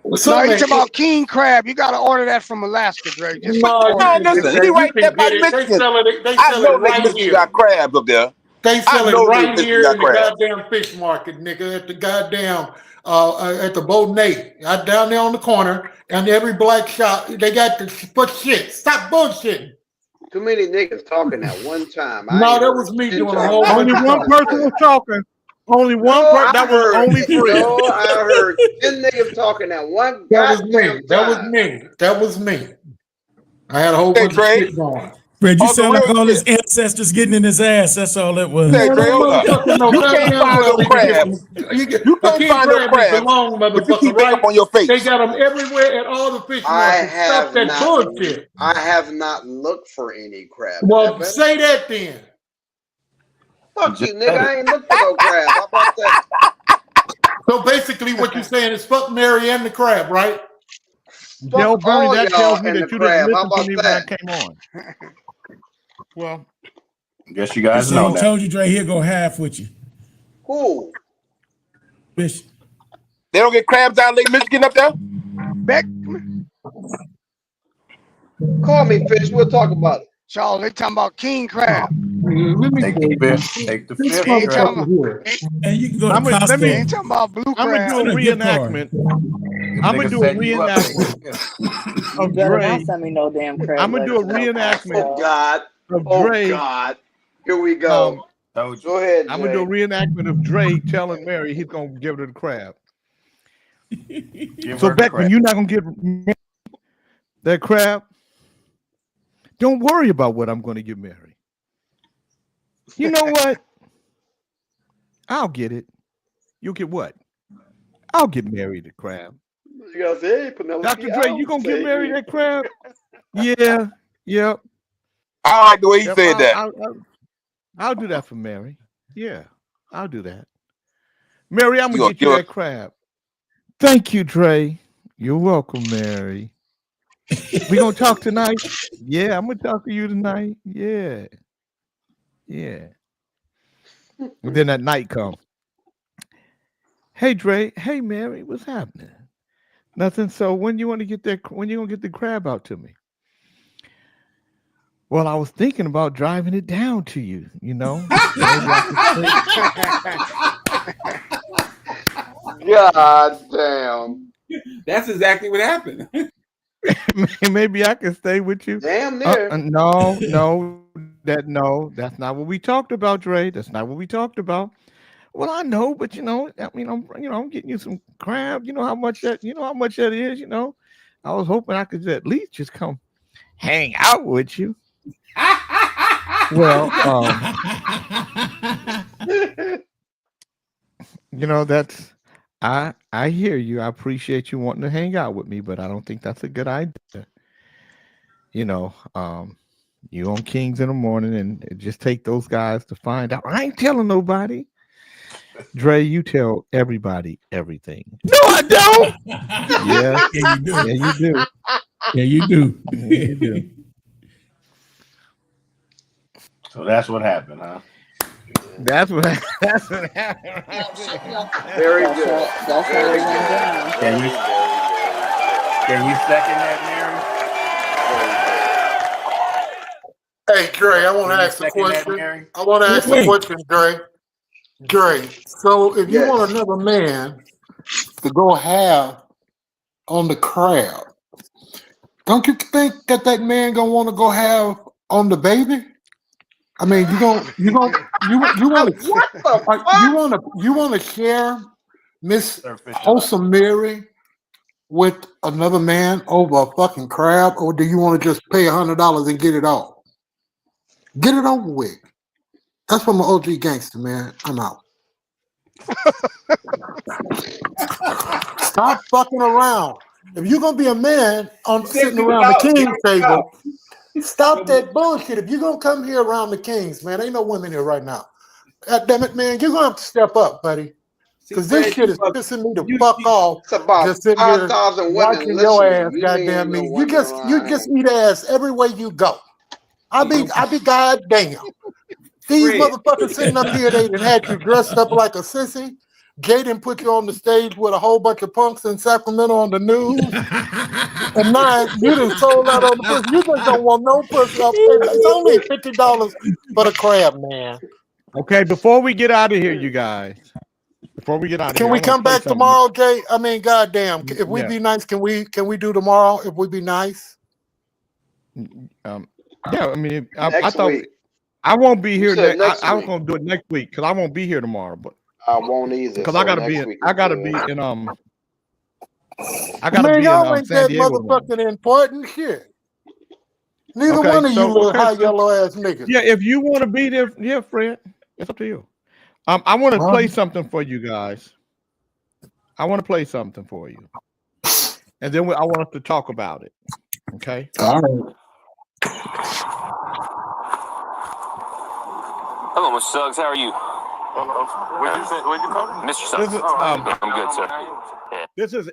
No, you talking about king crab. You got to order that from Alaska, Dre. Just Man, listen, he right there by Michigan. I know that Michigan got crabs up there. They sell it right Michigan here got in the crabs. goddamn fish market, nigga. At the goddamn at the Bonnet, down there on the corner, and every black shop they got the shit. Stop bullshitting. Too many niggas talking at one time. No, that was me doing a whole only bunch of one talking. person was talking. Only one No, person. I That was heard- only Fred. No, I heard 10 niggas talking at one. That was me. goddamn That was time. me. That was me. I had a whole bunch of shit going. Fred, you On sound some like real all his shit. ancestors getting in his ass. That's all it was. Hey, Dre, hold up. You can't find no crabs. You can't find no crabs, but you keep makeup on your face. They got them everywhere at all the fish I markets. Stop have that not. bullshit. I have not looked for any crab. Well, say that then. Fuck you, nigga. I ain't looked for no crab. How about that? So basically, what you're saying is fuck Mary and the crab, right? Del Fuck all Bernie, that y'all tells me and that the you crab. didn't How listen to about me when I that? came on. Well, Guess you guys So know I that. told you, Dre, he'll go half with you. Who? Fish. They don't get crabs down Lake Michigan up there? Beck, Call me, Fish. We'll talk about it. Charles, they talking about king crab. Let me Take tell the you, fifth. Take the this fifth They ain't talking crab. motherfucker here. And you can go to I'm gonna- let They me- ain't Costco. talking about blue I'm gonna crab. do a Get a gift card. reenactment. If I'm gonna niggas do a setting you up, take reenactment the fifth. You of better Dre. not send me no damn crab I'm gonna do a legs, no reenactment Oh Costco. God. of Oh Dre. God. Here we go. Told you. Go ahead, I'm gonna do a Jay. reenactment of Dre telling Mary he's gonna give her the crab. Give So her the Beck, when crab. you're not gonna give that crab, don't worry about what I'm gonna give Mary. You know what? I'll get it. You'll get what? I'll get Mary the crab. You gotta say, hey, Penelope. Dr. Dre, you gonna give say Mary it. that crab? Yeah, yep. I like the way he Yep, said that. I'll do that for Mary. Yeah, I'll do that. Mary, I'm You gonna gonna get you give that crab. Thank you, Dre. You're welcome, Mary. We gonna talk tonight? Yeah, I'm gonna talk to you tonight. Yeah. Yeah. And then that night comes. Hey Dre, hey Mary, what's happening? Nothing. So when you want to get that? When you gonna get the crab out to me? Well, I was thinking about driving it down to you. You know. God damn. That's exactly what happened. Maybe I can stay with you. Damn near. No, that's not what we talked about, Dre. That's not what we talked about. Well, I know, but I'm getting you some crab. You know how much that is. I was hoping I could at least just come hang out with you. Well, that's I hear you. I appreciate you wanting to hang out with me, but I don't think that's a good idea. You on Kings in the morning, and it just take those guys to find out. I ain't telling nobody. Dre, you tell everybody everything. No, I don't. Yeah, Yeah, you do. yeah, you do. Yeah, you do. Yeah, you do. So that's what happened, huh? That's what happened. Very good. That's how Very it went good. down. Can you second that, Hey, Dre, I want Can to you ask a second that, question. Mary? I want to ask a Wait. question, Dre. Dre, so if you Yes. want another man to go have on the crab, don't you think that man gonna want to go have on the baby? I mean, you want to share Miss Wholesome Mary with another man over a fucking crab, or do you want to just pay $100 and get it all? Get it over with. That's from an OG gangster, man. I'm out. Stop fucking around. If you're gonna be a man on sitting around the king's table, stop that bullshit. If you're gonna come here around the kings, man, ain't no women here right now. God damn it, man, you're gonna have to step up, buddy. Because this shit is pissing me the fuck off. It's about Just sitting here 5,000 women watching your listening. ass, You goddamn ain't no me. You women just around. eat ass everywhere you go. I be goddamn. These motherfuckers sitting up here, they done had you dressed up like a sissy. Jaden put you on the stage with a whole bunch of punks in Sacramento on the news. And now you done sold out on the pussy. You just don't want no pussy up. It's only $50 for the crab, man. Okay, before we get out of here, you guys. Before we get out of here, Can we I wanna come play back something. tomorrow, Jay? I mean, goddamn. If we Yeah. be nice, can we do tomorrow? If we be nice? Yeah, I mean, I Next thought week. I won't be here said next. next I was week. gonna do it next week because I won't be here tomorrow, but I won't either. because So I gotta next be in, week I is gotta good. be in I gotta Man, be in y'all ain't San that Diego tomorrow. motherfucking important shit. Neither Okay, one of you so little high yellow ass niggas. yeah, if you want to be there, yeah, Fred, it's up to you. I want to Huh? play something for you guys. I want to play something for you, and then I want us to talk about it. Okay. All right. Hello, Mr. Suggs. How are you? What'd you call me? Mr. Suggs. This is, I'm good, sir. This is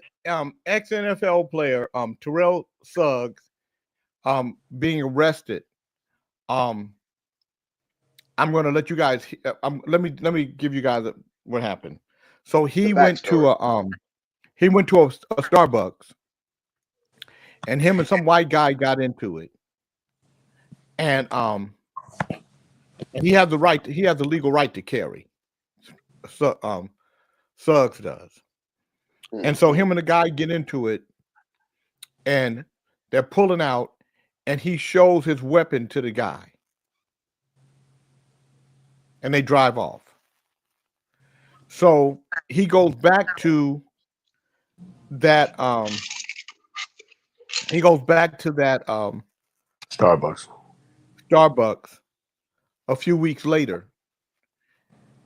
ex NFL player Terrell Suggs being arrested. I'm going to let you guys. Let me give you guys what happened. So he The went to backstory. a Starbucks, and him and some white guy got into it, and he has the right. He has the legal right to carry. So Suggs does, and so him and the guy get into it, and they're pulling out, and he shows his weapon to the guy, and they drive off. So he goes back to that. He goes back to that Starbucks a few weeks later,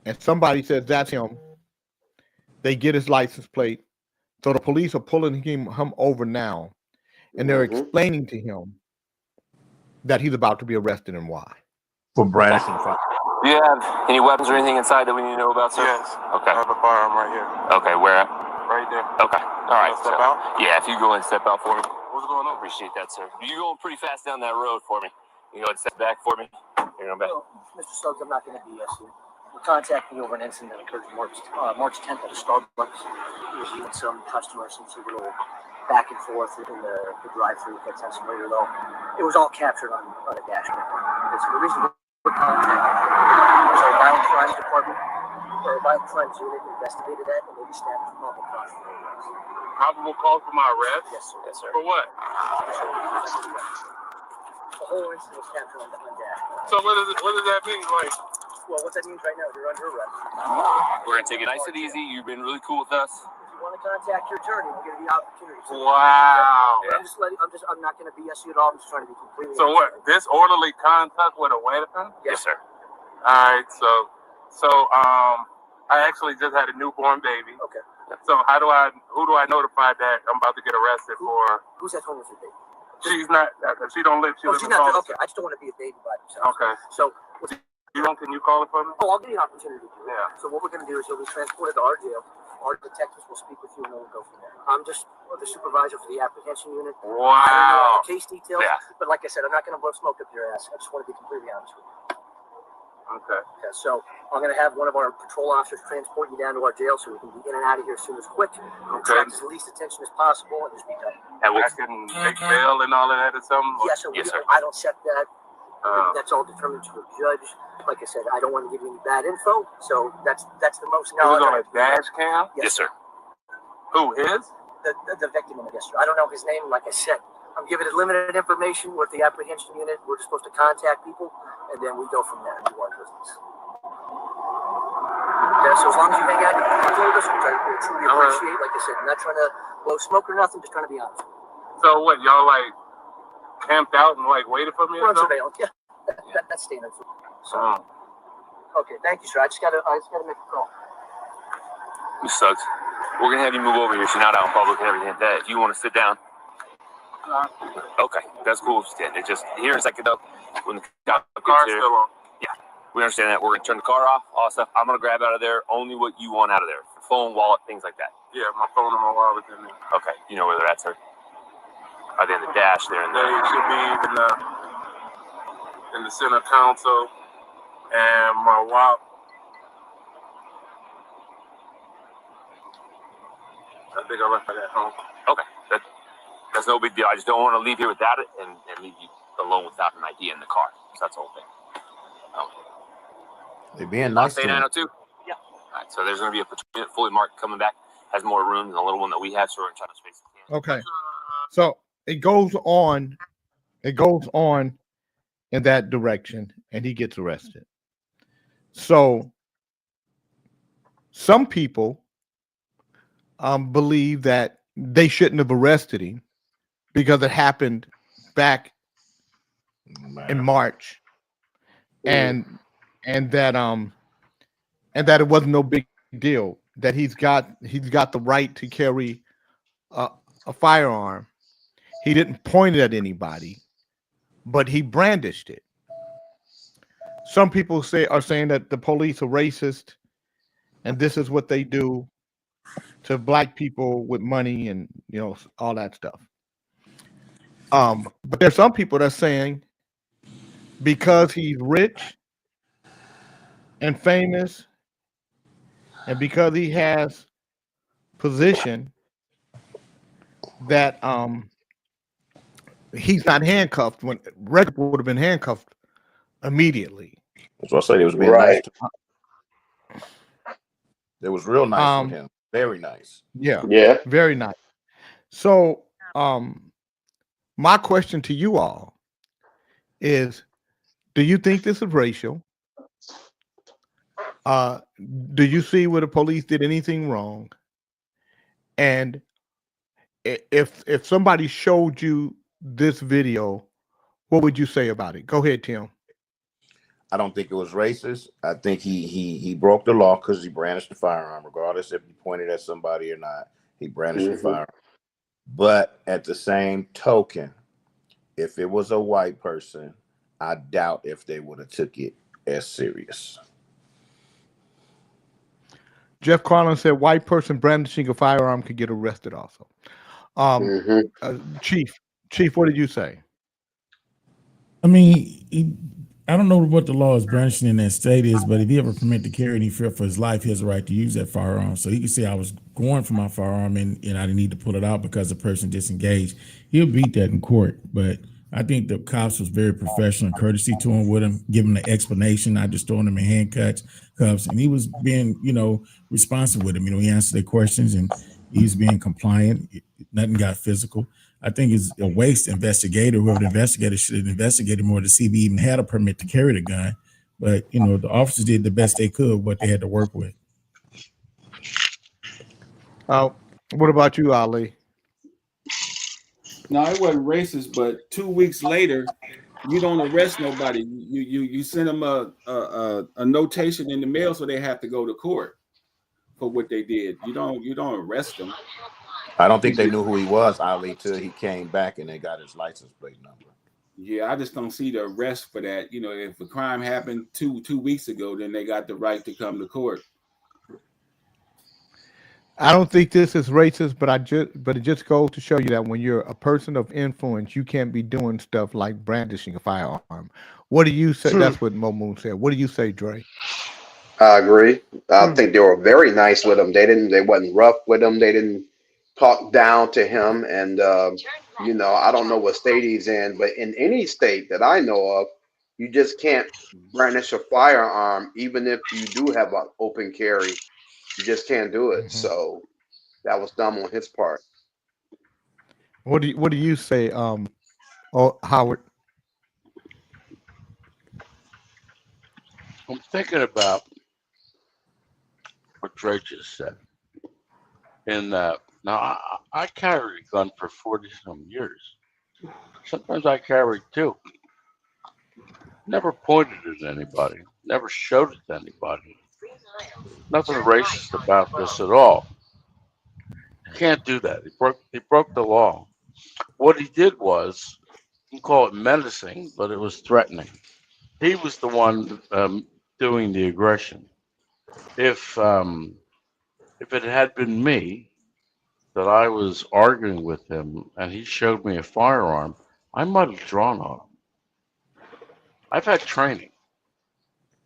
and somebody says that's him. They get his license plate, so the police are pulling him over now, and they're explaining to him that he's about to be arrested and why. For brandishing. Do you have any weapons or anything inside that we need to know about, sir? Yes. Okay. I have a firearm right here. Okay, where? Right there. Okay. All right. Step out? Yeah, if you go and step out for me. What's going on? Appreciate that, sir. You're going pretty fast down that road for me. You go and step back for me. You're going back. Well, Mr. Suggs, I'm not going to BS you. We're contacting you over an incident that occurred March 10th at a Starbucks. It was you and some customers, and some little back and forth in the drive-thru. That sounds familiar, though. It was all captured on a dashboard. So the reason we're contacting was our violent crimes department, or our violent crimes unit investigated that, and they established probable cause for the arrest. Probable cause for my arrest? Yes, sir. Yes, sir. For what? The whole incident was captured on dashboard. So what does that mean? Like, well, what that means right now is you're under arrest. We're going to take it nice and easy. You've been really cool with us. If you want to contact your attorney, we'll give you the opportunity. wow. Yeah. I'm not going to BS you at all. I'm just trying to be completely. So what? Disorderly conduct with a weapon? Yes, sir. All right. So I actually just had a newborn baby. Okay. So who do I notify that I'm about to get arrested for? Who's at home with your baby? She's not. She don't live. She lives she's in not. Tulsa. Okay. I just don't want to be a baby by myself. Okay. So. Can you call it for me? Oh, I'll give you an opportunity to do it. Yeah. So what we're going to do is you'll be transported to our jail. Our detectives will speak with you, and then we'll go from there. I'm just the supervisor for the apprehension unit. Wow. I don't know all the case details, Yeah. but like I said, I'm not going to blow smoke up your ass. I just want to be completely honest with you. Okay. So I'm going to have one of our patrol officers transport you down to our jail so we can be in and out of here as soon as quick. And attract as least attention as possible and just be done. And I can take bail and all of that or something? Yes, sir. Yes, sir. I don't set that. That's all determined to a judge. Like I said, I don't want to give you any bad info, so that's the most It was knowledge. on a dash cam? Yes, sir. Who, his? The victim in the district. I don't know his name. Like I said, I'm giving it limited information. We're at the apprehension unit. We're just supposed to contact people, and then we go from there and do our business. Yeah, so as long as you hang out and told us, which I truly appreciate. Like I said, I'm not trying to blow smoke or nothing. Just trying to be honest. So what, y'all like camped out and like waited for me We're or on something? surveillance. Yeah, that's standard. So, okay, thank you, sir. I just gotta make a call. Mr. Suggs, we're going to have you move over here. She's not out in public and everything like that. If you want to sit down. Okay, that's cool. It just, here in a second, though, when the cop Car's gets here. still on. Yeah, we understand that. We're going to turn the car off, all that stuff. I'm going to grab out of there only what you want out of there. Phone, wallet, things like that. Yeah, my phone and my wallet in there. Okay, you know where they're at, sir? Are they in the dash there? They should be in the center console, and my wallet. I think I left it at home. Okay, that's no big deal. I just don't want to leave here without it and leave you alone without an ID in the car. So that's the whole thing. They're being nice Say to me. 902? Yeah. All right, so there's going to be a patrol unit fully marked coming back. Has more room than the little one that we have, so we're going to try to space it. Okay. So it goes on in that direction, and he gets arrested. So some people believe that they shouldn't have arrested him because it happened back in March, and that it wasn't no big deal, that he's got the right to carry a firearm. He didn't point it at anybody, but he brandished it. Some people are saying that the police are racist, and this is what they do to black people with money and all that stuff. But there's some people that are saying because he's rich and famous and because he has position that he's not handcuffed when Red would have been handcuffed immediately. That's what I say. It was being nice. It was real nice with him. Very nice. Yeah. Yeah. Very nice. So my question to you all is, do you think this is racial? Do you see where the police did anything wrong? And if somebody showed you this video, what would you say about it? Go ahead, Tim. I don't think it was racist. I think he broke the law because he brandished the firearm, regardless if he pointed at somebody or not. He brandished the firearm. But at the same token, if it was a white person, I doubt if they would have took it as serious. Jeff Carlin said white person brandishing a firearm could get arrested also. Chief, what did you say? I mean, I don't know what the law is brandishing in that state is, but if he ever permitted to carry any fear for his life, he has a right to use that firearm. So he can say I was going for my firearm and I didn't need to pull it out because the person disengaged. He'll beat that in court. But I think the cops was very professional and courtesy to him with him, giving the explanation, not just throwing him in handcuffs. And he was being, responsive with him. He answered their questions and he was being compliant. Nothing got physical. I think it's a waste investigator. Whoever the investigator should have investigated more to see if he even had a permit to carry the gun. But, the officers did the best they could, what they had to work with. What about you, Ali? No, it wasn't racist, but 2 weeks later, you don't arrest nobody. You send them a notation in the mail so they have to go to court for what they did. You don't arrest them. I don't think they knew who he was, Ali, till he came back and they got his license plate number. Yeah, I just don't see the arrest for that. If a crime happened two weeks ago, then they got the right to come to court. I don't think this is racist, but it just goes to show you that when you're a person of influence, you can't be doing stuff like brandishing a firearm. What do you say? That's what Mo Moon said. What do you say, Dre? I agree. I think they were very nice with him. They wasn't rough with him. They didn't talk down to him. And I don't know what state he's in, but in any state that I know of, you just can't brandish a firearm, even if you do have an open carry. You just can't do it. So that was dumb on his part. What do you say, Howard? I'm thinking about what Dre just said. Now I carried a gun for 40-some years. Sometimes I carried two. Never pointed it at anybody. Never showed it to anybody. Nothing racist about this at all. You can't do that. He broke the law. What he did was, you can call it menacing, but it was threatening. He was the one doing the aggression. If it had been me that I was arguing with him and he showed me a firearm, I might have drawn on him. I've had training.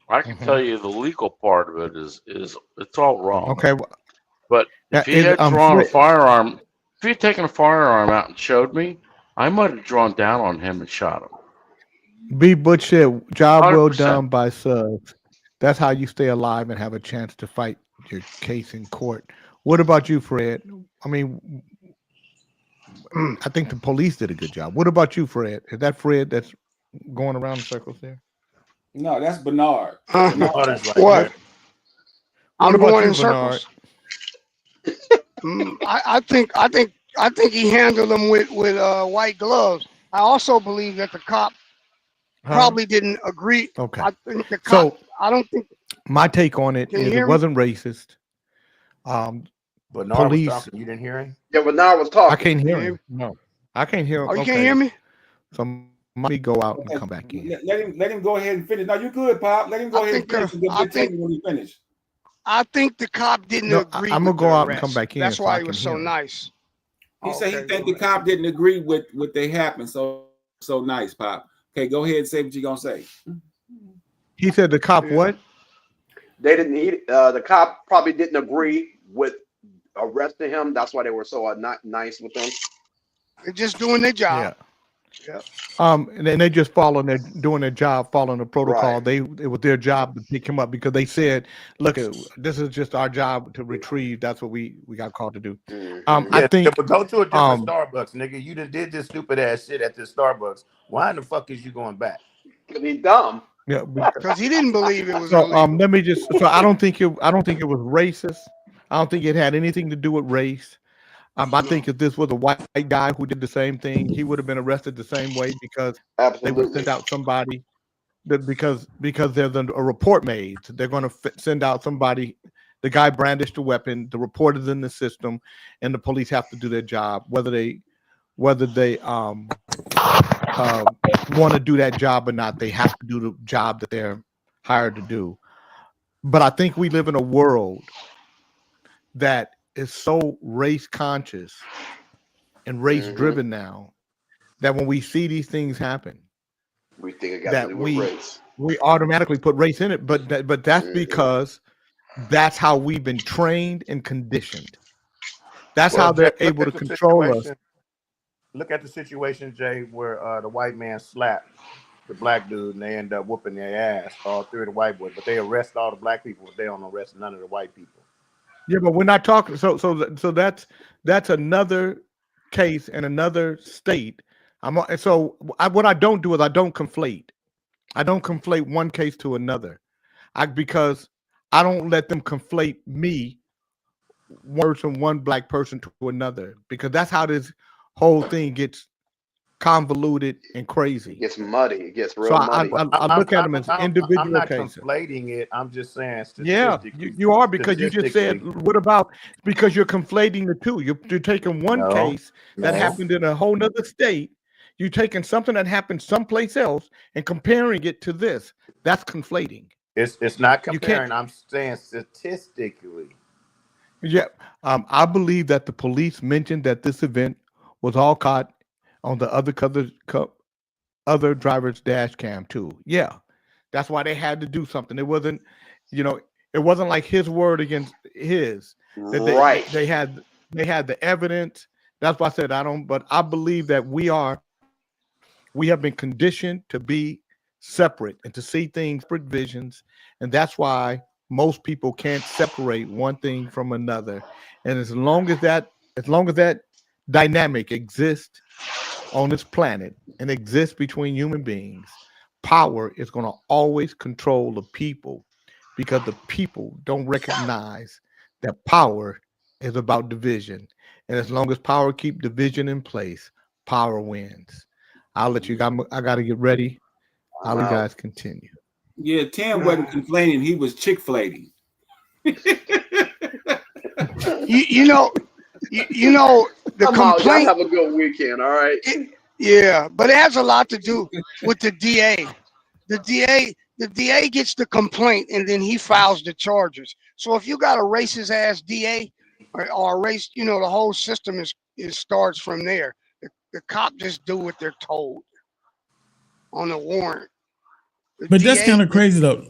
I can tell you the legal part of it is it's all wrong. Okay. But if he had drawn a firearm, if he had taken a firearm out and showed me, I might have drawn down on him and shot him. B. Butch said, job 100%. well done by Suggs. That's how you stay alive and have a chance to fight your case in court. What about you, Fred? I mean, I think the police did a good job. What about you, Fred? Is that Fred that's going around in circles there? No, that's Bernard. What? I'm going in circles. I think he handled them with white gloves. I also believe that the cop probably didn't agree. Okay. I think the cop. I don't think. My take on it is it wasn't racist. Bernard police. was talking. You didn't hear him? Yeah, Bernard was talking. I can't hear him. No, I can't hear him. Oh, you can't hear me? So might go out and come back in. Let him go ahead and finish. No, you're good, Pop. Let him go ahead and finish. When he finish. I think the cop didn't agree. I'm gonna go out and come back in. That's why he was so nice. He said he think the cop didn't agree with what they happened. So nice, Pop. Okay, go ahead and say what you're gonna say. He said the cop what? they didn't. The cop probably didn't agree with arresting him. That's why they were so not nice with him. They're just doing their job. Yeah. And then they just doing their job, following the protocol. Right. It was their job to pick him up because they said, "Look, this is just our job to retrieve." That's what we got called to do. I think. But go to a different Starbucks, nigga. You did this stupid ass shit at this Starbucks. Why in the fuck is you going back? Because he's dumb. Yeah, because he didn't believe it was. So let me just. So I don't think it was racist. I don't think it had anything to do with race. I think if this was a white guy who did the same thing, he would have been arrested the same way because they would send out somebody because there's a report made. They're going to send out somebody. The guy brandished a weapon. The report is in the system, and the police have to do their job, whether they want to do that job or not. They have to do the job that they're hired to do. But I think we live in a world that is so race conscious and race driven now that when we see these things happen, we think it got to do with race. We automatically put race in it, but that's because that's how we've been trained and conditioned. That's how they're able to control us. Look at the situation, Jay, where the white man slapped the black dude and they end up whooping their ass, all three of the white boys, but they arrest all the black people, but they don't arrest none of the white people. Yeah, but we're not talking. So that's another case in another state. What I don't do is I don't conflate. I don't conflate one case to another. Because I don't let them conflate me, one black person to another, because that's how this whole thing gets convoluted and crazy. It gets muddy. It gets real muddy. I look at them as individual I'm not cases. conflating it. I'm just saying. Yeah, you are, because you just said, what about, because you're conflating the two. You're taking one case that happened in a whole nother state. You're taking something that happened someplace else and comparing it to this. That's conflating. It's not comparing. I'm saying statistically. Yeah, I believe that the police mentioned that this event was all caught on the other driver's dash cam too. Yeah, that's why they had to do something. It wasn't, it wasn't like his word against his. Right. They had the evidence. That's why I said but I believe that we have been conditioned to be separate and to see things for visions, and that's why most people can't separate one thing from another. And as long as that dynamic exists on this planet and exists between human beings, power is going to always control the people, because the people don't recognize that power is about division. And as long as power keeps division in place, power wins. I'll let you. I got to get ready. I'll let you guys continue. Yeah, Tam wasn't complaining. He was chick-flating. You know, the complaint. Have a good weekend, all right? Yeah, but it has a lot to do with the DA. The DA gets the complaint and then he files the charges. So if you got a racist ass DA or a race, the whole system starts from there. The cop just do what they're told on the warrant. But that's kind of crazy though.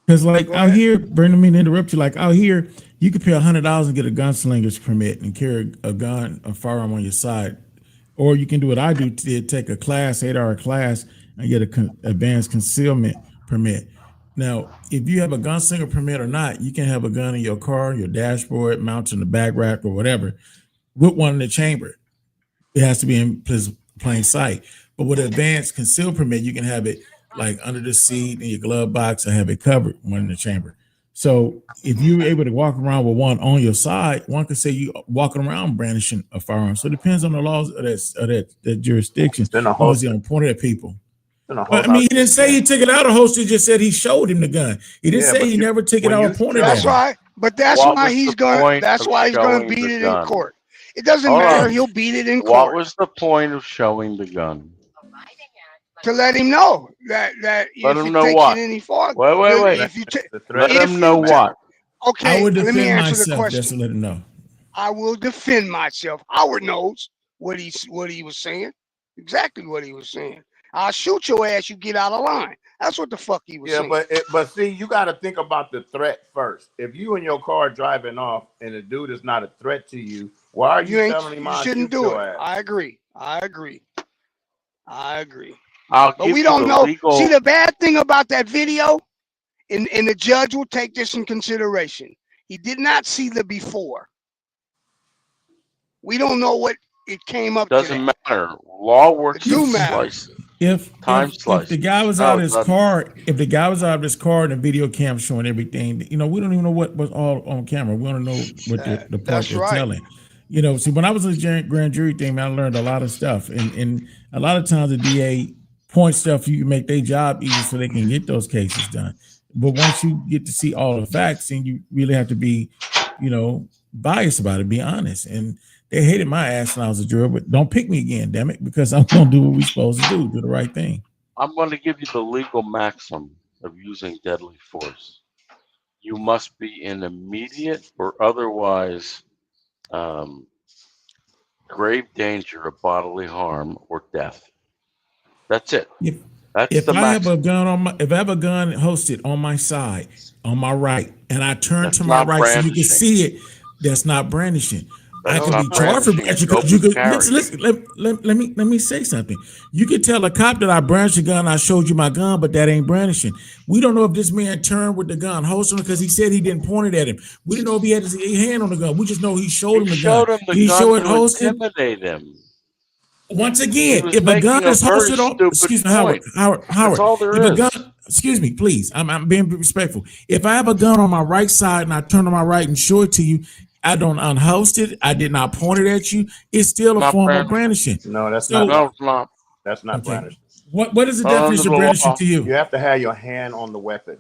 Because out here, Brandon, me to interrupt you, out here, you could pay $100 and get a gunslinger's permit and carry a firearm on your side. Or you can do what I do, take a 8-hour class and get an advanced concealment permit. Now, if you have a gunslinger permit or not, you can have a gun in your car, your dashboard, mounted in the back rack or whatever, with one in the chamber. It has to be in plain sight. But with advanced concealed permit, you can have it under the seat in your glove box and have it covered, one in the chamber. So if you're able to walk around with one on your side, one could say you walking around brandishing a firearm. So it depends on the laws of that jurisdiction. Obviously, pointed at people. But he didn't say he took it out of holster. He just said he showed him the gun. He didn't say he never took it out and pointed at him. That's right. But that's why he's going to beat it in court. It doesn't matter. He'll beat it in court. What was the point of showing the gun? To let him know that let if him he know takes what? it any farther. Wait. Let him know what? Okay, I would let me defend answer the myself question. just to let him know. I will defend myself. Howard knows what he was saying, exactly what he was saying. I'll shoot your ass. You get out of line. That's what the fuck he was saying. but see, you got to think about the threat first. If you in your car driving off and the dude is not a threat to you, why are you telling him you shouldn't do it? I agree. But we don't know. See, the bad thing about that video, and the judge will take this in consideration. He did not see the before. We don't know what it came up. Doesn't matter. Law works in slices. If the guy was out of his car, and the video cam showing everything, we don't even know what was all on camera. We don't know what the part they're telling. See, when I was in the grand jury thing, man, I learned a lot of stuff, and a lot of times the DA points stuff you can make their job easier so they can get those cases done. But once you get to see all the facts, then you really have to be, biased about it, be honest. And they hated my ass when I was a juror, but don't pick me again, damn it, because I'm going to do what we're supposed to do the right thing. I'm going to give you the legal maxim of using deadly force. You must be in immediate or otherwise grave danger of bodily harm or death. That's it. If I have a gun hosted on my side, on my right, and I turn to my right so you can see it, that's not brandishing. I can be charged for brandishing because you could listen. Let me say something. You could tell a cop that I brandished a gun, I showed you my gun, but that ain't brandishing. We don't know if this man turned with the gun holstered because he said he didn't point it at him. We didn't know if he had his hand on the gun. We just know he showed him the gun. He showed it holstered. Intimidate him. Once again, if a gun is holstered on, excuse me, Howard. If a gun, excuse me, please. I'm being respectful. If I have a gun on my right side and I turn to my right and show it to you, I don't unhost it. I did not point it at you. It's still a form of brandishing. No, that's So- not. That's not brandishing. What is the definition of brandishing to you? You have to have your hand on the weapon.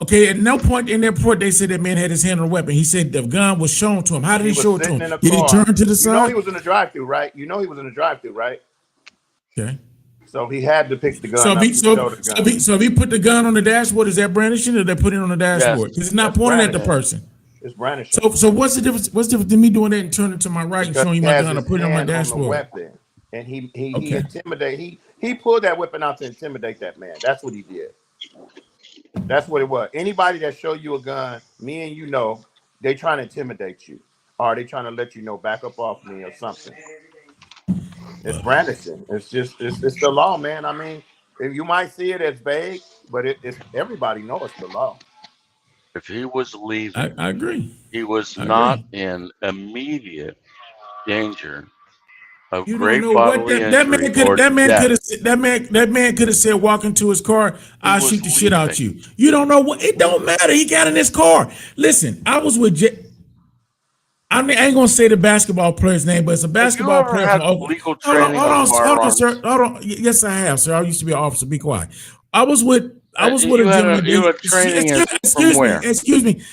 Okay, at no point in their report they said that man had his hand on the weapon. He said the gun was shown to him. How did he show it to him? Did he turn to the side? You know he was in the drive-thru, right? Right? Okay. So he had to pick the gun. So up and show the gun. if he put the gun on the dashboard, is that brandishing or they put it on the dashboard? Because it's not pointing at the person. It's brandishing. So what's the difference? What's the difference between me doing that and turning to my right and showing you my gun or putting it on my dashboard? Weapon, and he intimidated. He pulled that weapon out to intimidate that man. That's what he did. That's what it was. Anybody that show you a gun, me and you know, they trying to intimidate you, or they trying to let you know back up off me or something. It's brandishing. It's the law, man. I mean, you might see it as vague, but it's everybody knows it's the law. If he was leaving, I agree. He was not in immediate danger of You great don't know what bodily that man injury could or that man death. could have that man could have said walk into his car, I'll shoot the shit out you. You don't know what it don't matter. He got in his car. Listen, I was with I ain't gonna say the basketball player's name, but it's a basketball player from Oakland. Legal training Hold on, sir. Hold on. Yes, I have, sir. I used to be an officer. Be quiet. I was with a gentleman. You had training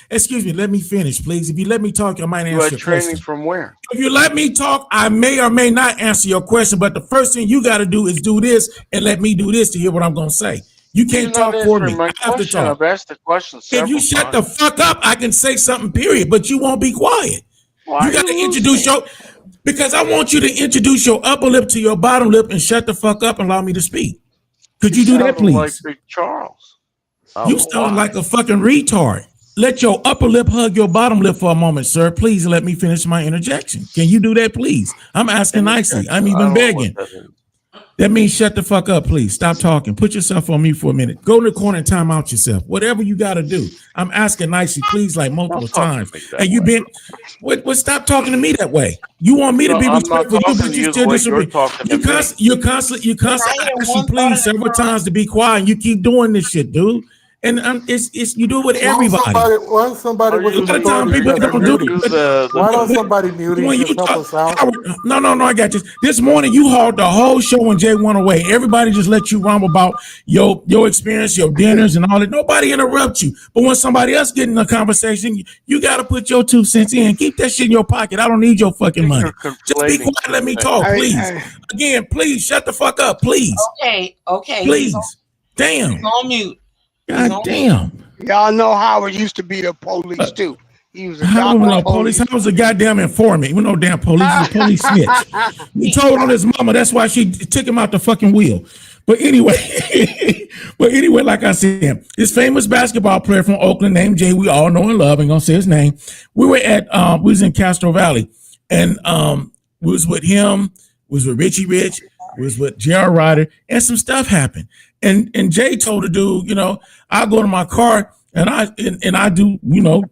Excuse me. Let me finish, please. If you let me talk, I might You answer had your training question. from where? If you let me talk, I may or may not answer your question. But the first thing you got to do is do this and let me do this to hear what I'm gonna say. You can't talk for me. I have to talk. I've asked the question. If you shut the fuck up, I can say something. Period. But you won't be quiet. Why You got to are you introduce your because I want you to introduce your upper lip to your bottom lip and shut the fuck up and allow me to speak. Could you do that, sounded please? Like Big Charles. You sound like a fucking retard. Let your upper lip hug your bottom lip for a moment, sir. Please let me finish my interjection. Can you do that, please? I'm asking nicely. I'm even begging. That means shut the fuck up, please. Stop talking. Put yourself on mute for a minute. Go to the corner and time out yourself. Whatever you got to do. I'm asking nicely, please, like multiple times. And you've been, stop talking to me that way. You want me to be respectful, but you still disagree. You constantly ask you please several times to be quiet, and you keep doing this shit, dude. And it's you do it with everybody. Why somebody with A lot of times people don't do it. Why don't somebody mute him When and you help us out? No, I got this. This morning you hauled the whole show and Jay went away. Everybody just let you rumble about your experience, your dinners and all that. Nobody interrupt you. But when somebody else get in a conversation, you got to put your 2 cents in. Keep that shit in your pocket. I don't need your fucking money. Just be quiet. Let me talk, please. Again, please shut the fuck up, please. Okay. Please. Damn. He's on mute. God damn. Y'all know Howard used to be the police too. He was a How was no police? How was a goddamn informant? We no damn police. He's a police snitch. He told on his mama. That's why she took him out the fucking wheel. But anyway, like I said, this famous basketball player from Oakland named Jay, we all know and love, ain't gonna say his name. We was in Castro Valley, and we was with him, was with Richie Rich, was with J.R. Ryder, and some stuff happened. And Jay told the dude, you know, I go to my car and I do, you know,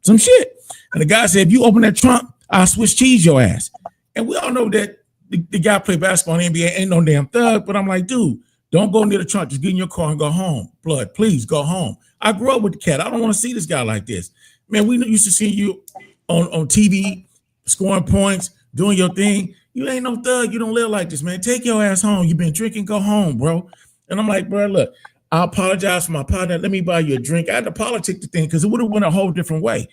some shit. And the guy said, if you open that trunk, I'll Swiss cheese your ass. And we all know that the guy play basketball in the NBA, ain't no damn thug, but I'm like, dude, don't go near the trunk. Just get in your car and go home. Blood, please go home. I grew up with the cat. I don't want to see this guy like this. Man, we used to see you on TV, scoring points, doing your thing. You ain't no thug. You don't live like this, man. Take your ass home. You've been drinking, go home, bro. And I'm like, bro, look, I apologize for my partner. Let me buy you a drink. I had to politic the thing because it would have went a whole different way.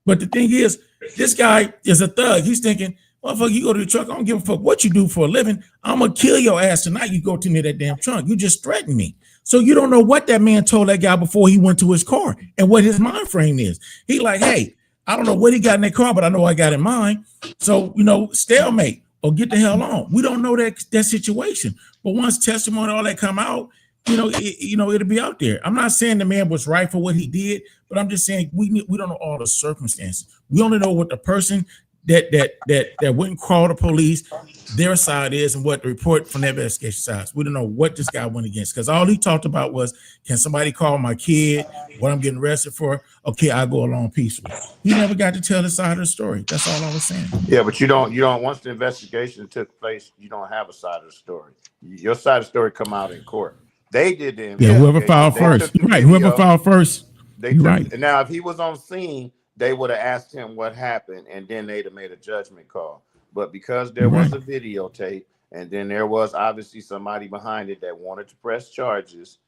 But the thing is, this guy is a thug. He's thinking, motherfucker, you go to the truck. I don't give a fuck what you do for a living. I'm going to kill your ass tonight. You go to near that damn trunk. You just threatened me. So you don't know what that man told that guy before he went to his car and what his mind frame is. He like, hey, I don't know what he got in that car, but I know I got in mine. So, you know, stalemate or get the hell on. We don't know that situation. But once testimony, all that come out, it'll be out there. I'm not saying the man was right for what he did, but I'm just saying we don't know all the circumstances. We only know what the person that went and called the police, their side is, and what the report from the investigation side. We don't know what this guy went against because all he talked about was, can somebody call my kid? What I'm getting arrested for? Okay, I'll go along peacefully. He never got to tell his side of the story. That's all I was saying. Yeah, but you don't. Once the investigation took place, you don't have a side of the story. Your side of the story come out in court. They did the investigation. Yeah, whoever filed first. Right, whoever filed first. Right. Now, if he was on scene, they would have asked him what happened, and then they'd have made a judgment call. But because there was a videotape, and then there was obviously somebody behind it that wanted to press charges,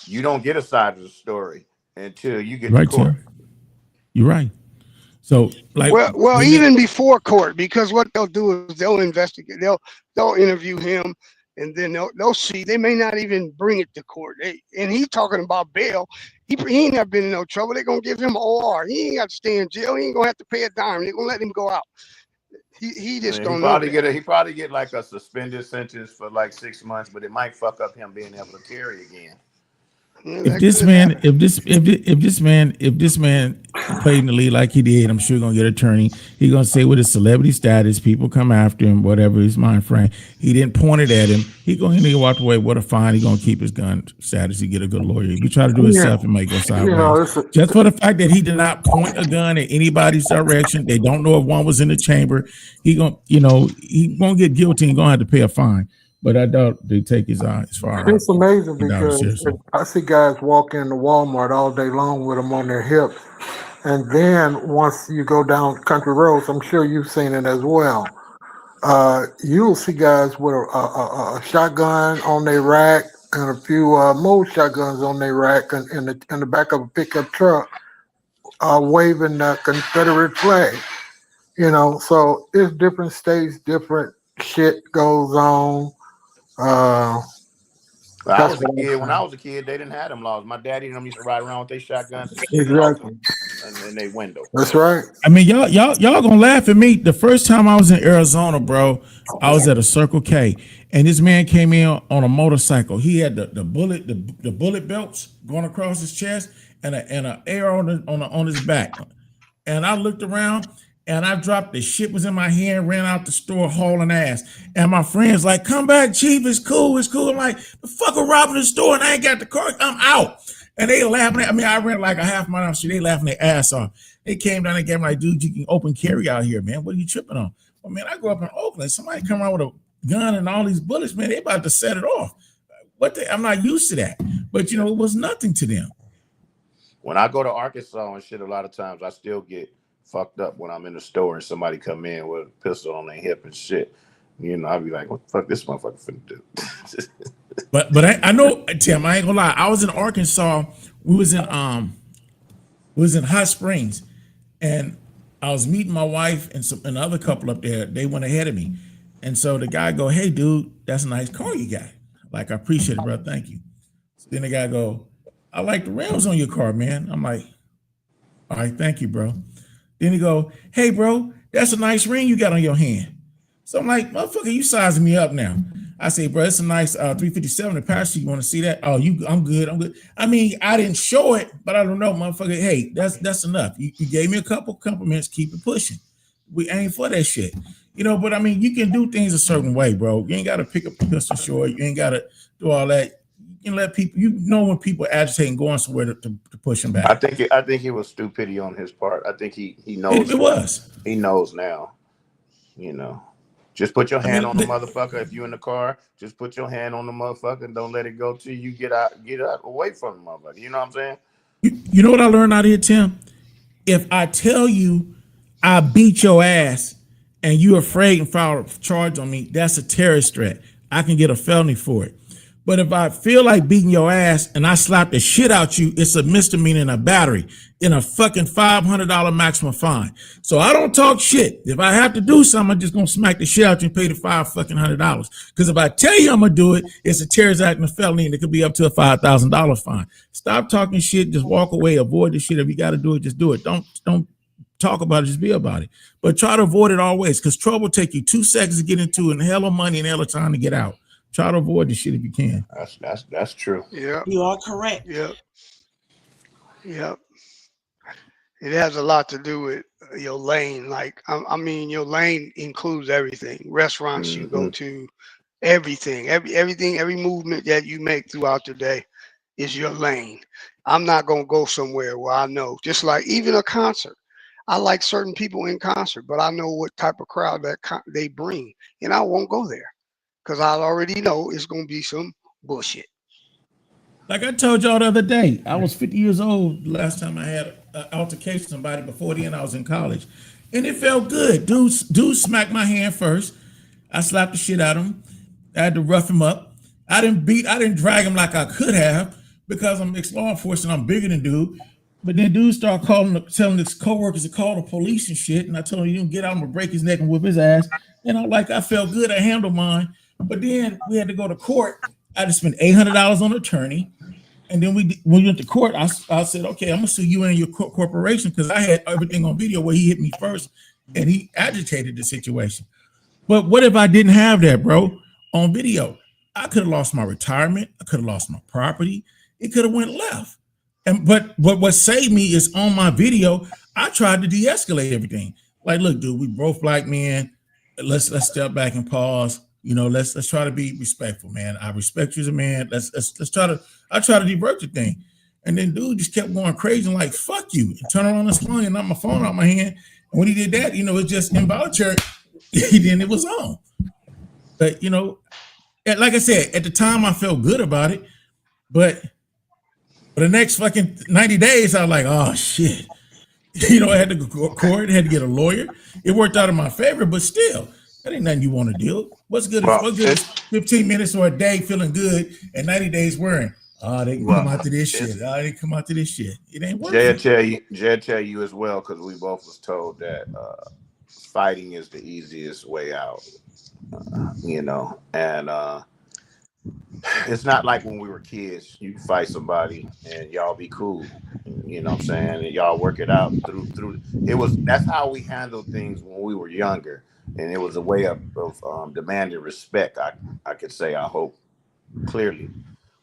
you don't get a side of the story until you get to court. Tim. You're right. So, like, well, even before court, because what they'll do is they'll investigate. They'll interview him. And then they'll see. They may not even bring it to court. And he's talking about bail. He ain't never been in no trouble. They're going to give him an OR. He ain't got to stay in jail. He ain't going to have to pay a dime. They're going to let him go out. He just don't know. He probably get like a suspended sentence for like 6 months, but it might fuck up him being able to carry again. If this man played in the league like he did, I'm sure he's gonna get an attorney. He's gonna say with his celebrity status, people come after him, whatever his mind frame. He didn't point it at him. He walk away. What a fine. He gonna keep his gun status. He get a good lawyer. If he try to do it himself, it might go sideways. Just for the fact that he did not point a gun at anybody's direction, they don't know if one was in the chamber. He won't get guilty and gonna have to pay a fine. But I doubt they take his far. It's amazing because I see guys walk into Walmart all day long with them on their hips. And then once you go down country roads, I'm sure you've seen it as well. You'll see guys with a shotgun on their rack and a few more shotguns on their rack in the back of a pickup truck waving the Confederate flag. So it's different states, different shit goes on. When I was a kid, they didn't have them laws. My daddy and them used to ride around with their shotguns exactly in their window. That's right. I mean, y'all gonna laugh at me. The first time I was in Arizona, bro, I was at a Circle K, and this man came in on a motorcycle. He had the bullet belts going across his chest and an arrow on his back. And I looked around. And I dropped the shit was in my hand, ran out the store hauling ass. And my friends like, come back, Chief, it's cool. I'm like, the fuck are robbing the store and I ain't got the car, I'm out. And they laughing at me. I ran like a half mile down the street, they laughing their ass off. They came down and gave me like, dude, you can open carry out here, man. What are you tripping on? Well, man, I grew up in Oakland. Somebody come around with a gun and all these bullets, man, they about to set it off. I'm not used to that. But it was nothing to them. When I go to Arkansas and shit, a lot of times I still get fucked up when I'm in the store and somebody come in with a pistol on their hip and shit. I'll be like, what the fuck this motherfucker finna do? but I know, Tim, I ain't gonna lie. I was in Arkansas. We was in Hot Springs, and I was meeting my wife and another couple up there. They went ahead of me. And so the guy go, hey dude, that's a nice car you got. Like, I appreciate it, bro. Thank you. So then the guy go, I like the rims on your car, man. I'm like, all right, thank you, bro. Then he go, hey, bro, that's a nice ring you got on your hand. So I'm like, motherfucker, you sizing me up now. I say, bro, it's a nice 357 in parachute. You want to see that? Oh, I'm good. I'm good. I mean, I didn't show it, but I don't know, motherfucker. Hey, that's enough. You gave me a couple compliments. Keep it pushing. We ain't for that shit. You know, but I mean, you can do things a certain way, bro. You ain't got to pick up the pistol short. You ain't got to do all that. You can let people, you know, when people agitate and going somewhere to push them back. I think it was stupidity on his part. I think he knows. It was. He knows now. You know, just put your hand on the motherfucker. If you in the car, just put your hand on the motherfucker and don't let it go till you get out away from the motherfucker. You know what I'm saying? You know what I learned out here, Tim? If I tell you I beat your ass and you're afraid and file a charge on me, that's a terrorist threat. I can get a felony for it. But if I feel like beating your ass and I slap the shit out you, it's a misdemeanor and a battery in a fucking $500 maximum fine. So I don't talk shit. If I have to do something, I'm just gonna smack the shit out you and pay the $500. Because if I tell you I'm gonna do it, it's a terrorist act and a felony, and it could be up to a $5,000 fine. Stop talking shit. Just walk away. Avoid the shit. If you got to do it, just do it. Don't talk about it. Just be about it. But try to avoid it always, because trouble take you 2 seconds to get into and hell of money and hell of time to get out. Try to avoid the shit if you can. That's true. Yeah. You are correct. Yep. Yep. It has a lot to do with your lane. Like, I mean, your lane includes everything. Restaurants you go to, everything, every movement that you make throughout the day is your lane. I'm not gonna go somewhere where I know, just like even a concert. I like certain people in concert, but I know what type of crowd that they bring, and I won't go there. Because I already know it's going to be some bullshit. Like I told y'all the other day, I was 50 years old last time I had an altercation with somebody. Before then, I was in college. And it felt good. Dude smacked my hand first. I slapped the shit out of him. I had to rough him up. I didn't drag him like I could have, because I'm ex-law enforcement. I'm bigger than dude. But then dude started telling his coworkers to call the police and shit. And I told him, you don't get out, I'm going to break his neck and whip his ass. And I felt good. I handled mine. But then we had to go to court. I had to spend $800 on an attorney. And then when we went to court, I said, okay, I'm going to sue you and your corporation, because I had everything on video where he hit me first and he agitated the situation. But what if I didn't have that, bro, on video? I could have lost my retirement. I could have lost my property. It could have went left. But what saved me is on my video, I tried to de-escalate everything. Like, look, dude, we both black men. Let's step back and pause. You know, let's try to be respectful, man. I respect you as a man. I try to divert the thing. And then dude just kept going crazy and like, fuck you. And turn around and slung and knocked my phone out my hand. And when he did that, you know, it's just involuntary. Then it was on. But, you know, like I said, at the time I felt good about it. But for the next fucking 90 days, I was like, oh shit. You know, I had to go to court, had to get a lawyer. It worked out in my favor, but still, that ain't nothing you want to do. What's good is 15 minutes or a day feeling good and 90 days worrying. Oh, they can come out to this shit. Oh, they come out to this shit. It ain't working. Jay tell you as well, because we both was told that fighting is the easiest way out. You know, and it's not like when we were kids, you fight somebody and y'all be cool. You know what I'm saying? And y'all work it out through. That's how we handled things when we were younger. And it was a way of demanding respect, I could say, I hope, clearly.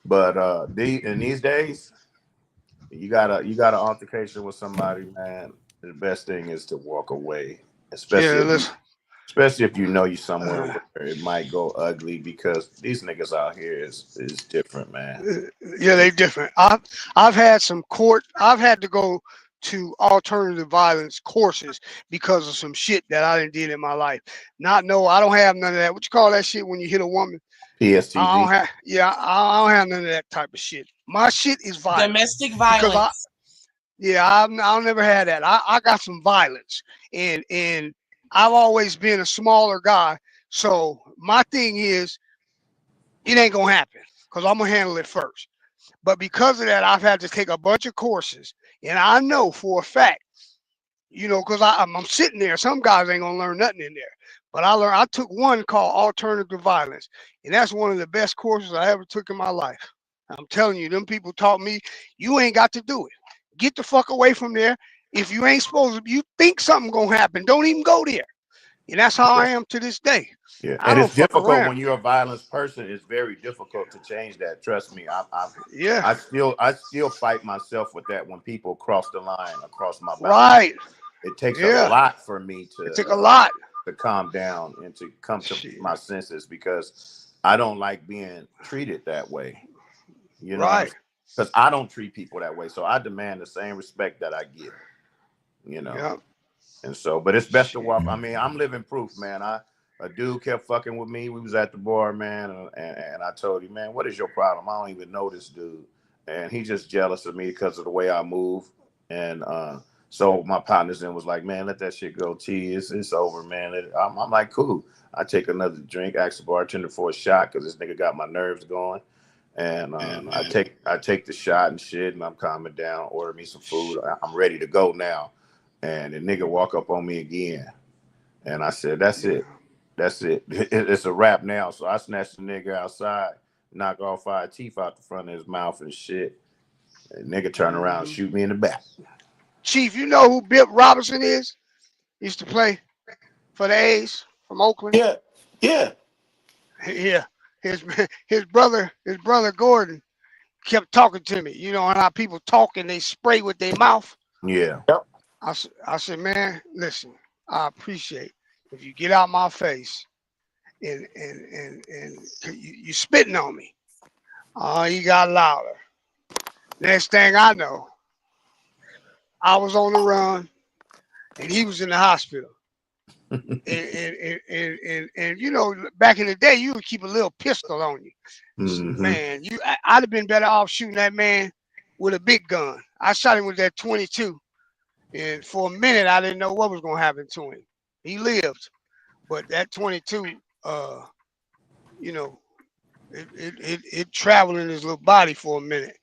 But in these days, you got an altercation with somebody, man, the best thing is to walk away. Especially if you know you somewhere where it might go ugly, because these niggas out here is different, man. Yeah, they different. I've had to go to alternative violence courses because of some shit that I didn't did in my life. I don't have none of that. What you call that shit when you hit a woman? PSTD. I don't have none of that type of shit. My shit is violence. Domestic violence. I'll never had that. I got some violence, and I've always been a smaller guy. So my thing is, it ain't gonna happen because I'm gonna handle it first. But because of that, I've had to take a bunch of courses. And I know for a fact, you know, because I'm sitting there. Some guys ain't gonna learn nothing in there. But I took one called Alternative Violence. And that's one of the best courses I ever took in my life. I'm telling you, them people taught me, you ain't got to do it. Get the fuck away from there. If you ain't supposed to, you think something gonna happen, don't even go there. And that's how I am to this day. Yeah, I and don't it's fuck difficult around. when you're a violent person. It's very difficult to change that. Trust me. Yeah. I still fight myself with that when people cross the line across my boundary. Right. It takes a Yeah. lot for me It took a lot. to calm down and to come to my senses because I don't like being treated that way. You know, Right. because I don't treat people that way, so I demand the same respect that I get. You know. Yep. And so, but it's best to walk. I mean, I'm living proof, man. A dude kept fucking with me. We was at the bar, man, and I told him, man, what is your problem? I don't even know this dude, and he just jealous of me because of the way I move. And so my partners then was like, man, let that shit go. It's over, man. I'm like, cool. I take another drink, ask the bartender for a shot because this nigga got my nerves going. And I take the shot and shit, and I'm calming down. Order me some food. I'm ready to go now. And the nigga walk up on me again. And I said, that's it. That's it. It's a wrap now. So I snatched the nigga outside, knock all 5 teeth out the front of his mouth and shit. And nigga turn around and shoot me in the back. Chief, you know who Bip Robinson is? Used to play for the A's from Oakland. Yeah. Yeah. Yeah. His brother Gordon kept talking to me. You know how people talk and they spray with their mouth. Yeah. Yep. I said, man, listen, I appreciate if you get out my face and you spitting on me. He got louder. Next thing I know, I was on the run and he was in the hospital. and you know, back in the day, you would keep a little pistol on you. Mm-hmm. Man, I'd have been better off shooting that man with a big gun. I shot him with that 22. And for a minute, I didn't know what was going to happen to him. He lived, but that 22, you know, it traveled in his little body for a minute.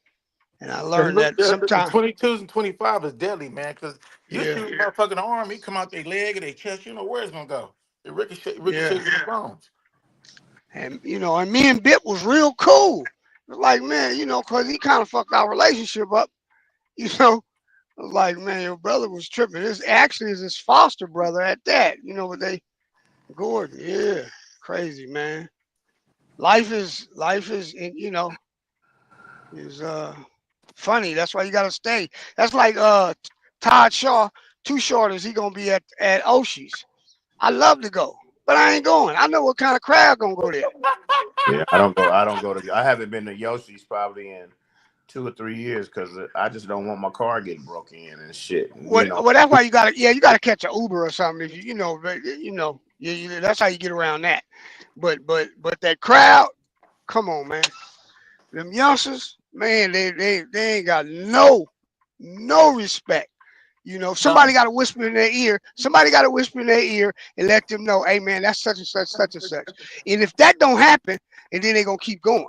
And I learned that sometimes 22s and 25 is deadly, man, because you shoot a motherfucking arm, he come out their leg or their chest, you know where it's going to go. It ricochets the bones. And, you know, and me and Bip was real cool. It was like, man, you know, because he kind of fucked our relationship up, you know. I was like, man, your brother was tripping. This actually is his foster brother at that. You know what Gordon, yeah, crazy, man. Life is, you know, is funny. That's why you gotta stay. That's like Todd Shaw, Too Shorters. He gonna be at Oshie's. I love to go, but I ain't going. I know what kind of crowd gonna go there. Yeah, I don't go to. I haven't been to Yoshi's probably in 2 or 3 years because I just don't want my car getting broken in and shit. Well, you know? well, that's why you gotta catch an Uber or something. If you know, that's how you get around that. But that crowd, come on, man. Them youngsters, man, they ain't got no respect. You know, somebody got to whisper in their ear. Somebody got to whisper in their ear and let them know, hey, man, that's such and such, such and such. And if that don't happen, and then they gonna keep going.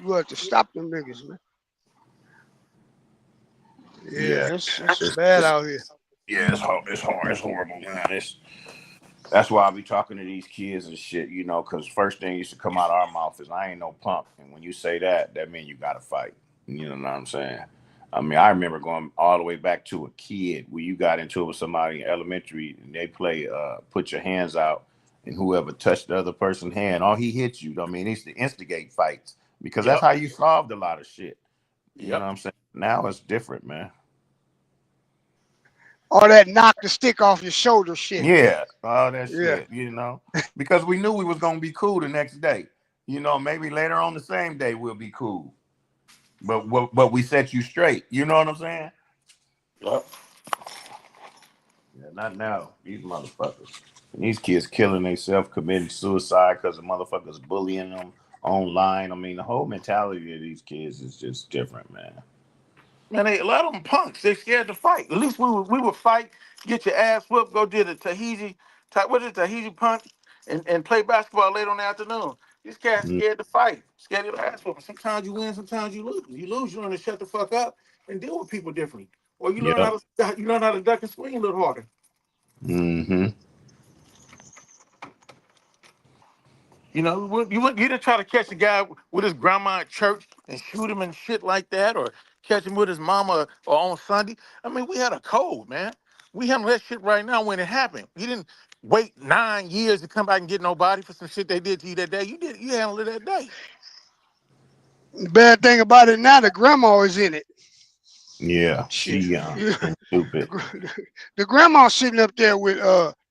You have to stop them niggas, man. Yeah, it's bad out here. Yeah, it's horrible, man. That's why I be talking to these kids and shit, you know, because first thing used to come out of our mouth is I ain't no punk. And when you say that means you got to fight. You know what I'm saying? I mean, I remember going all the way back to a kid where you got into it with somebody in elementary and they play put your hands out and whoever touched the other person's hand, he hit you. I mean, it's to instigate fights because that's how you solved a lot of shit. You know what I'm saying? Now it's different, man. All that knock the stick off your shoulder shit. Yeah, all that shit, you know, because we knew we was going to be cool the next day. You know, maybe later on the same day we'll be cool. But we set you straight. You know what I'm saying? Yep. Yeah, not now. These motherfuckers. And these kids killing themselves, committing suicide because the motherfuckers bullying them online. I mean, the whole mentality of these kids is just different, man. Man, a lot of them punks. They scared to fight. At least we would fight, get your ass whooped, go do the Tahiti punch, and play basketball late on the afternoon. These cats scared to fight, scared to get ass whooped. Sometimes you win, sometimes you lose. You lose, you learn to shut the fuck up and deal with people differently, or you learn how to duck and swing a little harder. Mm-hmm. You know, you didn't try to catch a guy with his grandma at church and shoot him and shit like that, or catch him with his mama or on Sunday. I mean, we had a code, man. We handle that shit right now when it happened. wait 9 years to come back and get nobody for some shit they did to you that day. You handled it that day. The bad thing about it now, the grandma is in it. Yeah, Shit. she and stupid. The grandma sitting up there with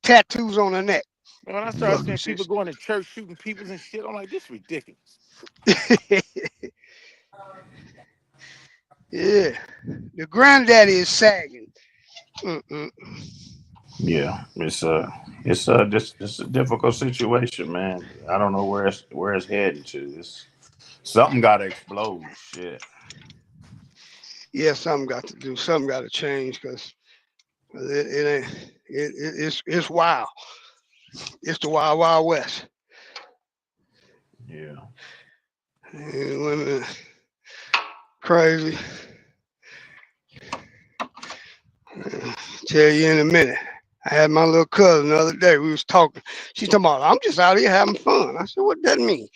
tattoos on her neck. When I started Fucking seeing people going to church shooting people and shit, I'm like, this is ridiculous. Yeah, the granddaddy is sagging. Yeah, it's a difficult situation, man. I don't know where it's heading to. Something got to explode. Shit. Yeah, something got to do. Something got to change because it's wild. It's the wild, wild west. Yeah. And women crazy. Tell you in a minute. I had my little cousin the other day. We was talking. She's talking about, I'm just out here having fun. I said, what that mean?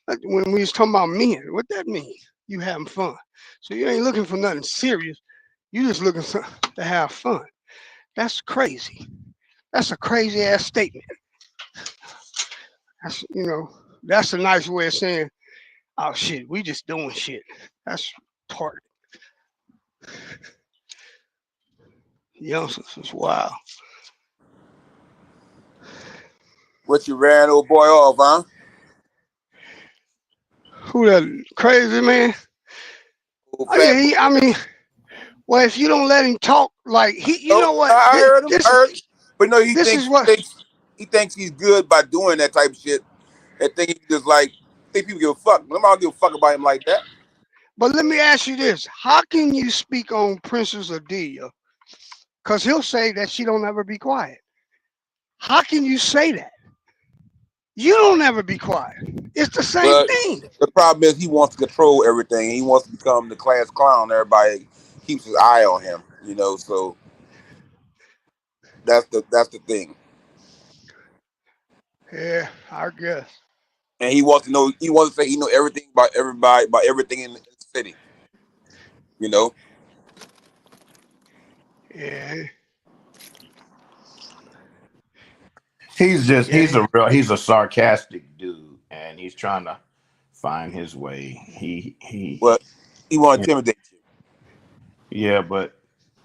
Like when we was talking about men, what that mean? You having fun. So you ain't looking for nothing serious. You just looking to have fun. That's crazy. That's a crazy ass statement. That's, that's a nice way of saying, oh shit, we just doing shit. That's part. Youngsters is wild. What, you ran old boy off, huh? Who that crazy man? I mean, well, if you don't let him talk, like you know what? I heard him. But no, he this thinks is what he thinks he's good by doing that type of shit. And think he just think people give a fuck. I don't give a fuck about him like that. But let me ask you this: how can you speak on Princess Adelia? Because he'll say that she don't ever be quiet. How can you say that? You don't ever be quiet. It's the same thing. The problem is he wants to control everything. He wants to become the class clown. Everybody keeps his eye on him, so that's the thing. Yeah, I guess. And he wants to say he know everything about everybody, about everything in the city. Yeah. He's a sarcastic dude, and he's trying to find his way. He want to intimidate you. Yeah, but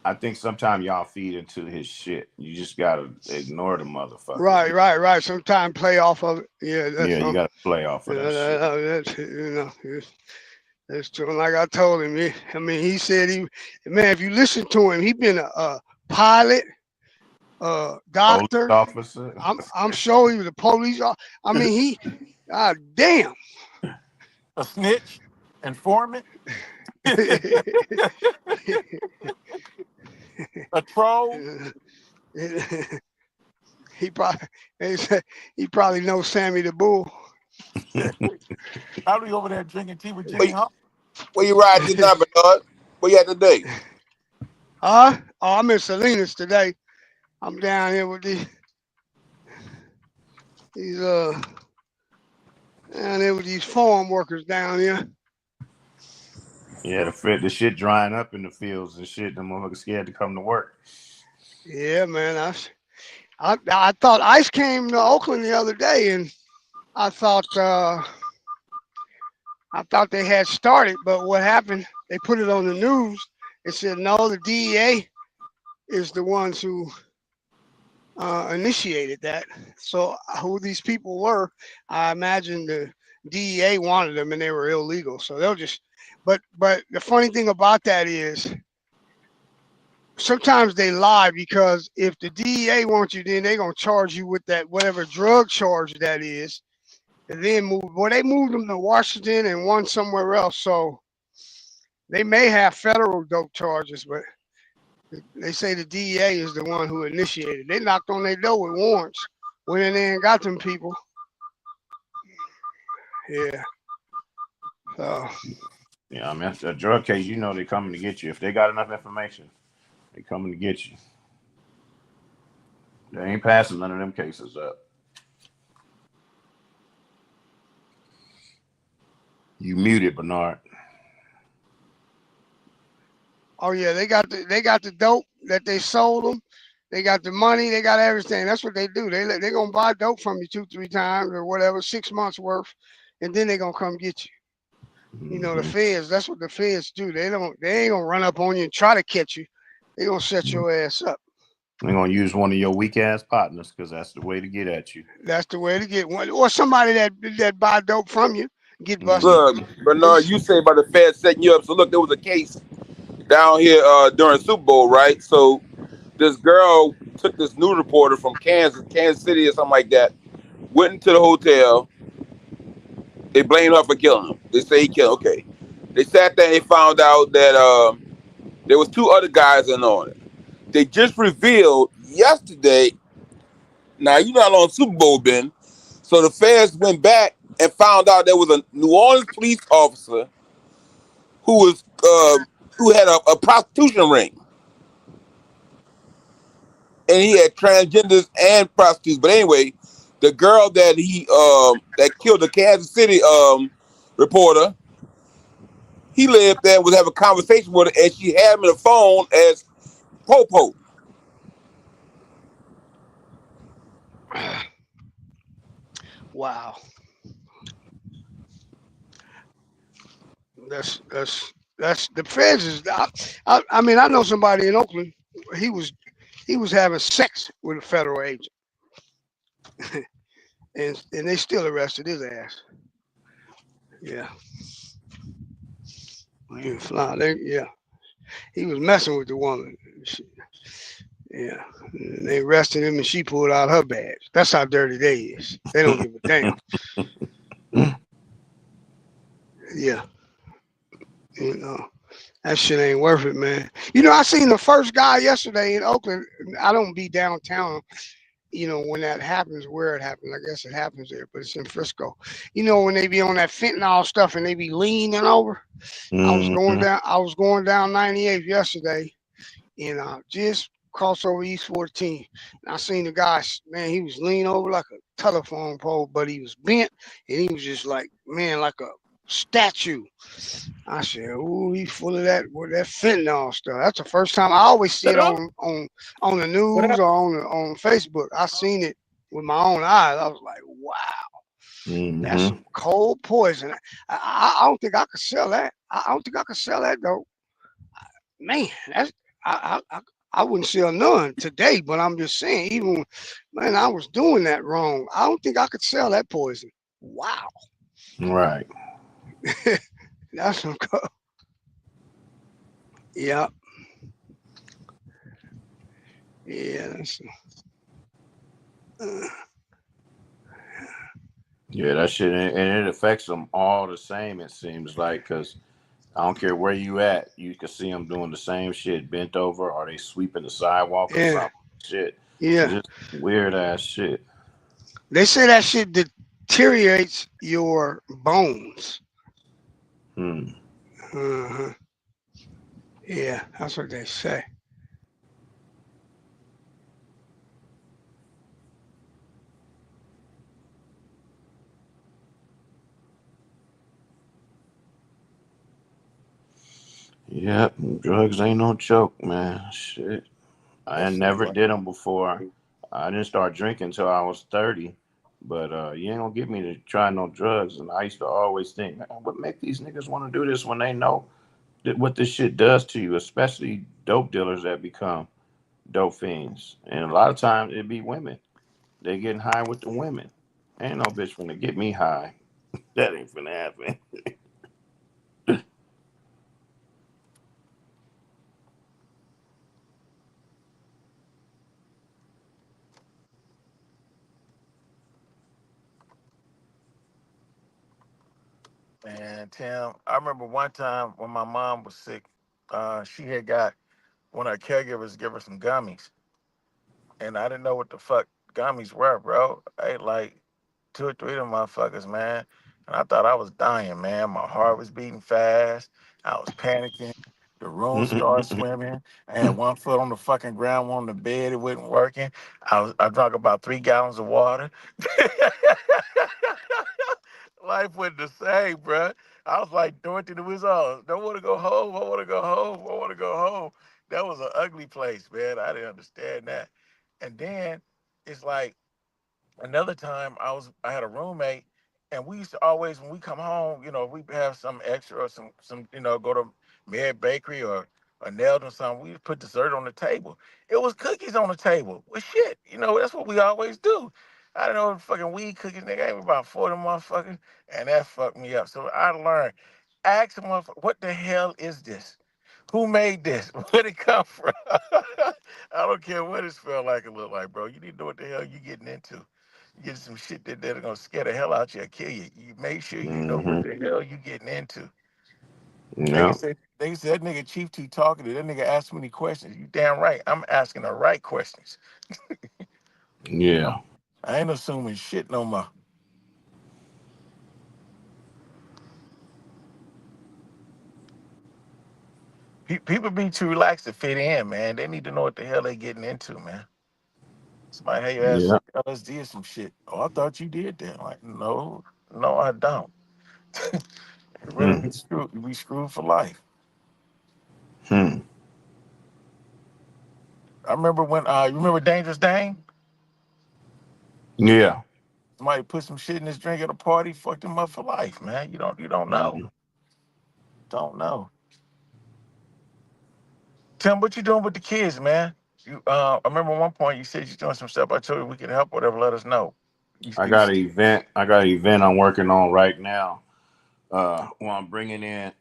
I think sometimes y'all feed into his shit. You just gotta ignore the motherfucker. Right. Sometimes play off of it. Yeah, you gotta play off of that shit. That's true. Like I told him, he said if you listen to him, he been a pilot, doctor. Police officer. I'm sure he was a police officer. God damn. A snitch, informant, a troll. He probably knows Sammy the Bull. I'll be over there drinking tea with Jimmy Hart. Where you riding tonight, Bernard? Where you at today? Oh, I'm in Salinas today. I'm down here with these farm workers down here. Yeah, the shit drying up in the fields and shit. The motherfuckers scared to come to work. Yeah, man. I thought ICE came to Oakland the other day, and I thought they had started, but what happened? They put it on the news. They said no, the DEA is the ones who initiated that. So who these people were, I imagine the DEA wanted them and they were illegal. So they'll just. But the funny thing about that is sometimes they lie, because if the DEA wants you, then they're gonna charge you with that whatever drug charge that is. And then they moved them to Washington and one somewhere else. So they may have federal dope charges, but they say the DEA is the one who initiated. They knocked on their door with warrants, went in there and got them people. Yeah. So. Yeah, I mean, a drug case, they're coming to get you. If they got enough information, they're coming to get you. They ain't passing none of them cases up. You muted, Bernard. Oh yeah, they got the dope that they sold them. They got the money. They got everything. That's what they do. They gonna buy dope from you 2-3 times or whatever, 6 months worth, and then they gonna come get you. You know, the feds. That's what the feds do. They ain't gonna run up on you and try to catch you. They gonna set your ass up. They're gonna use one of your weak ass partners because that's the way to get at you. That's the way to get one, or somebody that buy dope from you get busted. Look, Bernard, you say about the Fed setting you up. So look, there was a case down here during Super Bowl, right? So this girl took this news reporter from Kansas City or something like that, went into the hotel. They blamed her for killing him. They say he killed him. Okay. They sat there and they found out that there was 2 other guys in on it. They just revealed yesterday. Now, you know how long Super Bowl been. So the feds went back and found out there was a New Orleans police officer who had a prostitution ring. And he had transgenders and prostitutes. But anyway, the girl that that killed the Kansas City reporter, he lived there and was having a conversation with her, and she had him on the phone as Popo. Wow. That's the feds is. I mean, I know somebody in Oakland. He was having sex with a federal agent, and they still arrested his ass. Yeah. Yeah. He was messing with the woman. Yeah. And they arrested him and she pulled out her badge. That's how dirty they is. They don't give a damn. Yeah. You know, that shit ain't worth it, man. You know, I seen the first guy yesterday in Oakland. I don't be downtown, you know, when that happens, where it happens. I guess it happens there, but it's in Frisco. You know, when they be on that fentanyl stuff and they be leaning over. I was going down 98th yesterday, and just crossed over East 14. And I seen the guy, man, he was leaning over like a telephone pole, but he was bent, and he was just like, man, like a statue. I said, "Ooh, he's full of that fentanyl stuff." That's the first time. I always see it on the news or on Facebook. I seen it with my own eyes. I was like, "Wow, that's some cold poison." I don't think I could sell that. I don't think I could sell that though. Man, I wouldn't sell none today. But I'm just saying, even man, I was doing that wrong. I don't think I could sell that poison. Wow. Right. That's some cool. Yeah. Yeah, that's yeah, that shit, and it affects them all the same. It seems like, because I don't care where you at, you can see them doing the same shit, bent over, or they sweeping the sidewalk or something. Shit. Yeah. Just weird ass shit. They say that shit deteriorates your bones. Yeah, that's what they say. Yep, drugs ain't no joke, man. Shit. I never did them before. I didn't start drinking until I was 30. But you ain't gonna get me to try no drugs. And I used to always think, man, what make these niggas want to do this when they know what this shit does to you, especially dope dealers that become dope fiends. And a lot of times it be women. They getting high with the women. Ain't no bitch finna get me high. That ain't finna happen. Man, Tim, I remember one time when my mom was sick, she had got one of her caregivers give her some gummies. And I didn't know what the fuck gummies were, bro. I ate like 2 or 3 of them motherfuckers, man. And I thought I was dying, man. My heart was beating fast. I was panicking. The room started swimming. I had one foot on the fucking ground, one on the bed. It wasn't working. I drank about 3 gallons of water. Life wasn't the same, bro. I was like Dorothy the Wizard. Don't want to go home. I want to go home. I want to go home. That was an ugly place, man. I didn't understand that. And then it's like another time I had a roommate, and we used to always, when we come home, we have some extra or some go to Mary Bakery or Neldon or something. We put dessert on the table. It was cookies on the table. Well, shit, that's what we always do. I don't know, fucking weed cookies. They gave me about 40 motherfuckers, and that fucked me up. So I learned, ask a motherfucker, what the hell is this? Who made this? Where'd it come from? I don't care what it smell like or look like, bro. You need to know what the hell you getting into. You get some shit that are gonna scare the hell out you or kill you. You make sure you know what the hell you getting into. Yeah. They said that nigga Chief too talkative. That nigga asked many questions. You damn right. I'm asking the right questions. Yeah. I ain't assuming shit no more. People be too relaxed to fit in, man. They need to know what the hell they getting into, man. Somebody had your ass Yeah. LSD or some shit. Oh, I thought you did that. Like, no, I don't. Really be screwed. You be screwed for life. I remember when you remember Dangerous Dane? Yeah. Somebody put some shit in his drink at a party, fucked him up for life, man. You don't know. Don't know. Tim, what you doing with the kids, man? I remember at one point you said you're doing some stuff. I told you we can help, whatever, let us know. I got an event. I'm working on right now. I'm bringing in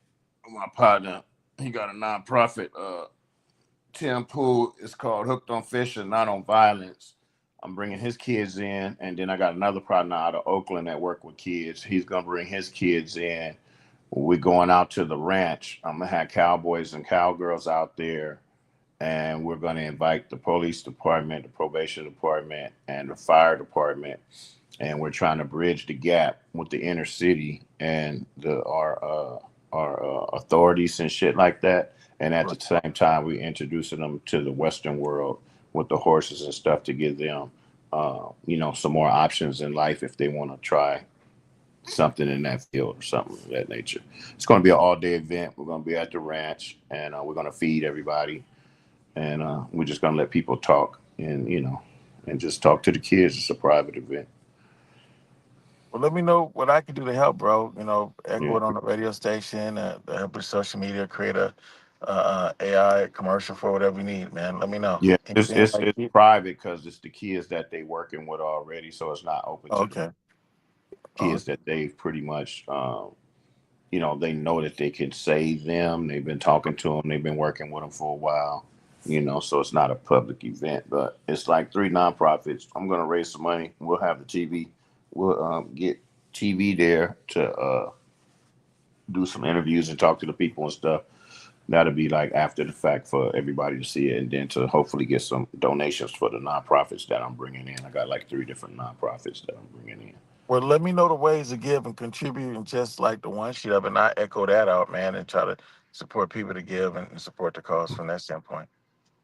my partner. He got a nonprofit. Tim Pool. It's called Hooked on Fish and Not on Violence. I'm bringing his kids in, and then I got another partner out of Oakland that work with kids. He's gonna bring his kids in. We're going out to the ranch. I'm gonna have cowboys and cowgirls out there, and we're gonna invite the police department, the probation department, and the fire department. And we're trying to bridge the gap with the inner city and our authorities and shit like that. And at the same time, we're introducing them to the Western world with the horses and stuff to give them, some more options in life if they want to try something in that field or something of that nature. It's going to be an all-day event. We're going to be at the ranch, and we're going to feed everybody, and we're just going to let people talk and just talk to the kids. It's a private event. Well, let me know what I can do to help, bro. Echo it on the radio station, help with social media, create a AI commercial for whatever you need, man. Let me know. Yeah, it's Like private because it's the kids that they working with already, so it's not open to the kids that they've pretty much, they know that they can save them. They've been talking to them. They've been working with them for a while, so it's not a public event, but it's like 3 nonprofits. I'm going to raise some money. We'll have the TV. We'll get TV there to do some interviews and talk to the people and stuff. That'll be like after the fact for everybody to see it, and then to hopefully get some donations for the nonprofits that I'm bringing in. I got like 3 different nonprofits that I'm bringing in. Well, let me know the ways to give and contribute, and just like the one sheet up, and I echo that out, man, and try to support people to give and support the cause from that standpoint.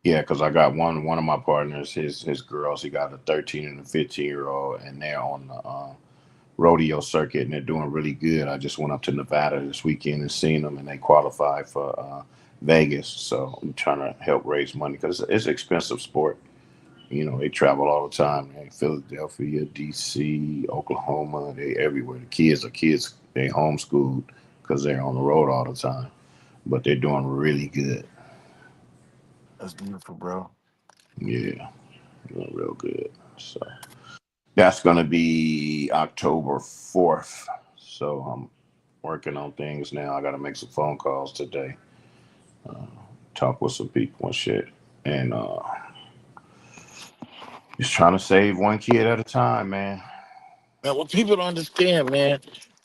Yeah, because I got one of my partners, his girls. He got a 13 and a 15-year-old, and they're on the rodeo circuit, and they're doing really good. I just went up to Nevada this weekend and seen them, and they qualified for Vegas. So I'm trying to help raise money because it's an expensive sport. They travel all the time. Philadelphia, DC, Oklahoma, they everywhere. The kids they homeschooled because they're on the road all the time, but they're doing really good. That's beautiful, bro. Yeah, doing real good. So that's going to be October 4th. So I'm working on things now. I got to make some phone calls today, talk with some people and shit, and just trying to save one kid at a time, man. Now, what people don't understand, man,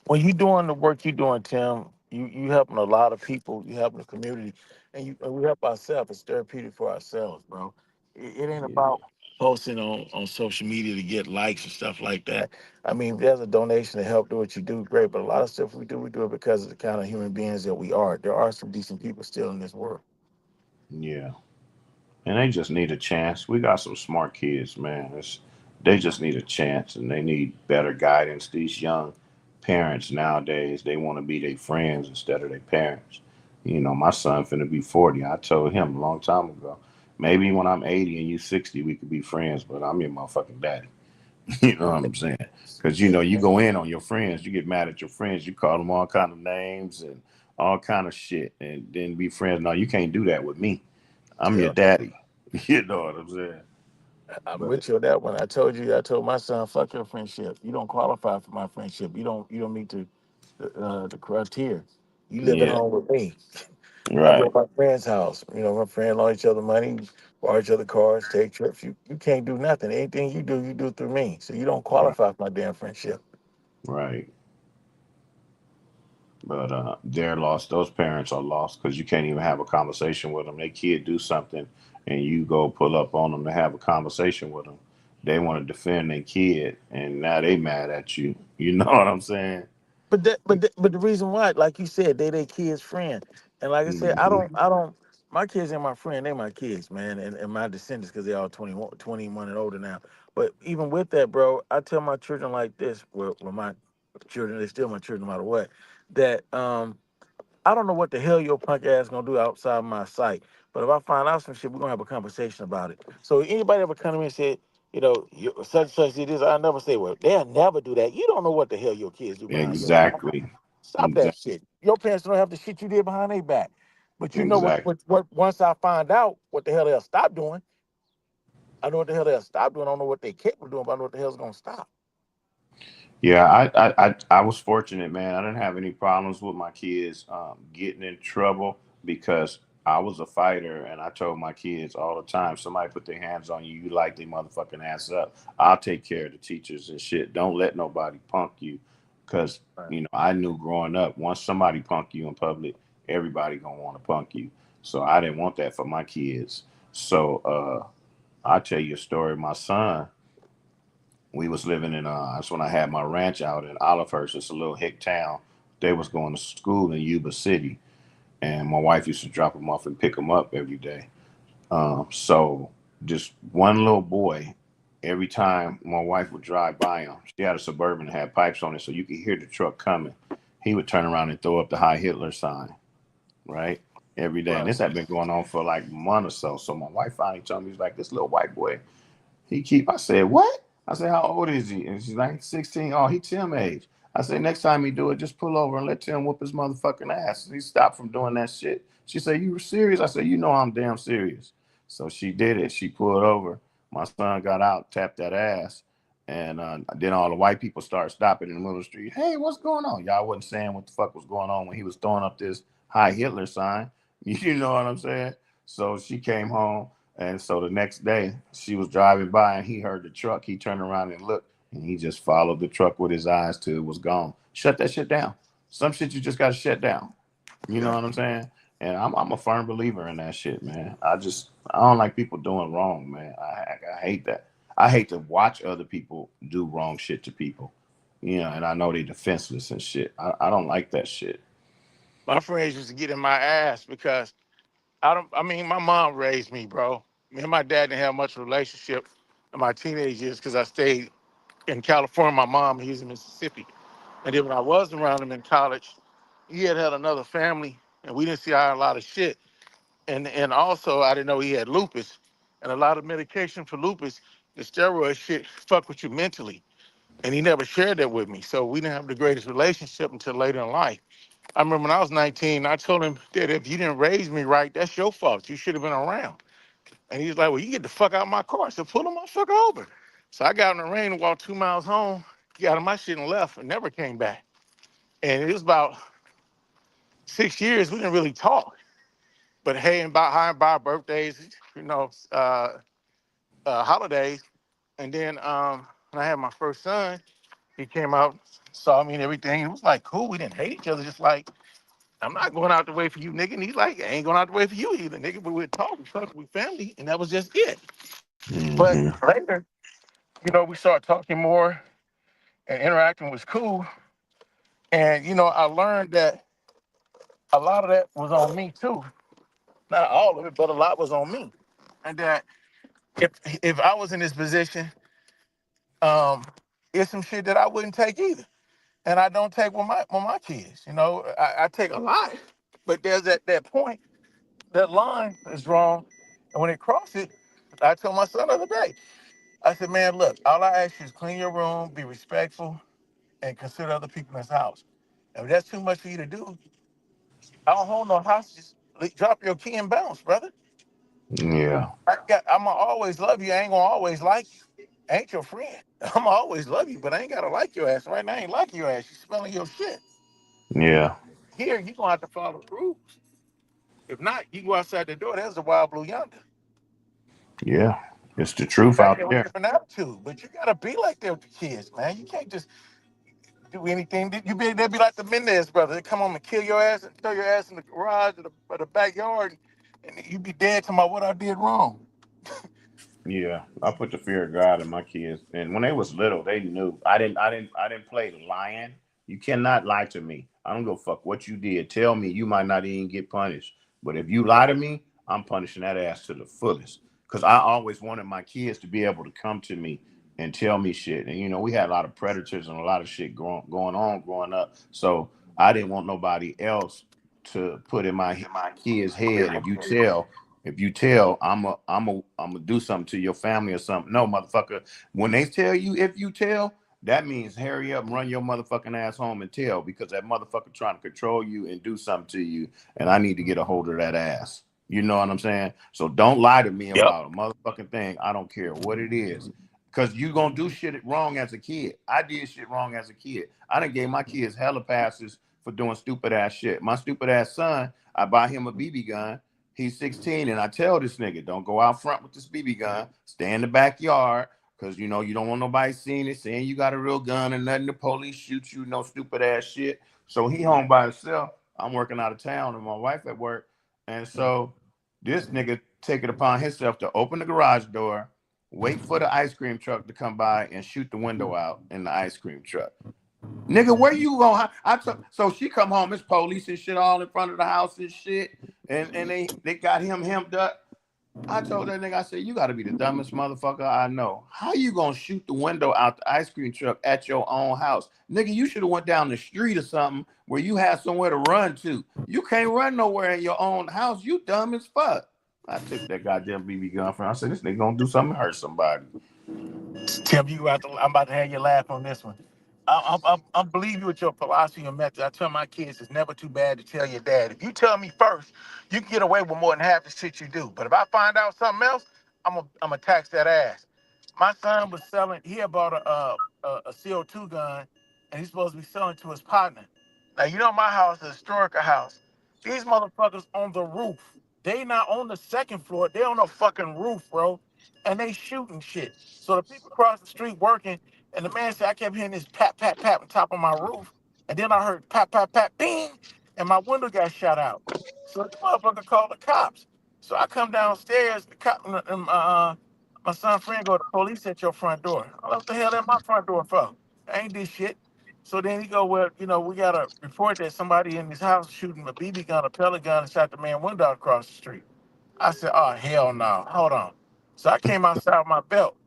when you doing the work you doing, Tim, you helping a lot of people. You helping the community, and we help ourselves. It's therapeutic for ourselves, bro. It ain't about posting on social media to get likes and stuff like that. I mean, if there's a donation to help do what you do, great. But a lot of stuff we do it because of the kind of human beings that we are. There are some decent people still in this world. Yeah. And they just need a chance. We got some smart kids, man. They just need a chance, and they need better guidance. These young parents nowadays, they want to be their friends instead of their parents. My son finna be 40. I told him a long time ago, Maybe when I'm 80 and you 60, we could be friends, but I'm your motherfucking daddy. You know what I'm saying? Because you go in on your friends, you get mad at your friends, you call them all kind of names and all kind of shit, and then be friends. No, you can't do that with me. I'm your Yeah. daddy. You know what I'm saying? I'm But with you on that one. I told my son, fuck your friendship. You don't qualify for my friendship. You don't meet the criteria. You live at yeah, home with me. I go right, to my friend's house. My friend loan each other money, borrow each other cars, take trips. You can't do nothing. Anything you do through me. So you don't right, qualify for my damn friendship. right. But they're lost. Those parents are lost because you can't even have a conversation with them. Their kid do something, and you go pull up on them to have a conversation with them. They want to defend their kid, and now they mad at you. You know what I'm saying? But the reason why, like you said, they kids' friend, and like I said, I Hmm. don't. My kids and my friend, they my kids, man, and my descendants because they all 21 and older now. But even with that, bro, I tell my children like this. Well, my children, they still my children, no matter what. That I don't know what the hell your punk ass gonna do outside my sight. But if I find out some shit, we're gonna have a conversation about it. So anybody ever come to me and said, such and such did this, I never say, well, they'll never do that. You don't know what the hell your kids do behind your back. Exactly. Stop that shit. Your parents don't have the shit you did behind their back. But you know Exactly. what once I find out what the hell they'll stop doing, I know what the hell they'll stop doing. I don't know what they capable of doing, but I know what the hell's gonna stop. Yeah, I was fortunate, man. I didn't have any problems with my kids getting in trouble because I was a fighter, and I told my kids all the time, somebody put their hands on you, you light their motherfucking ass up. I'll take care of the teachers and shit. Don't let nobody punk you, because I knew growing up, once somebody punk you in public, everybody gonna want to punk you. So I didn't want that for my kids. So I'll tell you a story. My son, we was living in that's when I had my ranch out in Olivehurst. It's a little hick town. They was going to school in Yuba City, and my wife used to drop them off and pick them up every day. So just one little boy, every time my wife would drive by him, she had a Suburban that had pipes on it, so you could hear the truck coming. He would turn around and throw up the Heil Hitler sign, right? Every day. And Right. this had been going on for like a month or so. So my wife finally told me, he's like, this little white boy, I said, what? I said, how old is he? And she's like, 16. Oh, he Tim age. I said, next time he do it, just pull over and let Tim whoop his motherfucking ass. He stopped from doing that shit. She said, you were serious? I said, I'm damn serious. So she did it. She pulled over. My son got out, tapped that ass. And then all the white people started stopping in the middle of the street. Hey, what's going on? Y'all wasn't saying what the fuck was going on when he was throwing up this Heil Hitler sign. You know what I'm saying? So she came home. And so the next day, she was driving by and he heard the truck. He turned around and looked, and he just followed the truck with his eyes till it was gone. Shut that shit down. Some shit you just got to shut down. You know what I'm saying? And I'm a firm believer in that shit, man. I don't like people doing wrong, man. I hate that. I hate to watch other people do wrong shit to people. And I know they defenseless and shit. I don't like that shit. My friends used to get in my ass because my mom raised me, bro. Me and my dad didn't have much of a relationship in my teenage years because I stayed in California. My mom, he was in Mississippi. And then when I was around him in college, he had another family, and we didn't see eye on a lot of shit. And also, I didn't know he had lupus, and a lot of medication for lupus, the steroid shit, fuck with you mentally. And he never shared that with me, so we didn't have the greatest relationship until later in life. I remember when I was 19, I told him that if you didn't raise me right, that's your fault. You should have been around. And he's like, well, you get the fuck out of my car. So pull the motherfucker over. So I got in the rain and walked 2 miles home, got in my shit and left and never came back. And it was about 6 years, we didn't really talk. But hey, and by our birthdays, holidays. And then when I had my first son, he came out, saw me and everything. It was like, cool. We didn't hate each other. Just like, I'm not going out the way for you, nigga. And he's like, I ain't going out the way for you either, nigga. But we'd talk, we family. And that was just it. But later, we started talking more and interacting was cool. And, I learned that a lot of that was on me too. Not all of it, but a lot was on me. And that if I was in this position, it's some shit that I wouldn't take either. And I don't take with my kids. I take a lot, but there's that point, that line is wrong. And when they cross it, I told my son the other day, I said, man, look, all I ask you is clean your room, be respectful, and consider other people in this house. If that's too much for you to do, I don't hold no hostages. Drop your key and bounce, brother. Yeah. I'ma always love you. I ain't gonna always like you. I ain't your friend. I'ma always love you, but I ain't gotta like your ass. Right now, I ain't liking your ass. You smelling your shit. Yeah. Here, you gonna have to follow the rules. If not, you go outside the door. There's the wild blue yonder. Yeah. It's the truth Back out there with there. different attitude, but you gotta be like that with the kids, man. You can't just do anything. They'd be like the Mendez brothers. They come home and kill your ass and throw your ass in the garage or the backyard, and you be dead to my what I did wrong. Yeah, I put the fear of God in my kids, and when they was little, they knew. I didn't play lying. You cannot lie to me. I don't give a fuck what you did. Tell me, you might not even get punished. But if you lie to me, I'm punishing that ass to the fullest. Because I always wanted my kids to be able to come to me and tell me shit. And we had a lot of predators and a lot of shit going on growing up. So I didn't want nobody else to put in my kids' head. If you tell, I'm a do something to your family or something. No, motherfucker. When they tell you, if you tell, that means hurry up and run your motherfucking ass home and tell, because that motherfucker trying to control you and do something to you, and I need to get a hold of that ass. You know what I'm saying? So don't lie to me about a motherfucking thing. I don't care what it is, because you gonna do shit wrong as a kid. I did shit wrong as a kid. I done gave my kids hella passes for doing stupid ass shit. My stupid ass son, I buy him a BB gun. He's 16, and I tell this nigga, don't go out front with this BB gun. Stay in the backyard, because you don't want nobody seeing it, saying you got a real gun and nothing. The police shoot you, no stupid ass shit. So he home by himself. I'm working out of town, and my wife at work. And so this nigga take it upon himself to open the garage door, wait for the ice cream truck to come by, and shoot the window out in the ice cream truck. Nigga, where you going? So she come home, it's police and shit all in front of the house and shit, and they got him hemmed up. I told that nigga, I said, you got to be the dumbest motherfucker I know. How you gonna shoot the window out the ice cream truck at your own house? Nigga, you should have went down the street or something where you had somewhere to run to. You can't run nowhere in your own house. You dumb as fuck. I took that goddamn BB gun from him. I said, this nigga gonna do something to hurt somebody. Tim, I'm about to have you laugh on this one. I believe you with your philosophy and method. I tell my kids it's never too bad to tell your dad. If you tell me first, you can get away with more than half the shit you do. But if I find out something else, I'm gonna tax that ass. My son was selling. He had bought a CO2 gun, and he's supposed to be selling to his partner. Now my house is a historical house. These motherfuckers on the roof. They not on the second floor. They on the fucking roof, bro, and they shooting shit. So the people across the street working. And the man said, I kept hearing this pat, pat, pat on top of my roof. And then I heard pat, pat, pat, bing, and my window got shot out. So the motherfucker called the cops. So I come downstairs, the cop, my son's friend go, the police at your front door. I what the hell at my front door for? I ain't this shit. So then he go, well, we got a report that somebody in this house shooting a BB gun, a pellet gun, and shot the man window across the street. I said, oh, hell no, hold on. So I came outside with my belt.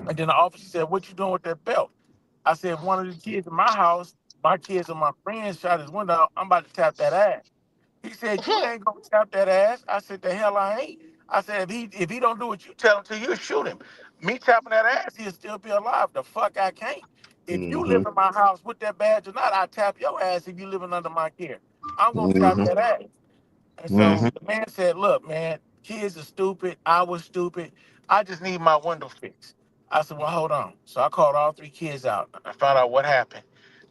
And then the officer said, what you doing with that belt? I said, if one of the kids in my house, my kids or my friends shot his window out, I'm about to tap that ass. He said, you ain't gonna tap that ass. I said, the hell I ain't. I said, if he don't do what you tell him to, you shoot him. Me tapping that ass, he'll still be alive. The fuck I can't. If you live in my house with that badge or not, I tap your ass if you living under my care. I'm gonna tap that ass. And so the man said, look, man, kids are stupid. I was stupid. I just need my window fixed. I said, well, hold on. So I called all three kids out. I found out what happened.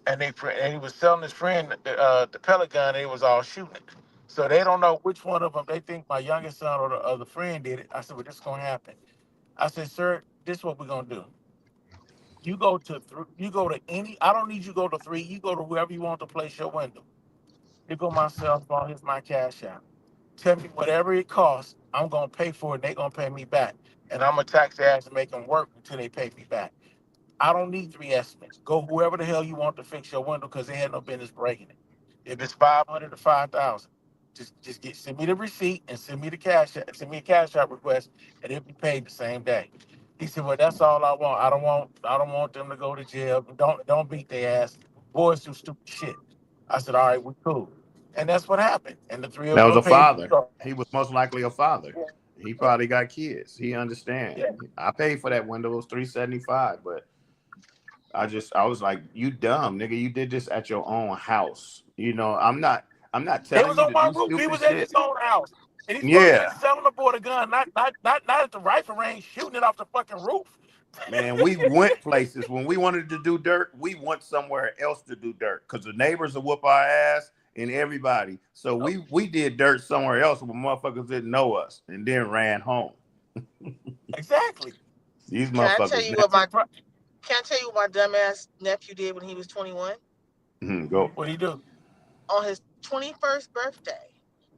And he was telling his friend the pellet gun, and he was all shooting it. So they don't know which one of them. They think my youngest son or the other friend did it. I said, well, this is going to happen. I said, sir, this is what we're going to do. You go to any, I don't need you to go to 3. You go to whoever you want to place your window. Here go my cell phone. Here's my cash out. Tell me whatever it costs, I'm going to pay for it. They're going to pay me back. And I'm going to tax their ass and make them work until they pay me back. I don't need 3 estimates. Go whoever the hell you want to fix your window because they had no business breaking it. If it's $500 to $5,000, just send me the receipt and send me a cash out request, and it'll be paid the same day. He said, well, that's all I want. I don't want them to go to jail. Don't beat their ass. Boys do stupid shit. I said, all right, we're cool. And that's what happened. And the 3 of That them was a paid. father. He was most likely a father. He probably got kids. He understand. Yeah. I paid for that window. It was $375, but I was like, you dumb nigga. You did this at your own house. You know, I'm not It telling was you on to my do roof. He stupid was at shit. his own house. And he's supposed to Yeah, be selling aboard a gun, not at the rifle range, shooting it off the fucking roof. man. We went places when we wanted to do dirt. We went somewhere else to do dirt because the neighbors will whoop our ass and everybody. So we did dirt somewhere else where motherfuckers didn't know us and then ran home. Exactly. These Can I tell motherfuckers. you what my dumbass nephew did when he was 21? Go. What did he do? On his 21st birthday,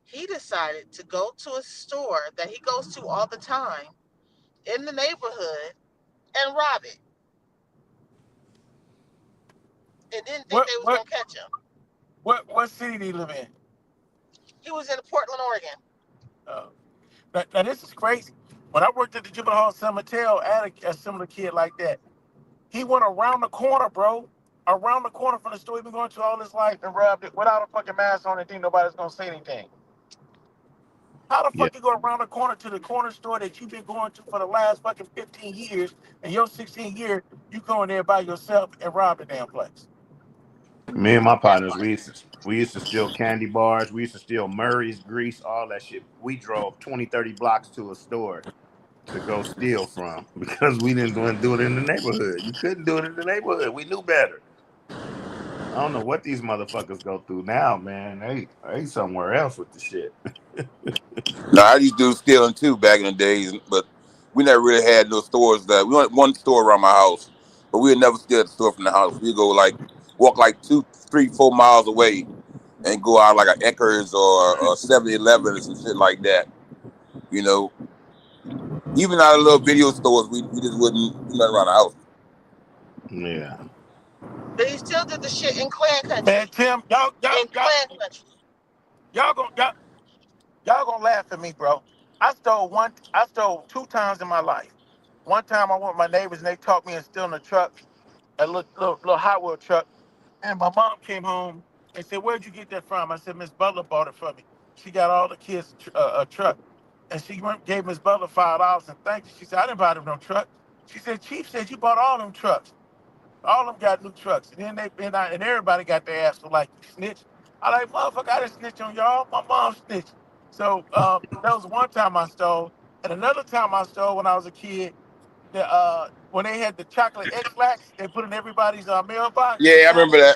he decided to go to a store that he goes to all the time in the neighborhood and rob it. And didn't think they was gonna catch him. What city did he live in? He was in Portland, Oregon. Now this is crazy. When I worked at the Juvenile Hall San Mateo, I had a similar kid like that. He went around the corner, bro. Around the corner from the store he's been going to all his life and robbed it without a fucking mask on and think nobody's gonna say anything. How the fuck you go around the corner to the corner store that you've been going to for the last fucking 15 years, and your 16th year, you go in there by yourself and rob the damn place? Me and my partners, we used to steal candy bars. We used to steal Murray's grease, all that shit. We drove 20, 30 blocks to a store to go steal from because we didn't want to do it in the neighborhood. You couldn't do it in the neighborhood. We knew better. I don't know what these motherfuckers go through now, man. They somewhere else with the shit. No, I used to do stealing too back in the days, but we never really had no stores that we only one store around my house, but we would never steal at the store from the house. We'd go walk 2, 3, 4 miles away and go out like an Eckers or 7-Eleven or some shit like that. You know, even out of little video stores, we just wouldn't do nothing around the house. Yeah. But he still did the shit in Clan Country. Man, Tim, y'all Clan Country. y'all gonna laugh at me, bro. I stole 2 times in my life. One time I went with my neighbors and they taught me in stealing a truck, a little Hot Wheel truck. And my mom came home and said, "Where'd you get that from?" I said, "Miss Butler bought it for me. She got all the kids a truck." And she gave Miss Butler $5 and thank you. She said, "I didn't buy them no truck." She said, "Chief said you bought all them trucks. All of them got new trucks." And then and everybody got their ass for like, "You snitch." I like, "Motherfucker, I didn't snitch on y'all. My mom snitched." So that was one time I stole. And another time I stole when I was a kid, when they had the chocolate X-Lax, they put in everybody's mailbox. Yeah, I remember that.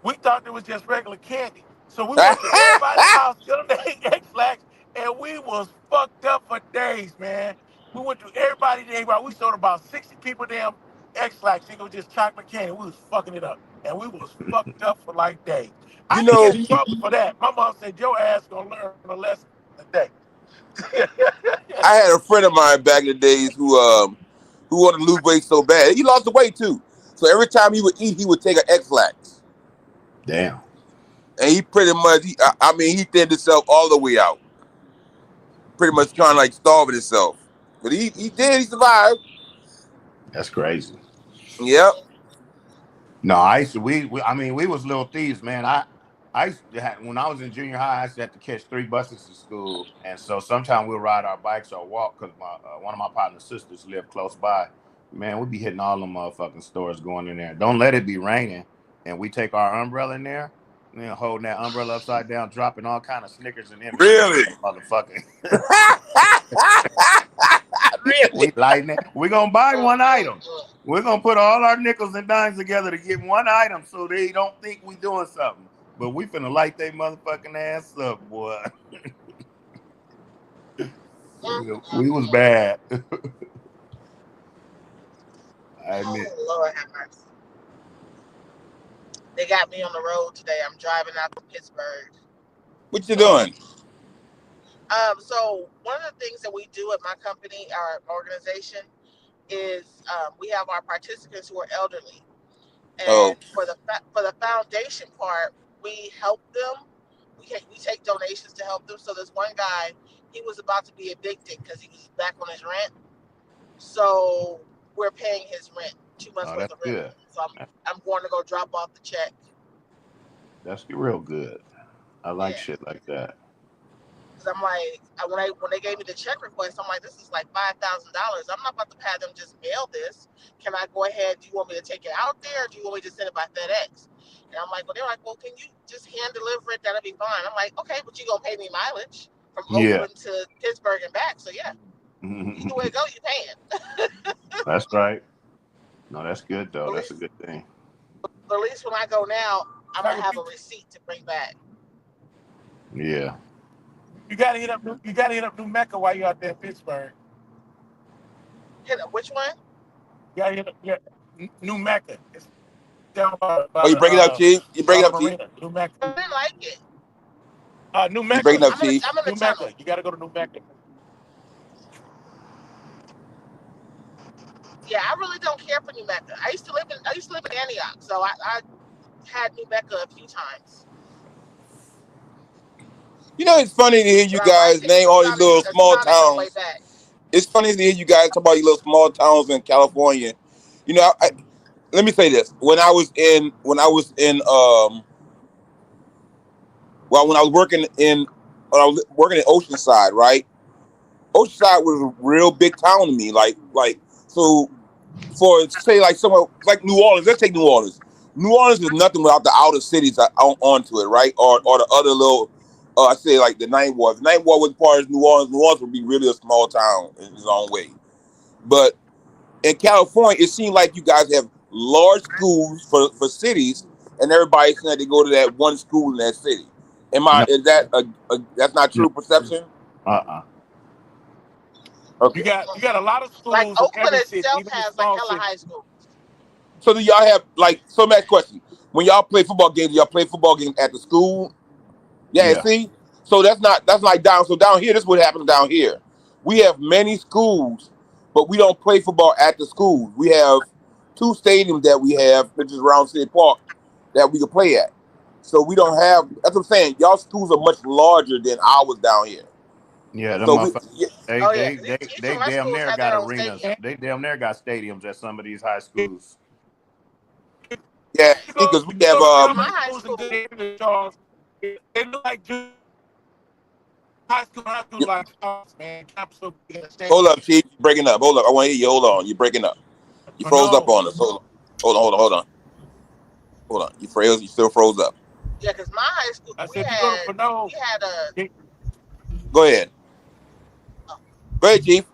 We thought it was just regular candy. So we went to everybody's house, stealing their X-Lax, and we was fucked up for days, man. We went to everybody's neighborhood. We sold about 60 people damn X-Lax. It was just chocolate candy. We was fucking it up. And we was fucked up for like days. I didn't get in trouble for that. My mom said, "Your ass gonna learn a lesson today." I had a friend of mine back in the days who wanted to lose weight so bad. He lost the weight too. So every time he would eat, he would take an X-Lax. Damn. And he pretty much, he thinned himself all the way out. Pretty much trying to starve himself. But he survived. That's crazy. Yep. No, we was little thieves, man. I used to when I was in junior high, I used to have to catch 3 buses to school, and so sometimes we'll ride our bikes or walk because one of my partner's sisters lived close by. Man, we'd be hitting all them motherfucking stores going in there. Don't let it be raining, and we take our umbrella in there, and then holding that umbrella upside down, dropping all kind of Snickers and M&Ms. Really? Motherfucker. Really? We lighting it. We're gonna buy one item. We're gonna put all our nickels and dimes together to get one item so they don't think we doing something. But we finna light they motherfucking ass up, boy. We was bad. I admit. Oh, Lord have mercy. They got me on the road today. I'm driving out to Pittsburgh. What you doing? So one of the things that we do at my company, our organization, is we have our participants who are elderly, and for the foundation part, we help them. We take donations to help them. So there's one guy, he was about to be evicted because he was back on his rent. So we're paying his rent, 2 months worth of rent. Good. So I'm going to go drop off the check. That's real good. I like shit like that. Because I'm like, when they gave me the check request, I'm like, this is like $5,000. I'm not about to have them just mail this. Can I go ahead? Do you want me to take it out there, or do you want me to send it by FedEx? And I'm like, well, they're like, well, can you just hand deliver it? That'll be fine. I'm like, okay, but you gonna pay me mileage from Oakland to Pittsburgh and back. So yeah, either way it go, you paying. That's right. No, that's good though. That's a good thing. But at least when I go now, I'm gonna have a receipt to bring back. Yeah. You gotta hit up New Mecca while you're out there in Pittsburgh. Which one? You gotta hit up New Mecca. It's down by you bring it up, Chief? You bring it up, Chief? New Mecca. I didn't like it. New Mecca. You bring it up, Chief? I'm in the New tunnel. Mecca. You gotta go to New Mecca. Yeah, I really don't care for New Mecca. I used to live in Antioch, so I had New Mecca a few times. You know, it's funny to hear you guys name all these little small towns. It's funny to hear you guys talk about these little small towns in California. You know, let me say this: when I was working in Oceanside, right? Oceanside was a real big town to me. Like so, for say like somewhere like New Orleans. Let's take New Orleans. New Orleans is nothing without the outer cities onto it, right? Or the other little. I say like the Ninth Ward. The Ninth Ward was part of New Orleans. New Orleans would be really a small town in its own way. But in California, it seems like you guys have large schools for cities, and everybody saying they go to that one school in that city. Is that that's not true perception? Okay. You got a lot of schools. Like Oakland itself even has like hella high schools. So do y'all have so next question. When y'all play football games, do y'all play football games at the school? Yeah, see? So that's like down. So down here, this is what happens down here. We have many schools, but we don't play football at the schools. We have 2 stadiums that we have, which is around City Park, that we can play at. So we don't have, that's what I'm saying. Y'all schools are much larger than ours down here. Yeah, So they damn near got arenas. They damn near got stadiums at some of these high schools. Yeah, because we have high school. They look like high school like man. Hold up, Chief. You're breaking up. Hold up. I want to hear you. Hold on. You're breaking up. You froze up on us. Hold on. You froze. You still froze up. Yeah, because my high school, we had a. Go ahead. Go ahead, Chief.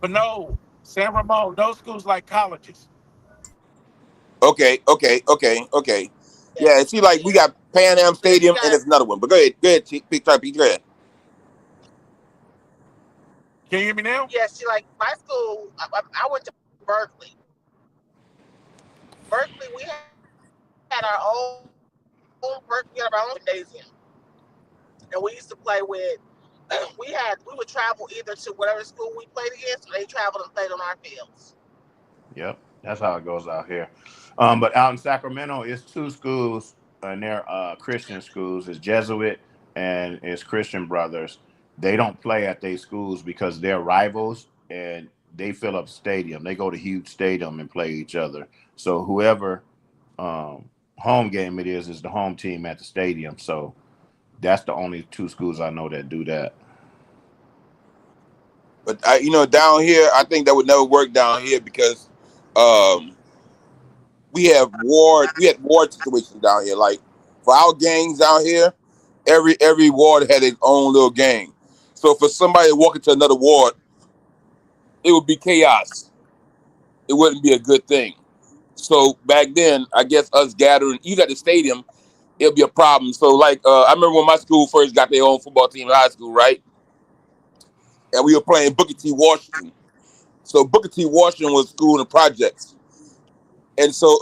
But no, San Ramon, those schools like colleges. Okay. Yeah, it seems like we got Pan Am Stadium and there's another one. But go ahead, Chief. Go ahead. Can you hear me now? Yeah, see, like my school, I went to Berkeley. Berkeley, we had our own gymnasium, and we used to play with. We would travel either to whatever school we played against, or they traveled and played on our fields. Yep, that's how it goes out here. But out in Sacramento, it's 2 schools, and they're Christian schools. It's Jesuit and it's Christian Brothers. They don't play at their schools because they're rivals, and they fill up stadium. They go to huge stadium and play each other. So whoever home game it is the home team at the stadium. So that's the only 2 schools I know that do that. But down here, I think that would never work down here because we had ward situations down here. Like for our gangs down here, every ward had its own little gang. So for somebody to walk into another ward, it would be chaos. It wouldn't be a good thing. So back then, I guess us gathering, even at the stadium, it'll be a problem. So like, I remember when my school first got their own football team in high school, right? And we were playing Booker T. Washington. So Booker T. Washington was school in the projects. And so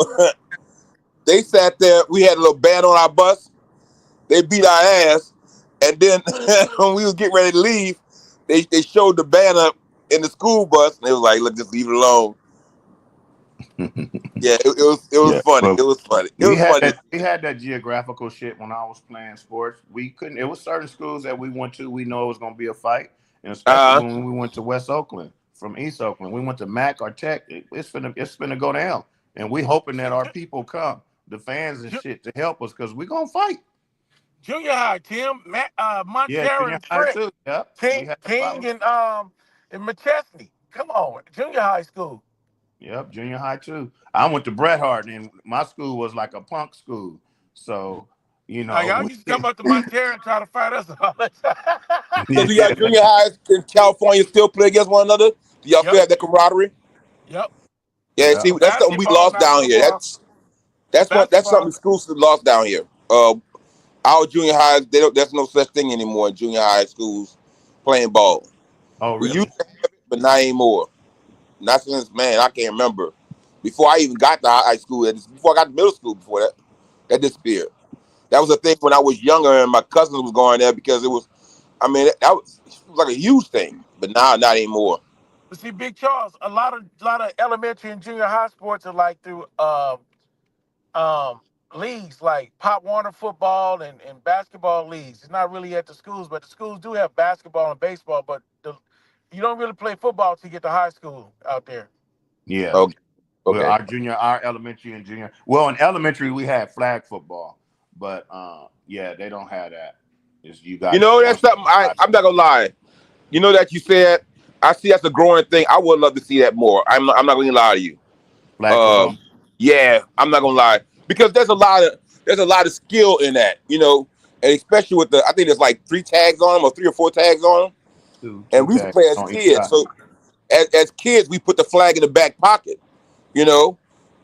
they sat there, we had a little band on our bus. They beat our ass. And then when we was getting ready to leave, they showed the band up in the school bus. And they was like, look, just leave it alone. Yeah, it was funny. It was funny. We had that geographical shit when I was playing sports. We couldn't. It was certain schools that we went to. We know it was going to be a fight, and especially when we went to West Oakland from East Oakland. We went to Mac or Tech. It's finna go down, and we hoping that our people come, the fans and shit, to help us because we gonna fight. Junior high, Tim, Yeah, Montero junior and high Trick, too. Yep. We King, had King and McChesney. Come on, junior high school. Yep, junior high too. I went to Bret Hart, and my school was like a punk school. So, you know, Y'all used to come up to Montero and try to fight us all the time. So do y'all junior highs in California still play against one another? Do y'all still have that camaraderie? Yep. Yeah, see, that's something we lost down here. That's something exclusive lost down here. Our junior highs, there's no such thing anymore in junior high schools playing ball. Oh, really? We used to have it, but not anymore. Not since, man, I can't remember. Before I even got to high school, before I got to middle school, before that disappeared. That was a thing when I was younger and my cousins was going there because it was, I mean, it was like a huge thing. But now, not anymore. But see, Big Charles, a lot of elementary and junior high sports are like through leagues like Pop Warner football and basketball leagues. It's not really at the schools, but the schools do have basketball and baseball, but you don't really play football till you get to high school out there. Yeah. Okay. Well, our elementary and junior. Well, in elementary we had flag football, but yeah, they don't have that. You guys. You know, that's something I'm not gonna lie. You know that you said. I see that's a growing thing. I would love to see that more. I'm not gonna lie to you. Flag football? Yeah, I'm not gonna lie because there's a lot of skill in that. You know, and especially with I think there's like 3 tags on them or 3 or 4 tags on them. And we used to play as kids. So as kids, we put the flag in the back pocket. You know,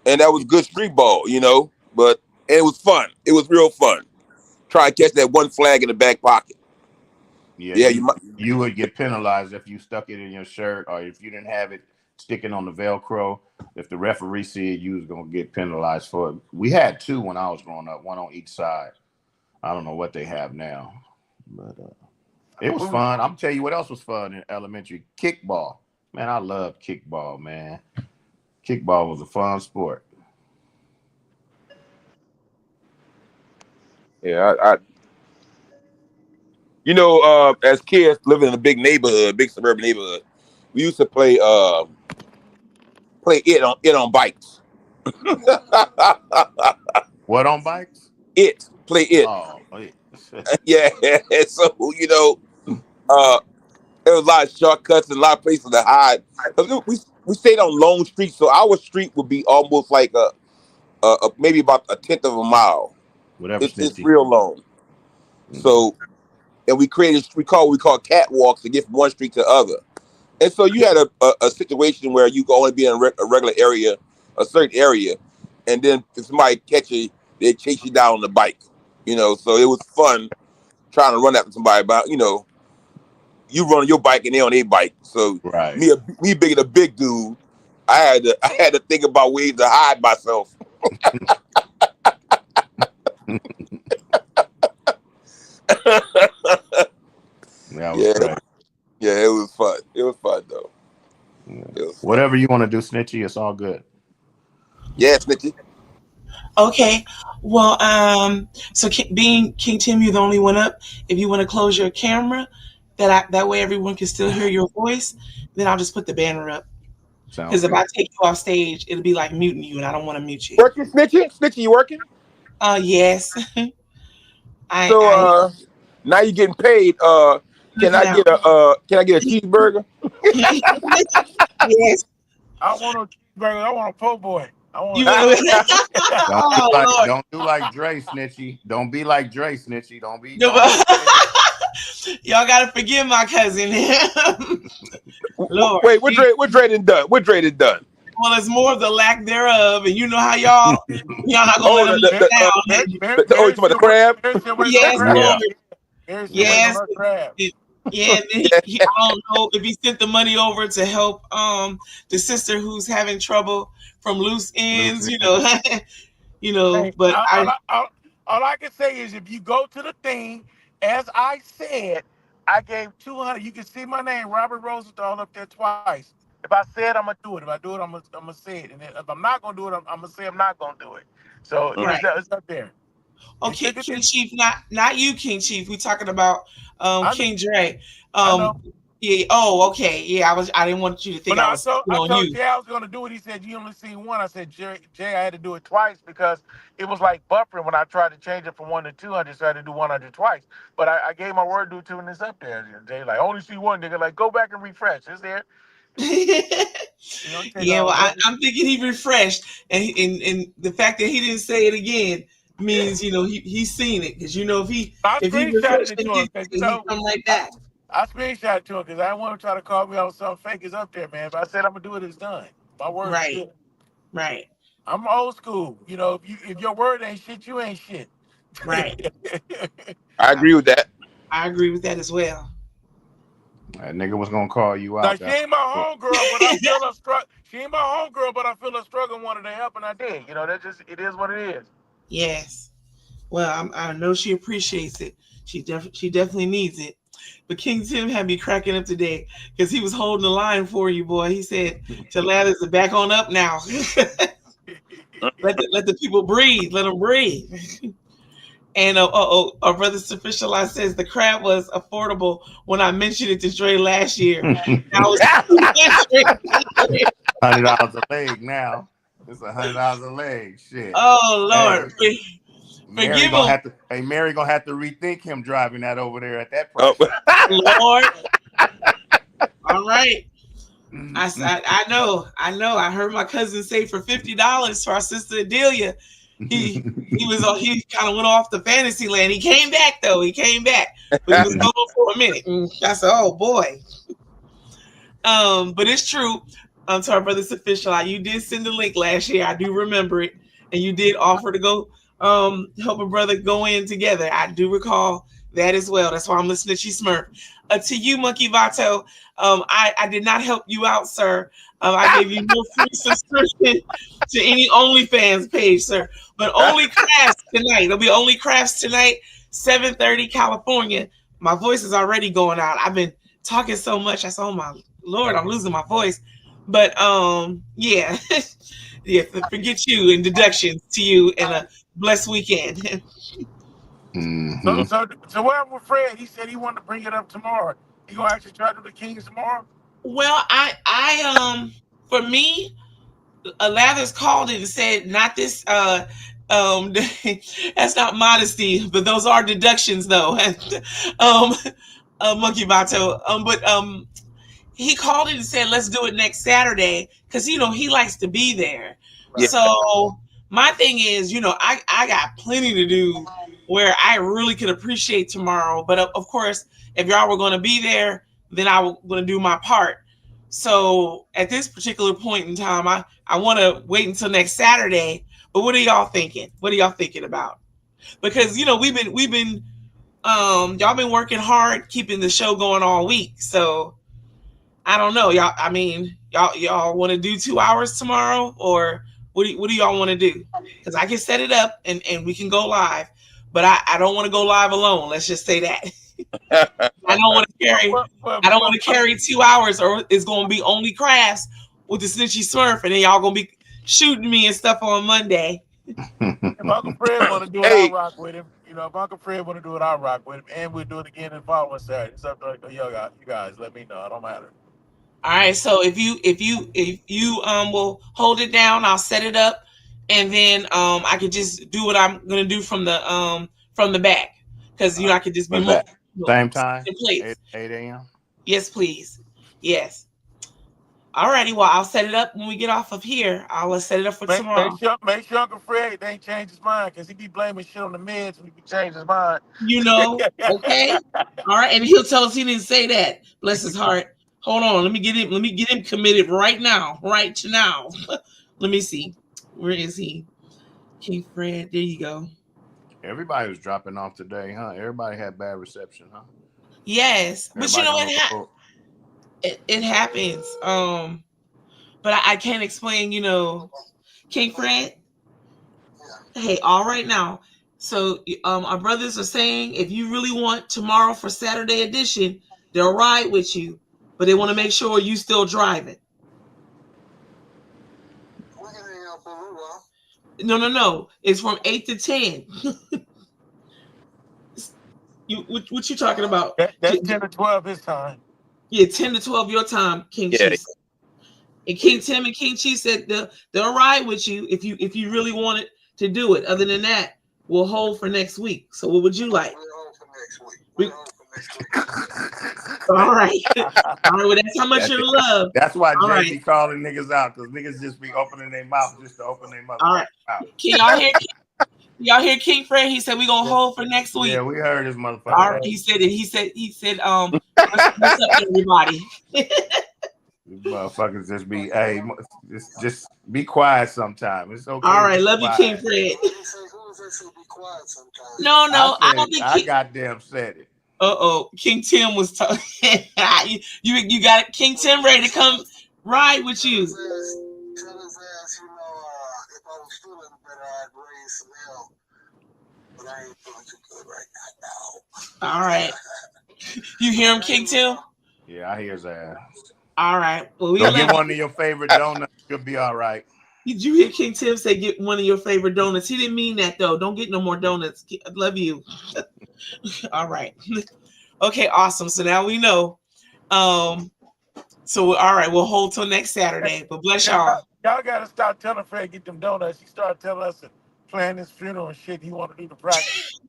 and that was good street ball. You know, but it was fun. It was real fun. Try to catch that one flag in the back pocket. Yeah, you would get penalized if you stuck it in your shirt or if you didn't have it sticking on the Velcro. If the referee said you was gonna get penalized for it. We had 2 when I was growing up, 1 on each side. I don't know what they have now, but it was fun. I'm tell you what else was fun in elementary: kickball. Man, I loved kickball. Man, kickball was a fun sport. Yeah, you know, as kids living in a big neighborhood, big suburban neighborhood, we used to play it on bikes. What on bikes? Play it. Oh, yeah. So you know, there was a lot of shortcuts and a lot of places to hide. We stayed on Lone Street, so our street would be almost like a maybe about 1/10 of a mile. It's real long. So, and we created we call catwalks to get from one street to the other. And so you had a situation where you could only be in a regular area, a certain area, and then if somebody catch you, they chase you down on the bike. You know, so it was fun trying to run after somebody. But you know, you run on your bike and they on their bike. So me being a big dude, I had to think about ways to hide myself. Yeah, it was fun. It was fun though. Whatever you want to do, Snitchy, it's all good. Yeah, Snitchy. Okay. Well, so being King Tim, you're the only one up. If you want to close your camera, that way everyone can still hear your voice, then I'll just put the banner up. Because if I take you off stage, it'll be like muting you, and I don't want to mute you. Working, Snitchy? Snitchy, you working? Yes. Now you're getting paid. Can I get a cheeseburger? Yes. I want a cheeseburger. I want a po' boy. Don't do like Dre, Snitchy. Don't be like Dre, Snitchy. Don't be. Y'all gotta forgive my cousin. Lord. Wait, what Dre done done? What Dre done done? Well, it's more of the lack thereof, and you know how y'all not gonna let them down. You talking about the crab? Yes, Lord. Yes. Yeah, I don't know if he sent the money over to help the sister who's having trouble from loose ends, you know. But all I can say is if you go to the thing, as I said, I gave 200. You can see my name, Robert Rosenthal, up there twice. If I said I'm gonna do it, if I do it, I'm gonna say it. And if I'm not gonna do it, I'm gonna say I'm not gonna do it. So it's up there. Okay, King Chief, not you, King Chief. We're talking about King Dre. Yeah. Oh, okay. Yeah, I didn't want you to think But I I was told picking on you. Jay I was gonna do it. He said you only seen one. I said Jay, I had to do it twice because it was like buffering when I tried to change it from 1 to 200, so I had to do 100 twice. But I gave my word due to and it's up there. Jay like only see one nigga. Like go back and refresh. It's there. Yeah, well, I'm thinking he refreshed, and the fact that he didn't say it again means he's seen it, because if he screenshotted refreshed it to again, him. he come right back. I screenshot it to him because I didn't want him to try to call me on something fake. Is up there, man. But I said I'm gonna do it. It's done. My word is good. Right. I'm old school. If your word ain't shit, you ain't shit. Right. I agree with that. I agree with that as well. That nigga was gonna call you Now out. she ain't my homegirl, but I feel her struggle. She ain't my homegirl, but I feel her struggle and wanted to help, and I did. That's just it is what it is. Yes. Well, I know she appreciates it. She definitely needs it. But King Tim had me cracking up today because he was holding the line for you, boy. He said, "To Lathers to back on up now. let the people breathe. Let them breathe." And our brother Sufficialize says the crab was affordable when I mentioned it to Dre last year. Now it's $100 a leg now. It's $100 a leg. Shit. Oh Lord. Hey, Forgive him. Mary gonna have to rethink him driving that over there at that price. Lord. All right. I know. I heard my cousin say for $50 to our sister Adelia. He kind of went off the fantasy land. He came back though. But he was gone for a minute. I said, oh boy. But it's true. To our brother's official, you did send the link last year. I do remember it, and you did offer to go help a brother go in together. I do recall that as well. That's why I'm listening to you, Smurf. To you, Monkey Vato, I did not help you out, sir. I gave you no free subscription to any OnlyFans page, sir. But only crafts tonight. There'll be only crafts tonight, 7:30 California. My voice is already going out. I've been talking so much. I said, oh my Lord, I'm losing my voice. But yeah. Yeah, forget you and deductions to you and a blessed weekend. So what happened with Fred? He said he wanted to bring it up tomorrow. He gonna actually try to do the Kings tomorrow? Well, I for me, Lathers called it and said, not this that's not modesty, but those are deductions though. Monkey Vato. But he called it and said, let's do it next Saturday, because he likes to be there. Right. So my thing is, I got plenty to do where I really could appreciate tomorrow. But of course, if y'all were going to be there, then I was going to do my part. So at this particular point in time, I want to wait until next Saturday. But what are y'all thinking? What are y'all thinking about? Because we've been y'all been working hard keeping the show going all week. So I don't know, y'all. I mean, y'all want to do 2 hours tomorrow, or what do y'all want to do? Because I can set it up and we can go live, but I don't want to go live alone. Let's just say that. I don't want to carry 2 hours, or it's going to be only crafts with the Snitchy Smurf, and then y'all gonna be shooting me and stuff on Monday. If Uncle Fred want to do it, I'll rock with him. If Uncle Fred want to do it, I'll rock with him, and we'll do it again in following Saturday. It's up to you guys. Let me know. It don't matter. All right. So if you will hold it down, I'll set it up, and then I could just do what I'm gonna do from the back, because I could just be more. Same time, 8 a.m. Yes, please. Yes. Alrighty, well, I'll set it up when we get off of here. I'll set it up for tomorrow. Make sure Uncle Fred ain't change his mind, because he be blaming shit on the meds when he change his mind. Okay. All right, and he'll tell us he didn't say that. Bless his heart. Hold on, let me get him committed right now. Let me see. Where is he? King Fred, there you go. Everybody was dropping off today, huh? Everybody had bad reception, huh? Yes, but it happens. But I can't explain, King Fred. Hey, all right now. So our brothers are saying if you really want tomorrow for Saturday edition, they'll ride with you, but they want to make sure you still driving. No. It's from 8 to 10. What you talking about? That's 10 to 12 this time. Yeah, 10 to 12 your time, King Yeah. Chief. And King Tim and King Chief said they'll ride with you if you really wanted to do it. Other than that, we'll hold for next week. So what would you like? All right. All right. Well, that's how much you love. That's why All Jay right. be calling niggas out, because niggas just be opening their mouth just to open their mouth. All right. Mouth. Can y'all hear King Fred? He said we're gonna hold for next week. Yeah, we heard this motherfucker. All right. He said what's up, everybody? These motherfuckers just be, hey, just be quiet sometime. It's okay. All right, love you, King Fred. No, I don't think I goddamn said it. King Tim was talking. you got it. King Tim ready to come ride with you. All right. You hear him, King Tim? Yeah, I hear his ass. All right. Well, Go get one of your favorite donuts. You'll be all right. Did you hear King Tim say get one of your favorite donuts? He didn't mean that though. Don't get no more donuts. I love you. All right. Okay, awesome. So now we know. So all right, we'll hold till next Saturday. But bless y'all. Y'all gotta stop telling Fred get them donuts. He started telling us to plan his funeral and shit. He want to do the practice.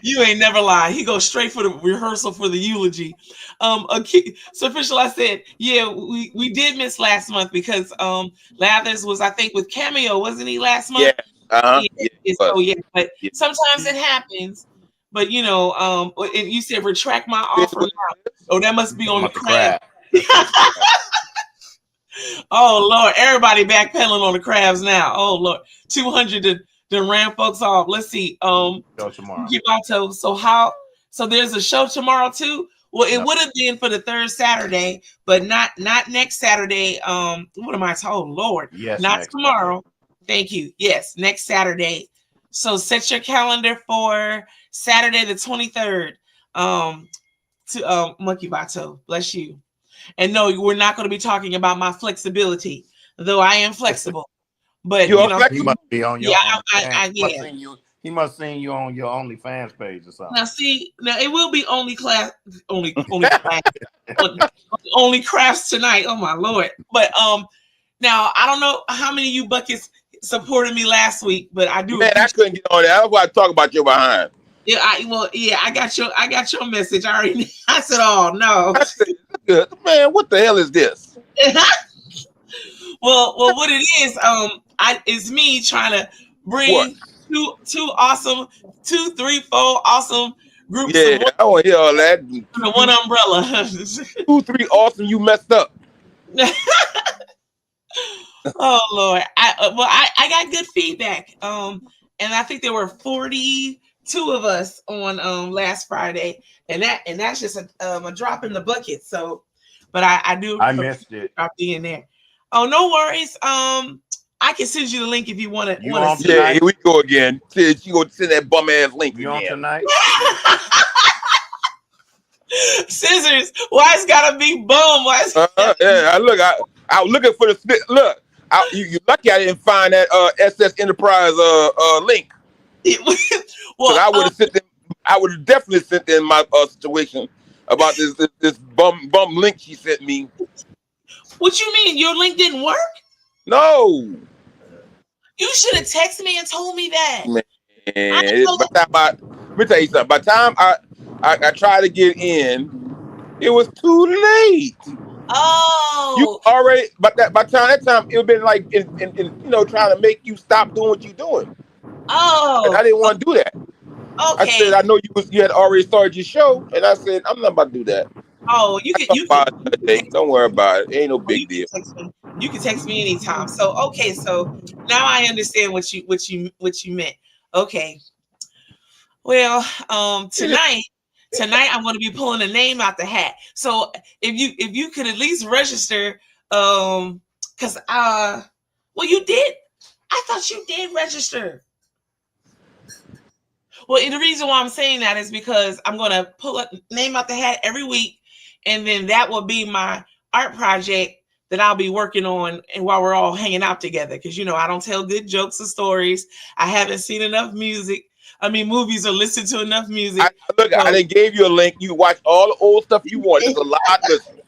You ain't never lied. He goes straight for the rehearsal for the eulogy. So official, I said, yeah, we did miss last month because Lathers was, I think, with Cameo, wasn't he last month? Yeah. But sometimes it happens. But you know, you said retract my offer. Oh, that must be on the crab. Oh Lord, everybody backpedaling on the crabs now. Oh Lord, 200 to ran folks off. Let's see. Show tomorrow. So there's a show tomorrow too. Well, it would have been for the third Saturday, but not next Saturday. What am I told? Lord, yes, not tomorrow. Thank you. Yes, next Saturday. So set your calendar for Saturday the 23rd. To Monkey Bato, bless you. And no, we're not going to be talking about my flexibility, though I am flexible. But he must be on your he must seen you on your OnlyFans page or something. Now it will be only class, only crafts tonight. Oh my Lord! But now I don't know how many of you buckets supported me last week, but I do. Man, I couldn't get on that. That's why I talk about your behind. Yeah, I got your message. I said, oh no. I said, man, what the hell is this? Well, what it is, it's me trying to bring two awesome, 2, 3, 4 awesome groups. Yeah, I want to hear all that. Under one umbrella. 2, 3 awesome. You messed up. Oh Lord, I got good feedback. And I think there were 42 of us on last Friday, and that's just a drop in the bucket. So, but I missed it. Drop in there. Oh, no worries. I can send you the link if you want to. Yeah, here we go again. She gonna send that bum ass link you again. On tonight? Scissors. Why it's gotta be bum? Yeah, I was looking for the spit. Look, you lucky I didn't find that SS Enterprise link. Well, I would have definitely sent them my situation about this bum link she sent me. What you mean? Your link didn't work? No. You should have texted me and told me that. Man, let me tell you something. By the time I tried to get in, it was too late. Oh. You already, by that time it would been like in trying to make you stop doing what you're doing. Oh. And I didn't want to do that. Okay. I said I know you had already started your show, and I said I'm not about to do that. Oh, don't worry about it. It ain't no big deal. You can text me anytime. So okay, so now I understand what you meant. Okay. Well, tonight I'm going to be pulling a name out the hat. So if you could at least register, because you did. I thought you did register. Well, the reason why I'm saying that is because I'm going to pull a name out the hat every week, and then that will be my art project that I'll be working on, and while we're all hanging out together. Because I don't tell good jokes or stories. I haven't seen enough music movies or listen to enough music. Look, I didn't gave you a link. You watch all the old stuff you want. There's a lot. Listen,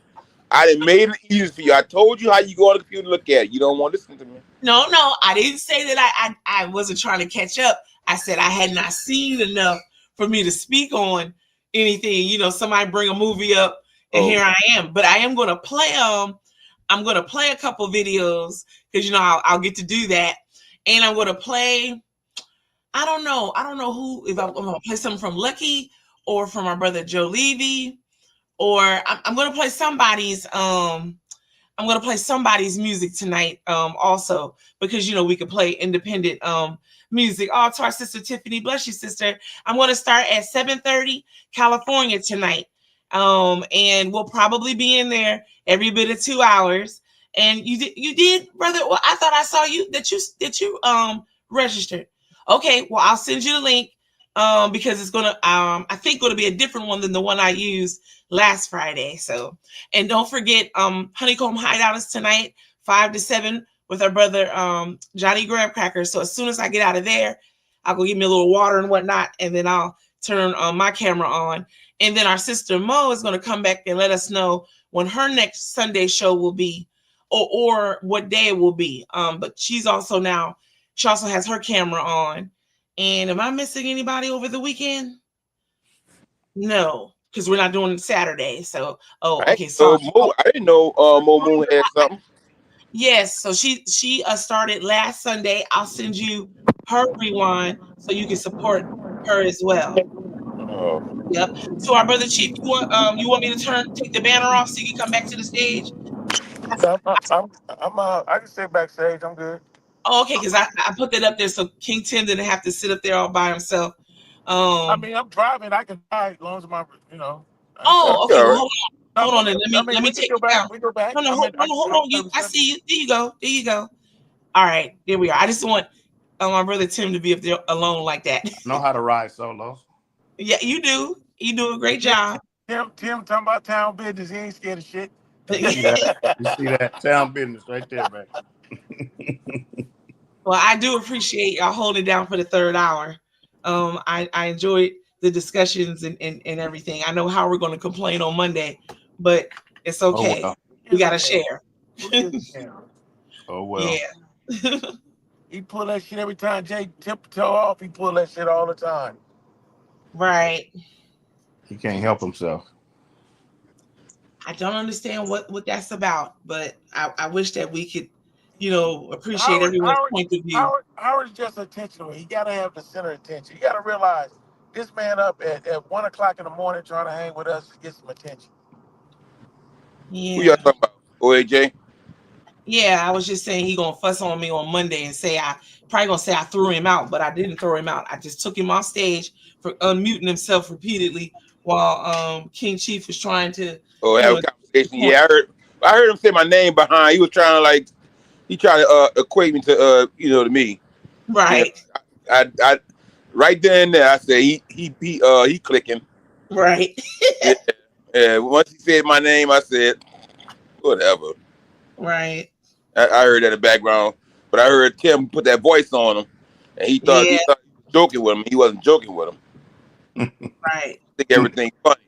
I didn't made it easy for you. I told you how you go on the computer and look at it. You don't want to listen to me. No, I didn't say that I wasn't trying to catch up. I said I had not seen enough for me to speak on anything. Somebody bring a movie up and here I am. But I am going to play I'm going to play a couple videos because I'll get to do that, and I'm going to play. I don't know who, if I'm going to play something from Lucky or from our brother Joe Levy, or I'm going to play somebody's. I'm going to play somebody's music tonight, also because we could play independent music. Oh, to our sister Tiffany, bless you, sister. I'm going to start at 7:30 California tonight, and we'll probably be in there every bit of 2 hours. And you did, brother. Well, I thought I saw you that you registered. Okay, well, I'll send you the link because it's gonna I think going to be a different one than the one I used last Friday. So, and don't forget Honeycomb Hideout is tonight 5 to 7 with our brother Johnny Graham Cracker. So as soon as I get out of there, I'll go get me a little water and whatnot, and then I'll turn my camera on. And then our sister Mo is going to come back and let us know when her next Sunday show will be, or what day it will be. But she also has her camera on. And am I missing anybody over the weekend? No, because we're not doing Saturday. So, okay. So I didn't know Mo Moon had something. Yes, so she started last Sunday. I'll send you her rewind so you can support her as well. Yep. So our brother Chief, you want me to take the banner off so you can come back to the stage? I can stay backstage. I'm good. Oh, okay, because I put that up there so King Tim didn't have to sit up there all by himself. I'm driving. I can drive as long as my. Oh, okay. Well, hold on. Let me take you down. We go back. No, hold on. I see you. There you go. All right, there we are. I just want my brother Tim to be up there alone like that. Know how to ride solo. Yeah, you do. You do a great job. Tim talking about town business. He ain't scared of shit. You see that? Town business right there, man. Well, I do appreciate y'all holding down for the third hour. I enjoyed the discussions and everything. I know how we're going to complain on Monday, but it's okay. Oh, well. We got to share. Oh, well. Yeah. He pull that shit every time Jay tiptoe off. He pull that shit all the time. Right. He can't help himself. I don't understand what that's about, but I wish that we could, appreciate everyone's point of view. Howard's just attentional. He got to have the center of attention. You got to realize this man up at 1 o'clock in the morning trying to hang with us to get some attention. Yeah. Who y'all talking about? OAJ? Yeah, I was just saying he gonna fuss on me on Monday and say I threw him out, but I didn't throw him out. I just took him off stage for unmuting himself repeatedly while King Chief was trying to have a conversation. Yeah, I heard him say my name behind. He was trying to equate me to to me. Right. I right then and there I said he clicking. Right. Yeah. Once he said my name, I said whatever. Right. I heard that in the background, but I heard Tim put that voice on him, and he thought he was joking with him. He wasn't joking with him. Right. I think everything's funny.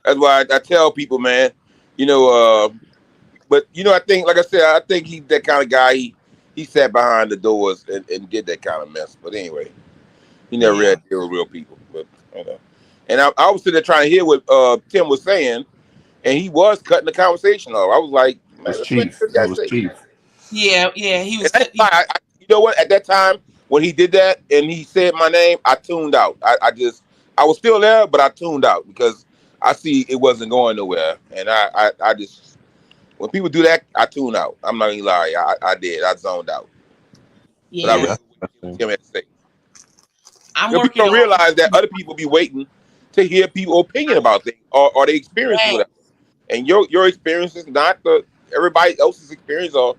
That's why I tell people, man. But I think, like I said, I think he's that kind of guy. He sat behind the doors and did that kind of mess. But anyway, he never had to deal with real people. But and I was sitting there trying to hear what Tim was saying, and he was cutting the conversation off. I was like, man, that was Chief. Yeah, he was. You know what? At that time when he did that and he said my name, I tuned out. I was still there, but I tuned out because I see it wasn't going nowhere, and I just when people do that, I tune out. I'm not gonna lie, I did. I zoned out. Yeah. But I really what Tim had to say. People don't realize that other people be waiting to hear people's opinion about things or their experience with it. And your experience is not everybody else's experience, or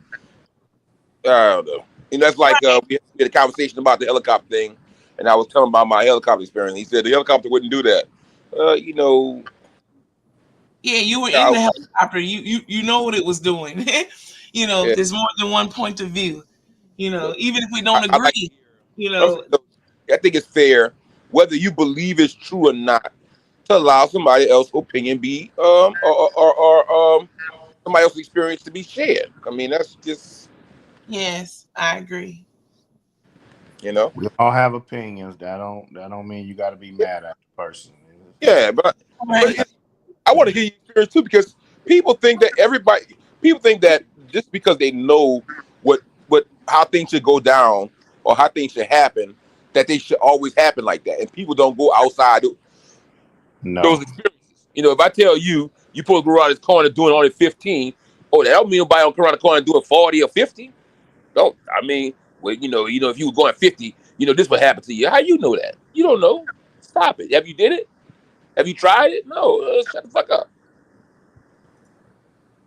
I don't know. And that's like we had a conversation about the helicopter thing, and I was telling about my helicopter experience. He said the helicopter wouldn't do that. Yeah, you were in the helicopter. You know what it was doing. There's more than one point of view. Even if we don't agree. I think it's fair whether you believe it's true or not, to allow somebody else's opinion be or somebody else's experience to be shared. I mean, that's just. Yes, I agree. You know, we all have opinions. That don't mean you got to be mad at the person. Yeah, but I want to hear your experience too, because people think that just because they know how things should go down or how things should happen, that they should always happen like that, and people don't go outside those experiences. You know, if I tell you supposed to go around this corner doing only 15, that don't mean nobody don't come around the corner doing 40 or 50. Don't. I mean, well, you know, if you were going 50, this would happen to you. How you know that? You don't know. Stop it. Have you did it? Have you tried it? No. Shut the fuck up.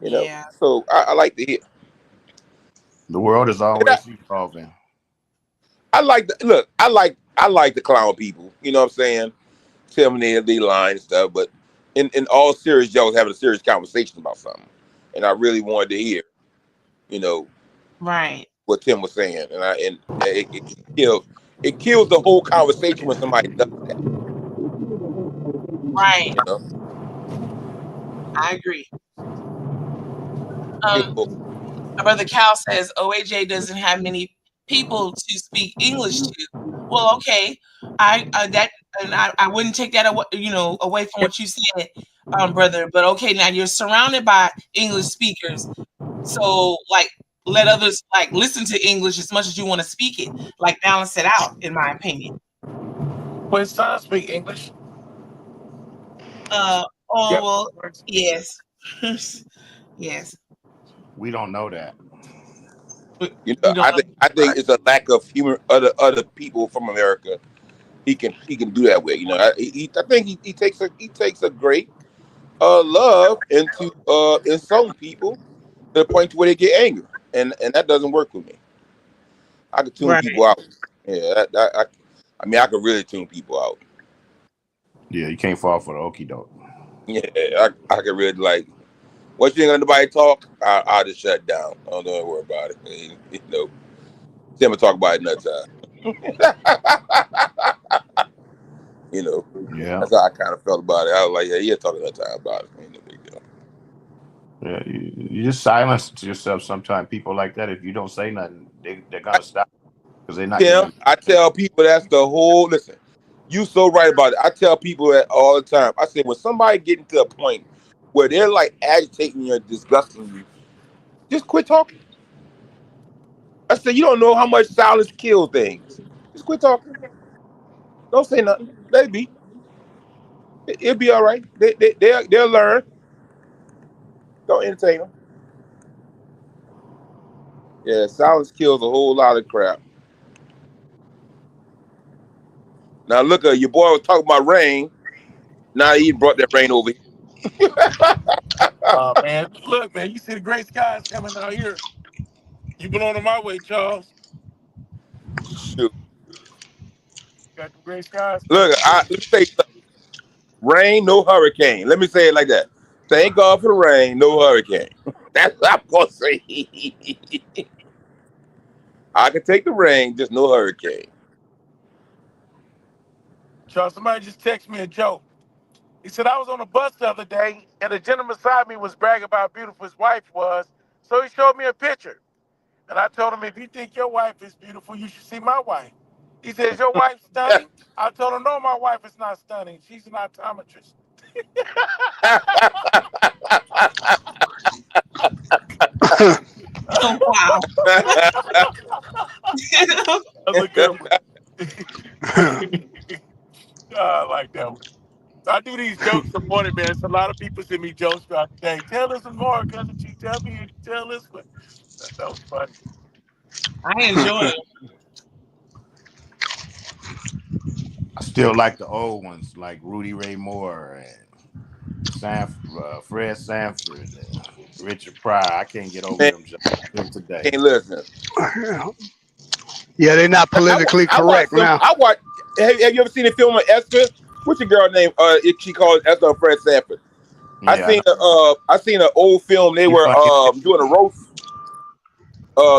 Yeah. So I like to hear. The world is always evolving. I like the clown people. You know what I'm saying? Tell me they lying and stuff, but in all seriousness, y'all was having a serious conversation about something, and I really wanted to hear, right, what Tim was saying, and it kills the whole conversation when somebody does that. Right. I agree. My brother Cal says OAJ doesn't have many people to speak English to. Well, okay, I wouldn't take that away from what you said, brother. But okay, now you're surrounded by English speakers, so let others listen to English as much as you want to speak it. Balance it out, in my opinion. Well, son speak English. Well, yes, yes. We don't know that. I think it's a lack of humor. Other people from America, he can do that with. I think he takes a great love into insulting people to the point to where they get angry, and that doesn't work with me. I could tune people out. Yeah, I could really tune people out. Yeah, you can't fall for the okie doke. Yeah, I could really once you ain't got nobody talk, I'll just shut down. I don't worry about it. Tim will talk about it another time. Yeah. That's how I kind of felt about it. I was like, yeah, he'll talk another time about it. Ain't no big deal. Yeah, you just silence yourself sometimes. People like that, if you don't say nothing, they're gonna stop because they're not. Yeah, I tell people that's the whole. Listen, you so right about it. I tell people that all the time. I say when somebody getting to a point where they're agitating you or disgusting you, just quit talking. I said, you don't know how much silence kills things. Just quit talking. Don't say nothing. Let it be. It'll be all right. They'll learn. Don't entertain them. Yeah, silence kills a whole lot of crap. Now look, your boy was talking about rain. Now he brought that rain over here. Oh man, look, man, you see the gray skies coming out here. You blowing them my way, Charles. Shoot. Got the gray skies. Look, let me say something. Rain, no hurricane. Let me say it like that. Thank God for the rain, no hurricane. That's what I'm gonna say. I can take the rain, just no hurricane. Charles, somebody just texted me a joke. He said, I was on a bus the other day, and the gentleman beside me was bragging about how beautiful his wife was. So he showed me a picture. And I told him, if you think your wife is beautiful, you should see my wife. He said, is your wife stunning? I told him, no, my wife is not stunning. She's an optometrist. Oh, wow. That's a good one. I like that one. I do these jokes in the morning, man. So a lot of people send me jokes throughout the day. Tell us some more, cousin. She tell me, tell us. But that was funny. I enjoy it. I still like the old ones, like Rudy Ray Moore and Fred Sanford and Richard Pryor. I can't get over them today. Can't listen. Yeah, they're not politically correct now. Have you ever seen the film of Esther? What's your girl name? She called Esther or Fred Sanford. Yeah. I seen an old film. They were doing a roast.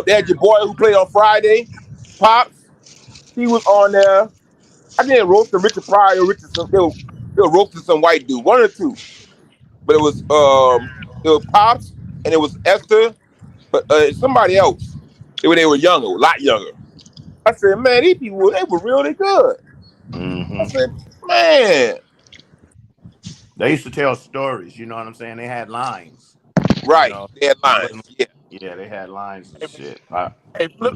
They had your boy who played on Friday, Pops. He was on there. I think it roasted Richard Pryor or Richardson. They were roasting some white dude, one or two. But it was Pops and it was Esther, but somebody else. They were younger, a lot younger. I said, man, these people they were really good. Mm-hmm. I said, man. They used to tell stories, you know what I'm saying? They had lines. Right. You know? They had lines. Yeah, they had lines and shit. Hey, Flip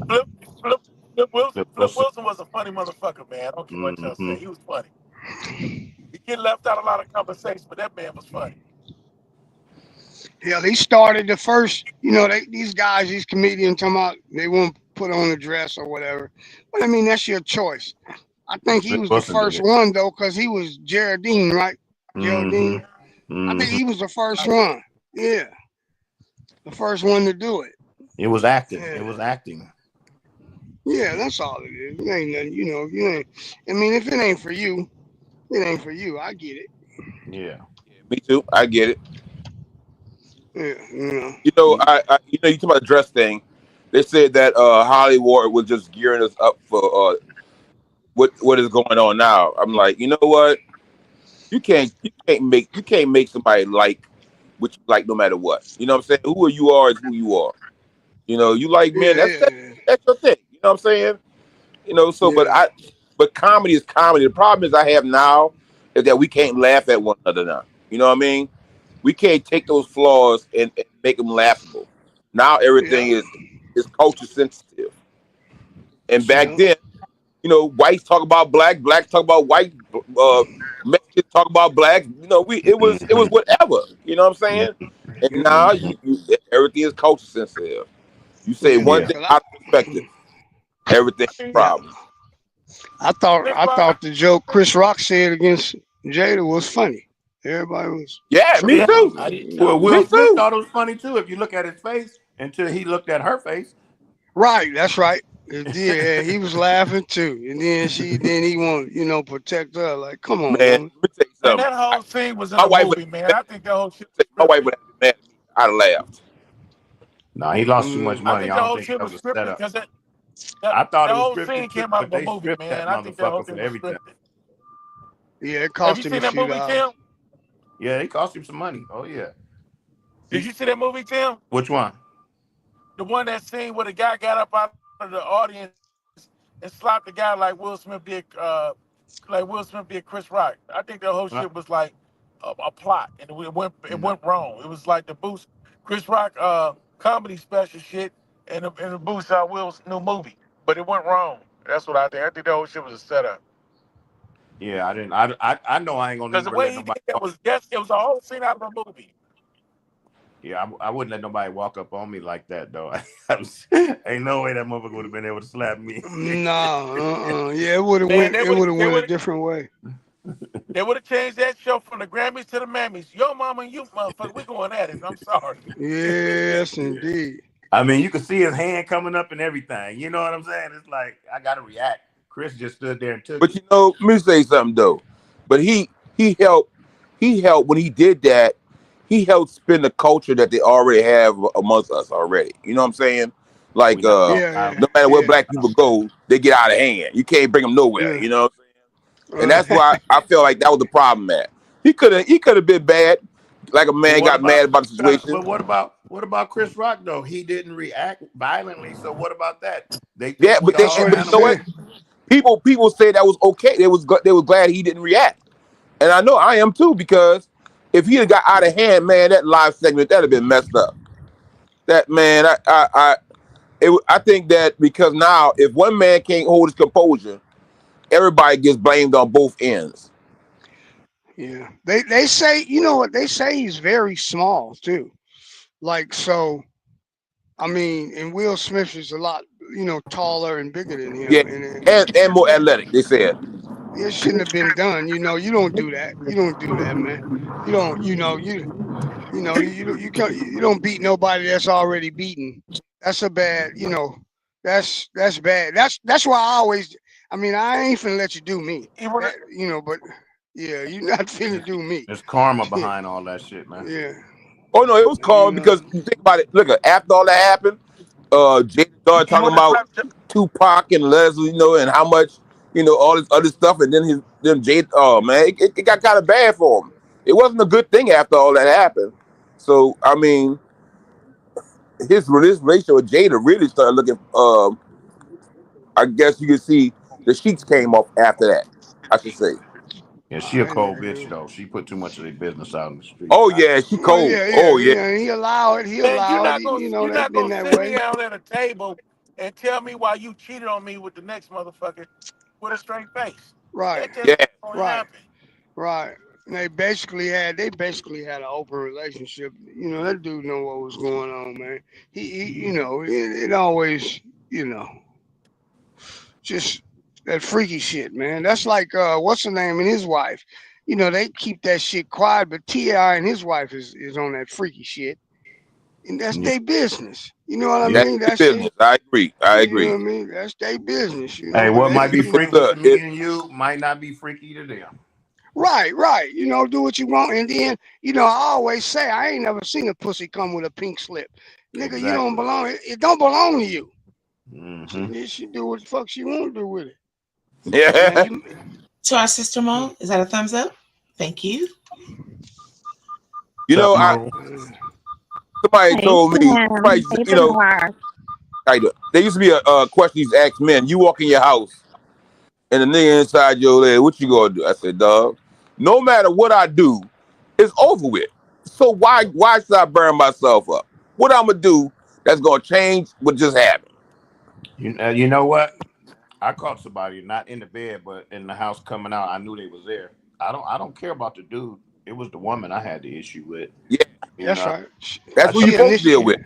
Wilson was a funny motherfucker, man. I don't care what y'all say. He was funny. He get left out a lot of conversation, but that man was funny. Hell, he started the first, these guys, these comedians talking about they won't put on a dress or whatever. But I mean, that's your choice. I think he was the first one, though, because he was Geraldine, right? Geraldine. I think he was the first one. Yeah. The first one to do it. It was acting. Yeah. It was acting. Yeah, that's all it is. It ain't nothing, if you ain't, I mean, if it ain't for you, it ain't for you. I get it. Yeah. Me too. I get it. Yeah, you talk about the dress thing. They said that Hollywood was just gearing us up for what is going on now. I'm like, you know what? You can't make somebody like what you like no matter what. You know what I'm saying? Who you are is who you are. You like men. That's your thing. You know what I'm saying? But comedy is comedy. The problem is I have now is that we can't laugh at one another now. You know what I mean? We can't take those flaws and make them laughable. Now everything is culture sensitive. And back then, whites talk about blacks talk about white, Mexicans talk about blacks. It was whatever. You know what I'm saying? And now everything is culture sensitive. You say one thing out of perspective, everything's a problem. I thought the joke Chris Rock said against Jada was funny. Everybody was. Yeah, me too. Well, Will Smith thought it was funny too. If you look at his face until he looked at her face. Right, that's right. Yeah, he was laughing too, and then he wanted, protect her. Like, come on, man. Man, that whole scene was in the movie, man. I think that whole shit. My wife would have been mad. I'd laughed. No, he lost too much money. I think the whole shit was scripted because I thought the it was whole scripted, scene came out of the movie, man. I think that whole thing was scripted. Yeah, it cost him a few Have you seen that movie, Tim? Yeah, it cost him some money. Oh yeah. Did you see that movie, Tim? Which one? The one that scene where the guy got up out of the audience and slapped the guy like Will Smith did Chris Rock. I think the whole shit was like a plot, and it went wrong. It was like the boost Chris Rock comedy special shit and the boost Will's new movie, but it went wrong. That's what I think. I think the whole shit was a setup. Yeah, I didn't. I know I ain't gonna. Because the way he did it was a whole scene out of a movie. Yeah, I wouldn't let nobody walk up on me like that though. Ain't no way that motherfucker would have been able to slap me. No, yeah, it would have went a different way. They would have changed that show from the Grammys to the Mammies. Yo, mama and you, motherfucker, we going at it. I'm sorry. Yes, indeed. I mean, you could see his hand coming up and everything. You know what I'm saying? It's like I gotta react. Chris just stood there and took. But let me say something though. But he helped when he did that. He helped spin the culture that they already have amongst us already. You know what I'm saying? Like, no matter where black people go, they get out of hand. You can't bring them nowhere. You know what I'm saying? And that's why I feel like that was the problem, man. He could have been bad, like a man got mad about the situation. But what about Chris Rock though? He didn't react violently. So what about that? But you know what? People say that was okay. They was glad he didn't react, and I know I am too, because if he had got out of hand, man, that live segment that'd have been messed up. That man, I think that because now if one man can't hold his composure, everybody gets blamed on both ends. Yeah, they say, you know what they say, he's very small too. Like, so, I mean, and Will Smith is a lot, taller and bigger than him. Yeah, and more athletic. They said. It shouldn't have been done. You don't do that. You don't do that, man. You don't. You don't beat nobody that's already beaten. That's a bad. That's bad. That's why I always. I mean, I ain't finna let you do me. But yeah, you're not finna do me. There's karma behind all that shit, man. Yeah. Oh no, it was karma because you think about it. Look, after all that happened, Jada started talking about Tupac and Leslie, and how much all this other stuff, and then Jade. Oh man, it got kind of bad for him. It wasn't a good thing after all that happened. So I mean, his relationship with Jada really started looking. I guess you can see the sheets came off after that. I should say. Yeah, she a cold bitch though. She put too much of their business out in the street. Oh yeah, she cold. Oh yeah. He allow it. He Man, allow it. you're not That been gonna that sit me way. down at a table and tell me why you cheated on me with the next motherfucker with a straight face. Right. That just don't Right. happen. Right. And they basically had an open relationship. That dude know what was going on, man. He it always, just that freaky shit, man. That's like what's her name and his wife. They keep that shit quiet, but T.I. and his wife is on that freaky shit. And that's their business. You know what I mean? That's their business. I agree. I agree. You know what I mean? That's their business. Hey, what might be freaky to me and you might not be freaky to them. Right. Do what you want. And then, I always say, I ain't never seen a pussy come with a pink slip. Nigga, Exactly. you don't belong. It don't belong to you. Mm-hmm. She do what the fuck she want to do with it. Yeah. To our sister Mo, is that a thumbs up? Thank you. Somebody told me, there used to be a question used to ask men. You walk in your house and the nigga inside your leg, what you gonna do? I said, dog, no matter what I do, it's over with. So why should I burn myself up? What I'm gonna do that's gonna change what just happened? You know what? I caught somebody not in the bed, but in the house coming out. I knew they was there. I don't care about the dude. It was the woman I had the issue with. Yeah, that's right. That's what you supposed to deal with.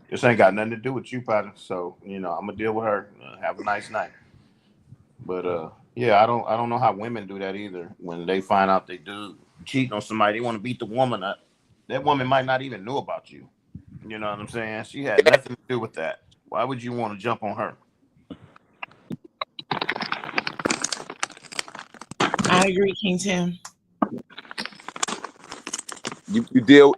This ain't got nothing to do with you, partner. So I'm gonna deal with her. Have a nice night. But yeah, I don't know how women do that either. When they find out they do cheating on somebody, they want to beat the woman up. That woman might not even know about you. You know what I'm saying? She had nothing to do with that. Why would you want to jump on her? I agree, King Tim. You deal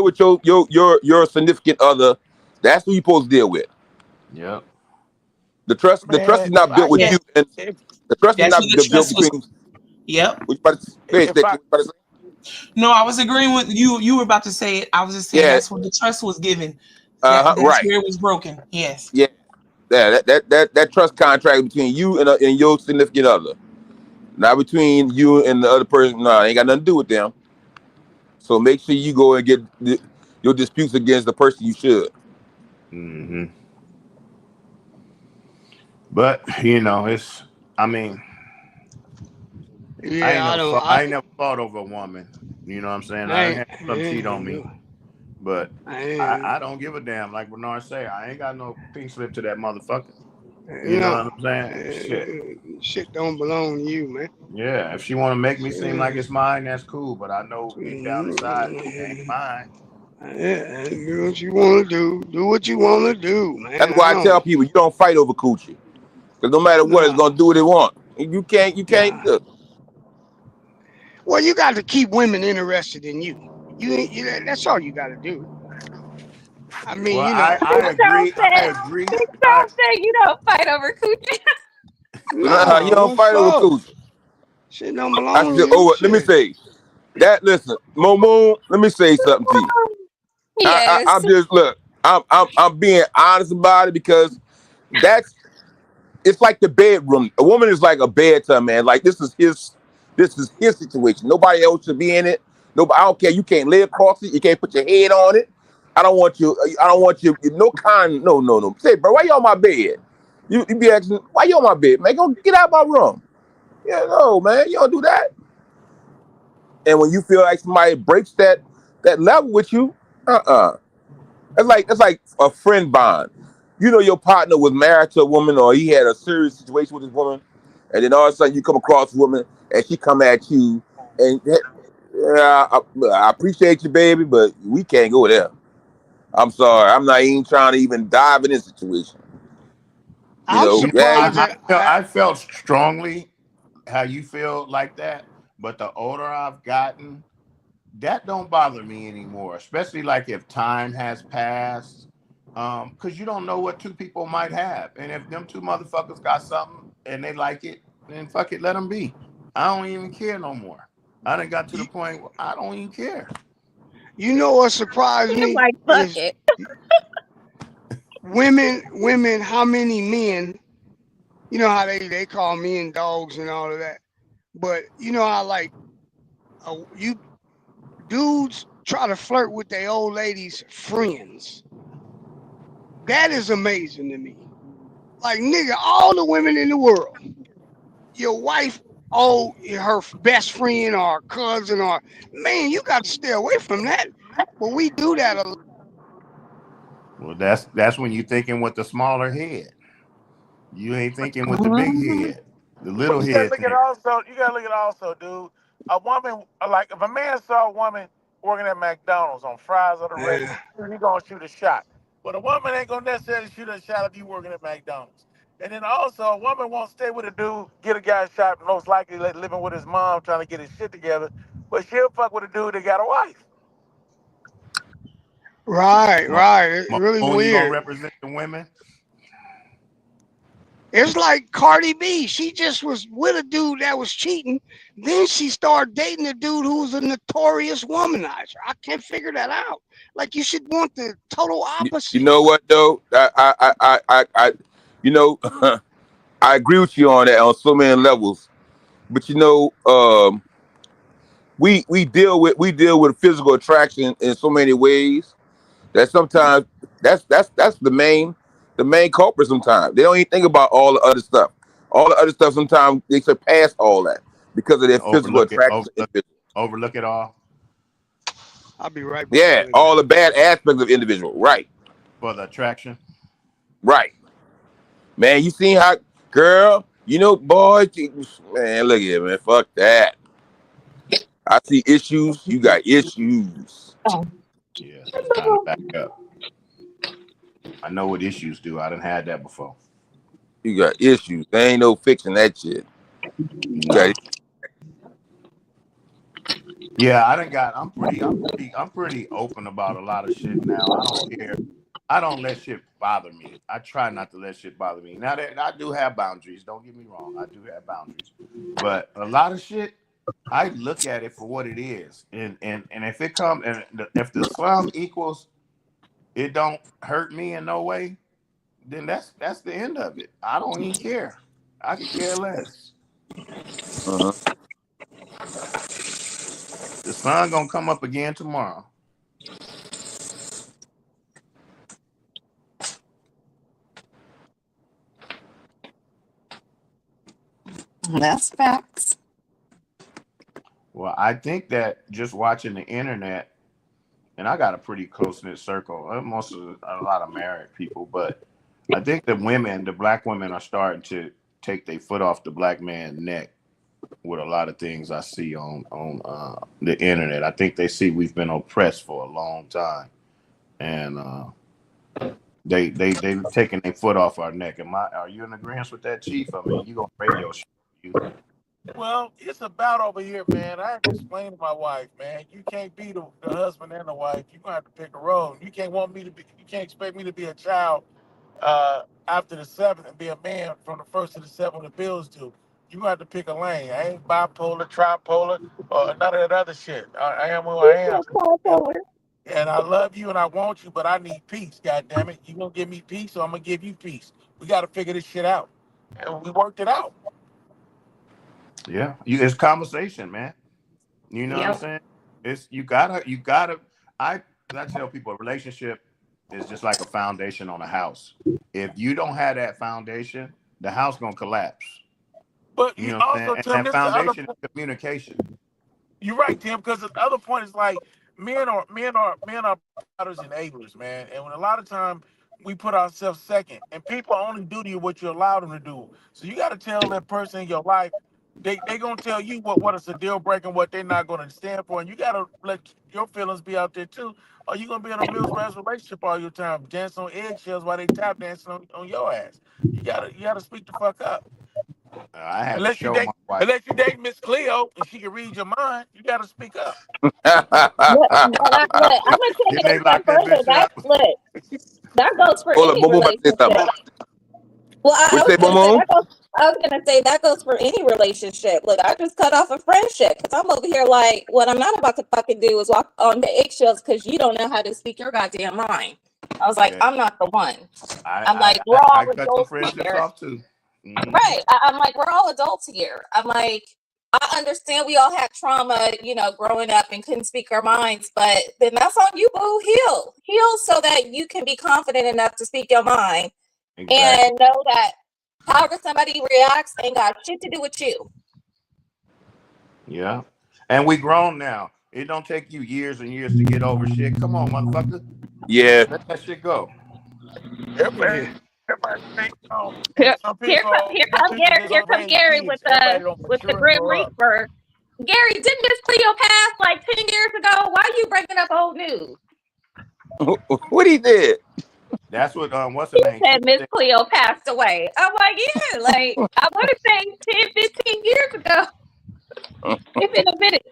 with your significant other. That's who you supposed to deal with. Yep. The trust is not built with you, and the trust is not built between. Yep. What you about to say? No, I was agreeing with you. You were about to say it. I was just saying that's when the trust was given. That's right. where it was broken. Yes. Yeah. Yeah. That trust contract between you and your significant other, not between you and the other person. No, ain't got nothing to do with them. So make sure you go and get your disputes against the person you should. Mm-hmm. But it's. I mean. Yeah, I ain't never fought over a woman. You know what I'm saying? I ain't had some cheat on me. But I don't give a damn. Like Bernard say, I ain't got no pink slip to that motherfucker. You know what I'm saying? Shit don't belong to you, man. Yeah, if she want to make me seem like it's mine, that's cool. But I know deep down inside, it ain't mine. Yeah, do what you want to do. Do what you want to do, man. That's why I tell people you don't fight over coochie, because no matter what, it's gonna do what it want. You can't. Well, you got to keep women interested in you. That's all you got to do. I mean, I agree. Don't say you don't fight over coochie. No, you don't fight over coochie. Shit don't belong to you. Let me say that. Listen, Moon. Let me say something to you. Yes. I'm just look. I'm being honest about it because it's like the bedroom. A woman is like a bed to a man. Like this is his situation. Nobody else should be in it. Nobody. I don't care. You can't lay across it. You can't put your head on it. I don't want you. No. Say, bro, why you on my bed? You be asking, why you on my bed, man? Go get out of my room. Yeah, no, man, you don't do that. And when you feel like somebody breaks that level with you, It's like a friend bond. Your partner was married to a woman, or he had a serious situation with this woman, and then all of a sudden you come across a woman and she come at you, and I appreciate you, baby, but we can't go there. I'm sorry, I'm not even trying to even dive in this situation. I felt strongly how you feel like that, but the older I've gotten, that don't bother me anymore, especially like if time has passed, because you don't know what two people might have, and if them two motherfuckers got something and they like it, then fuck it, let them be. I don't even care no more. I done got to the point where I don't even care. You know what surprised me like, fuck is it. women, how many men, you know how they call men dogs and all of that, but you know how like you dudes try to flirt with their old ladies' friends. That is amazing to me. Like, nigga, all the women in the world, your wife, her best friend or cousin, or man, you got to stay away from that. But we do that a lot. Well, that's when you thinking with the smaller head. You ain't thinking with the big head. The little You gotta head look thing. at also. You gotta look at also, dude. A woman, like if a man saw a woman working at McDonald's on fries or the regular, he gonna shoot a shot. But a woman ain't gonna necessarily shoot a shot if you working at McDonald's. And then also, a woman won't stay with a dude, get a guy shot, most likely living with his mom, trying to get his shit together. But she'll fuck with a dude that got a wife. Right. It's really You gonna weird. represent the women? It's like Cardi B. She just was with a dude that was cheating. Then she started dating a dude who was a notorious womanizer. I can't figure that out. Like, you should want the total opposite. You know what though? I you know, I agree with you on that on so many levels. But you know, we deal with physical attraction in so many ways that sometimes that's the main culprit. Sometimes they don't even think about all the other stuff. All the other stuff sometimes they surpass all that because of their physical attraction. Overlook it all. I'll be right back. Yeah, all the bad aspects of individual, right? For the attraction. Right. Man, you seen how, girl, you know, boy, man, look here, man, fuck that. I see issues, you got issues. Yeah, it's time to back up. I know what issues do. I done had that before. You got issues. There ain't no fixing that shit. No. Yeah, I'm pretty open about a lot of shit now. I don't care. I don't let shit bother me. I try not to let shit bother me. Now that I do have boundaries, don't get me wrong. I do have boundaries. But a lot of shit, I look at it for what it is. And if it comes, and if the sum equals, it don't hurt me in no way, then that's the end of it. I don't even care. I could care less. The sun gonna come up again tomorrow. That's facts. Well, I think that just watching the internet, and I got a pretty close-knit circle, a lot of married people, but I think the black women are starting to take their foot off the black man's neck with a lot of things I see on the internet. I think they see we've been oppressed for a long time, and they've taken their foot off our neck. Are you in agreement with that, Chief? I mean, you gonna radio show you. Well, it's about over here, man. I have to explain to my wife, man. You can't be the husband and the wife. You're gonna have to pick a role. You can't expect me to be a child after the 7th and be a man from the 1st to the 7th when the bills due. You're gonna have to pick a lane. I ain't bipolar, tripolar, or none of that other shit. I am who I am. And I love you and I want you, but I need peace, goddammit. You gonna give me peace or I'm gonna give you peace. We gotta figure this shit out. And we worked it out. Yeah, it's conversation, man. You know what I'm saying? It's you gotta. I tell people a relationship is just like a foundation on a house. If you don't have that foundation, the house gonna collapse. But you know also, what I'm saying? Tim, And that foundation is communication. You're right, Tim, because the other point is like men are providers and enablers, man. And when a lot of time we put ourselves second, and people only do to you what you allow them to do. So you got to tell that person in your life. They gonna tell you what is a deal breaker and what they're not gonna stand for, and you gotta let your feelings be out there too. Or you gonna be in a Mills-Brothers relationship all your time, dance on eggshells while they tap dancing on your ass. You gotta speak the fuck up. I had to show my wife. Unless you date Miss Cleo and she can read your mind, you gotta speak up. I'm gonna take it a step further. That goes for any relationship. Well, I What was you say, gonna say Momo? I was gonna say that goes for any relationship. Look, I just cut off a friendship because I'm over here like, what I'm not about to fucking do is walk on the eggshells because you don't know how to speak your goddamn mind. I was like, Yeah. I'm not the one. I'm I like, we're all cut some adults friendships here. off too. Mhm. Right. I'm like, we're all adults here. I'm like, I understand we all had trauma, you know, growing up and couldn't speak our minds, but then that's on you, boo. Heal so that you can be confident enough to speak your mind and know that however somebody reacts ain't got shit to do with you. Yeah. And we grown now. It don't take you years and years to get over shit. Come on, motherfucker. Yeah. Let that shit go. Everybody think so. Here, And some people come Gary. just Here don't come raise Gary kids. with Everybody the don't mature and Grim grow up. Reaper. Gary, didn't Miss Cleo pass like 10 years ago? Why are you bringing up old news? What he did? That's what what's her He name? said Miss Cleo passed away. I'm like, yeah, like I want to say 10, 15 years ago. It's been a minute.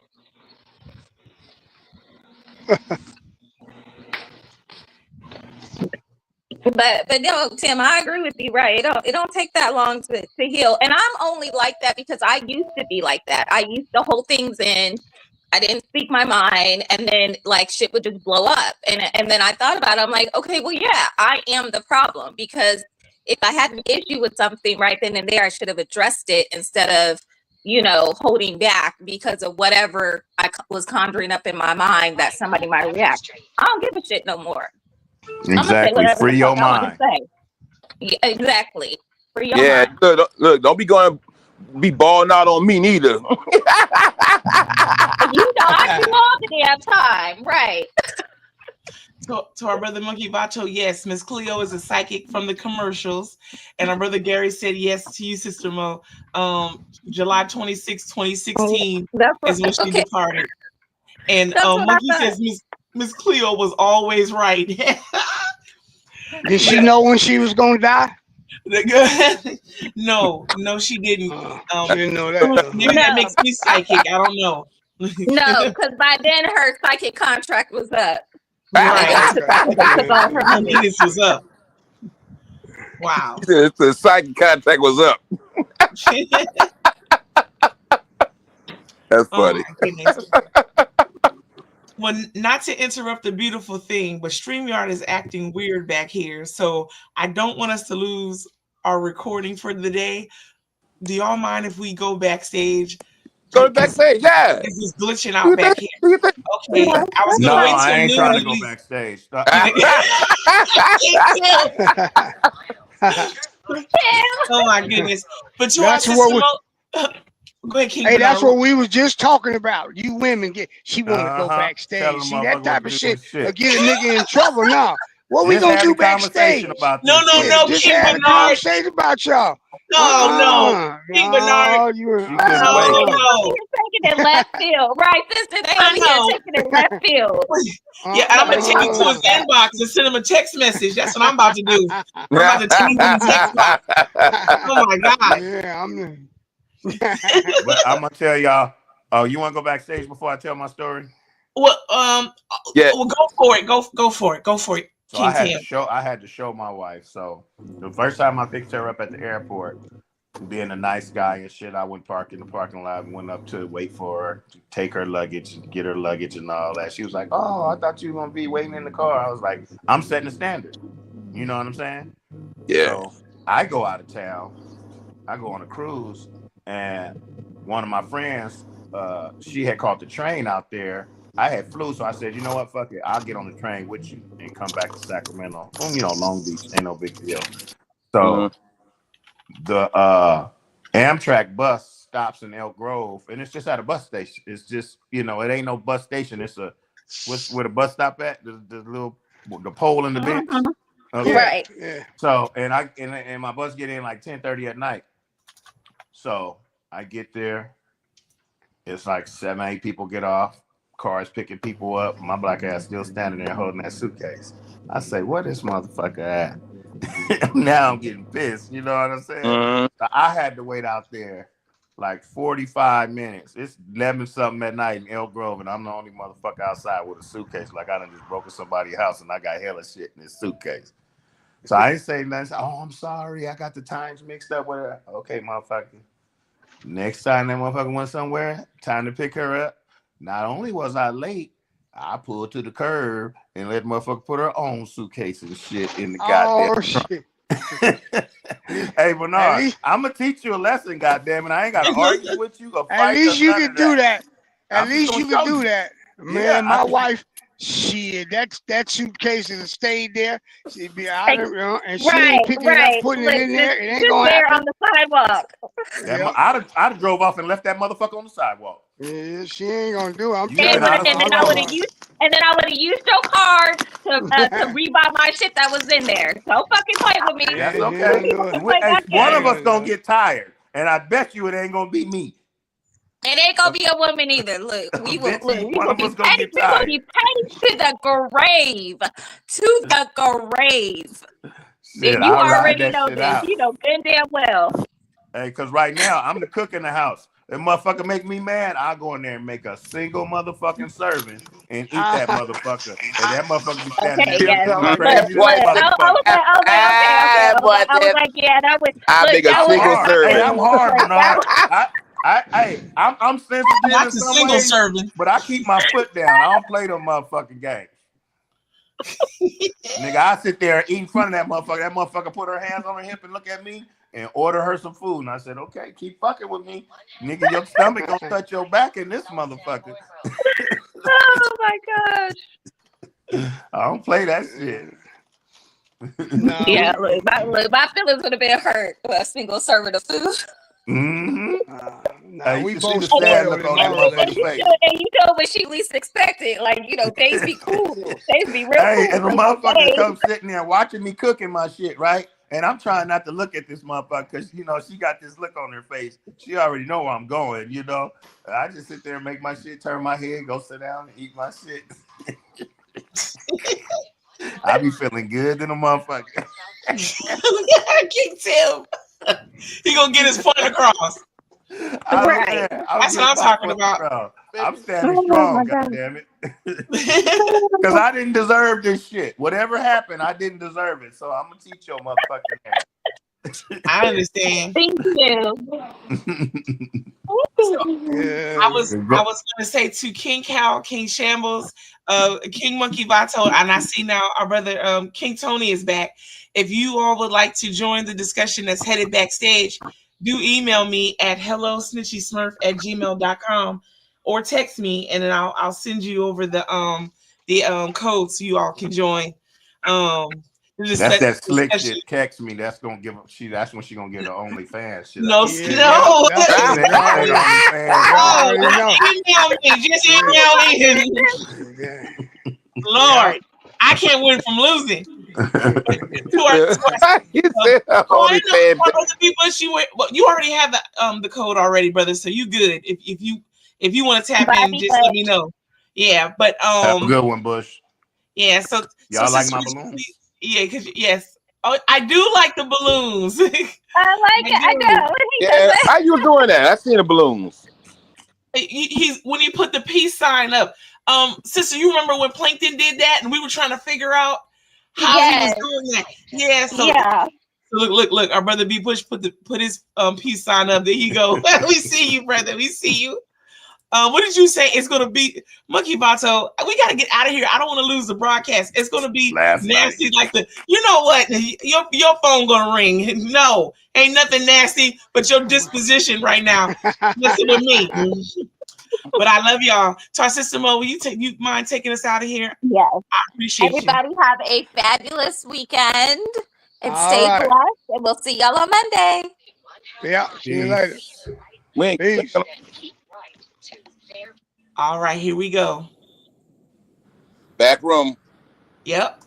But no, Tim, I agree with you, right? It don't take that long to heal. And I'm only like that because I used to be like that. I used to hold things in. I didn't speak my mind, and then like shit would just blow up. And then I thought about it. I'm like, okay, well, yeah, I am the problem because if I had an issue with something right then and there, I should have addressed it instead of, you know, holding back because of whatever I was conjuring up in my mind that somebody might react. I don't give a shit no more. I'm gonna say Exactly. whatever Free the your fuck I want to mind. say. Yeah, exactly. Free your Yeah. mind. Look, don't be going to be balling out on me neither. You know, I do all the damn time, right? To our brother Monkey Vato, yes, Miss Cleo is a psychic from the commercials, and our brother Gary said yes to you, Sister Mo. July 26, 2016 is when she departed, and Monkey says Miss Cleo was always right. Did she know when she was gonna die? No, she didn't. She didn't know that. Maybe that makes me psychic. I don't know. No, because by then her psychic contract was up. Right. Her money. This was up. Wow. The psychic contact was up. That's funny. Well, not to interrupt the beautiful thing, but StreamYard is acting weird back here. So I don't want us to lose our recording for the day. Do y'all mind if we go backstage? Go backstage, yeah. This is glitching out back here. Okay, I was No, gonna wait I till ain't noon. trying to go backstage. Oh my goodness! But to That's our what sister we- go ahead, King Hey, that's Bernard. what we was just talking about. You women she want to go Tell backstage. them See that motherfuckers type what of to shit, do will get a nigga in trouble now. What we Just gonna had do a conversation backstage? about No, this shit. Just King had a Bernard. conversation about y'all. No, King Bernard. She couldn't No, wait. no. Taking it left field, right, sister? They over here taking it left field. Yeah, and I'm gonna take it to his inbox and send him a text message. That's what I'm about to do. I'm about to change him text box. Oh my god. Yeah, But I'm gonna tell y'all. Oh, you want to go backstage before I tell my story? Well, yeah. Well, go for it. Go for it. So King I had to show my wife. So the first time I picked her up at the airport, being a nice guy and shit, I went park in the parking lot and went up to wait for her to take her luggage and get her luggage and all that. She was like, "Oh, I thought you were gonna be waiting in the car." I was like, "I'm setting the standard." You know what I'm saying? Yeah. So I go out of town. I go on a cruise, and one of my friends, she had caught the train out there. I had flew, so I said, "You know what? Fuck it. I'll get on the train with you and come back to Sacramento. You know, Long Beach ain't no big deal." So the Amtrak bus stops in Elk Grove, and it's just at a bus station. It's just, you know, it ain't no bus station. It's where the bus stop at? The pole in the bench. Okay. Right. Yeah. So and my bus get in like 10:30 at night. So I get there. It's like 7, 8 people get off. Cars picking people up. My black ass still standing there holding that suitcase. I say, "Where this motherfucker at?" Now I'm getting pissed. You know what I'm saying? So I had to wait out there like 45 minutes. It's 11 something at night in Elk Grove, and I'm the only motherfucker outside with a suitcase. Like I done just broken somebody's house, and I got hella shit in this suitcase. So I didn't say nothing. Oh, I'm sorry. I got the times mixed up with her. Okay, motherfucker. Next time that motherfucker went somewhere, time to pick her up. Not only was I late, I pulled to the curb and let motherfucker put her own suitcase and shit in the goddamn trunk. Hey, Bernard, I'm gonna teach you a lesson, goddamn it. I ain't gotta argue with you or fight. At least you can do that. At I'm least just you gonna can show do you. that. Man, Yeah, my wife, shit, that suitcase has stayed there. She'd be out of, and she ain't picking it up, putting it in there. It ain't gonna there happen. on the sidewalk. That I'd have drove off and left that motherfucker on the sidewalk. Yeah, she ain't gonna do it. I'm You telling been out of And then I would have used your card to rebuy my shit that was in there. Don't fucking play with me. That's okay. One of us gonna get tired, and I bet you it ain't gonna be me. It ain't gonna be a woman either. Look, we will One of us gonna get we will tired. be petty to the grave. To the grave. Shit, And you I'll ride already that know shit this. out. You know good damn well. Hey, cause right now I'm the cook in the house. If motherfucker make me mad, I'll go in there and make a single motherfucking serving and eat that motherfucker. And that motherfucker be standing Okay, there yes. looking Look, crazy look, as a I was motherfucker. like, okay. I was like, yeah, that was. I look, make a that single was- serving. Hey, I'm hard, Bernard. I'm sensitive Not in the some single ways, serving. but I keep my foot down. I don't play them motherfucking games. Nigga, I sit there eat in front of that motherfucker. That motherfucker put her hands on her hip and look at me and order her some food. And I said, okay, keep fucking with me. Nigga, your stomach gonna touch your back in this motherfucker. Oh my gosh. I don't play that shit. Yeah, look, my feelings would have been hurt with a single serving of food. Mm-hmm. We you both see the sad spoiled look on in that our motherfucker's face. And you know when she least expected, like, you know, days be cool. Days be real Hey, cool. and the motherfucker comes sitting there watching me cooking my shit, right? And I'm trying not to look at this motherfucker because, you know, she got this look on her face. She already know where I'm going, you know. I just sit there and make my shit, turn my head, go sit down and eat my shit. I be feeling good than a motherfucker. King Tim. He gonna get his point across. Right. That's what I'm talking about. I'm standing strong, goddammit. Because I didn't deserve this shit. Whatever happened, I didn't deserve it. So I'm gonna teach your motherfucking ass. I understand. Thank you. I was gonna say to King Cal, King Shambles, King Monkey Vato, and I see now our brother King Tony is back. If you all would like to join the discussion that's headed backstage, do email me at hellosnitchysmurf@gmail.com or text me, and then I'll send you over the code so you all can join. That's that slick shit. Text me. That's gonna give up. That's when she gonna get her OnlyFans shit. No. Email me. Just email me. Lord, I can't win from losing. You already have the code already, brother. So you good. If you want to tap in, just let me know. Yeah, but have a good one, Bush. Yeah, so y'all like my balloons? Yeah, because yes. Oh, I do like the balloons. I like it. I know. Yeah, how you doing that? I seen the balloons. He's when he put the peace sign up. Sister, you remember when Plankton did that, and we were trying to figure out how he was doing that? Yeah. So look. Our brother B Bush put his peace sign up. There you go. We see you, brother. We see you. What did you say? It's gonna be Monkey Vato. We gotta get out of here. I don't want to lose the broadcast. It's gonna be nasty, like the. You know what? Your phone gonna ring. No, ain't nothing nasty, but your disposition right now. Listen with me. But I love y'all. To our sister Mo, will you mind taking us out of here? Yes. I appreciate Everybody have a fabulous weekend and All stay right. blessed. And we'll see y'all on Monday. Yeah. See you later. Peace. All right, here we go. Back room. Yep.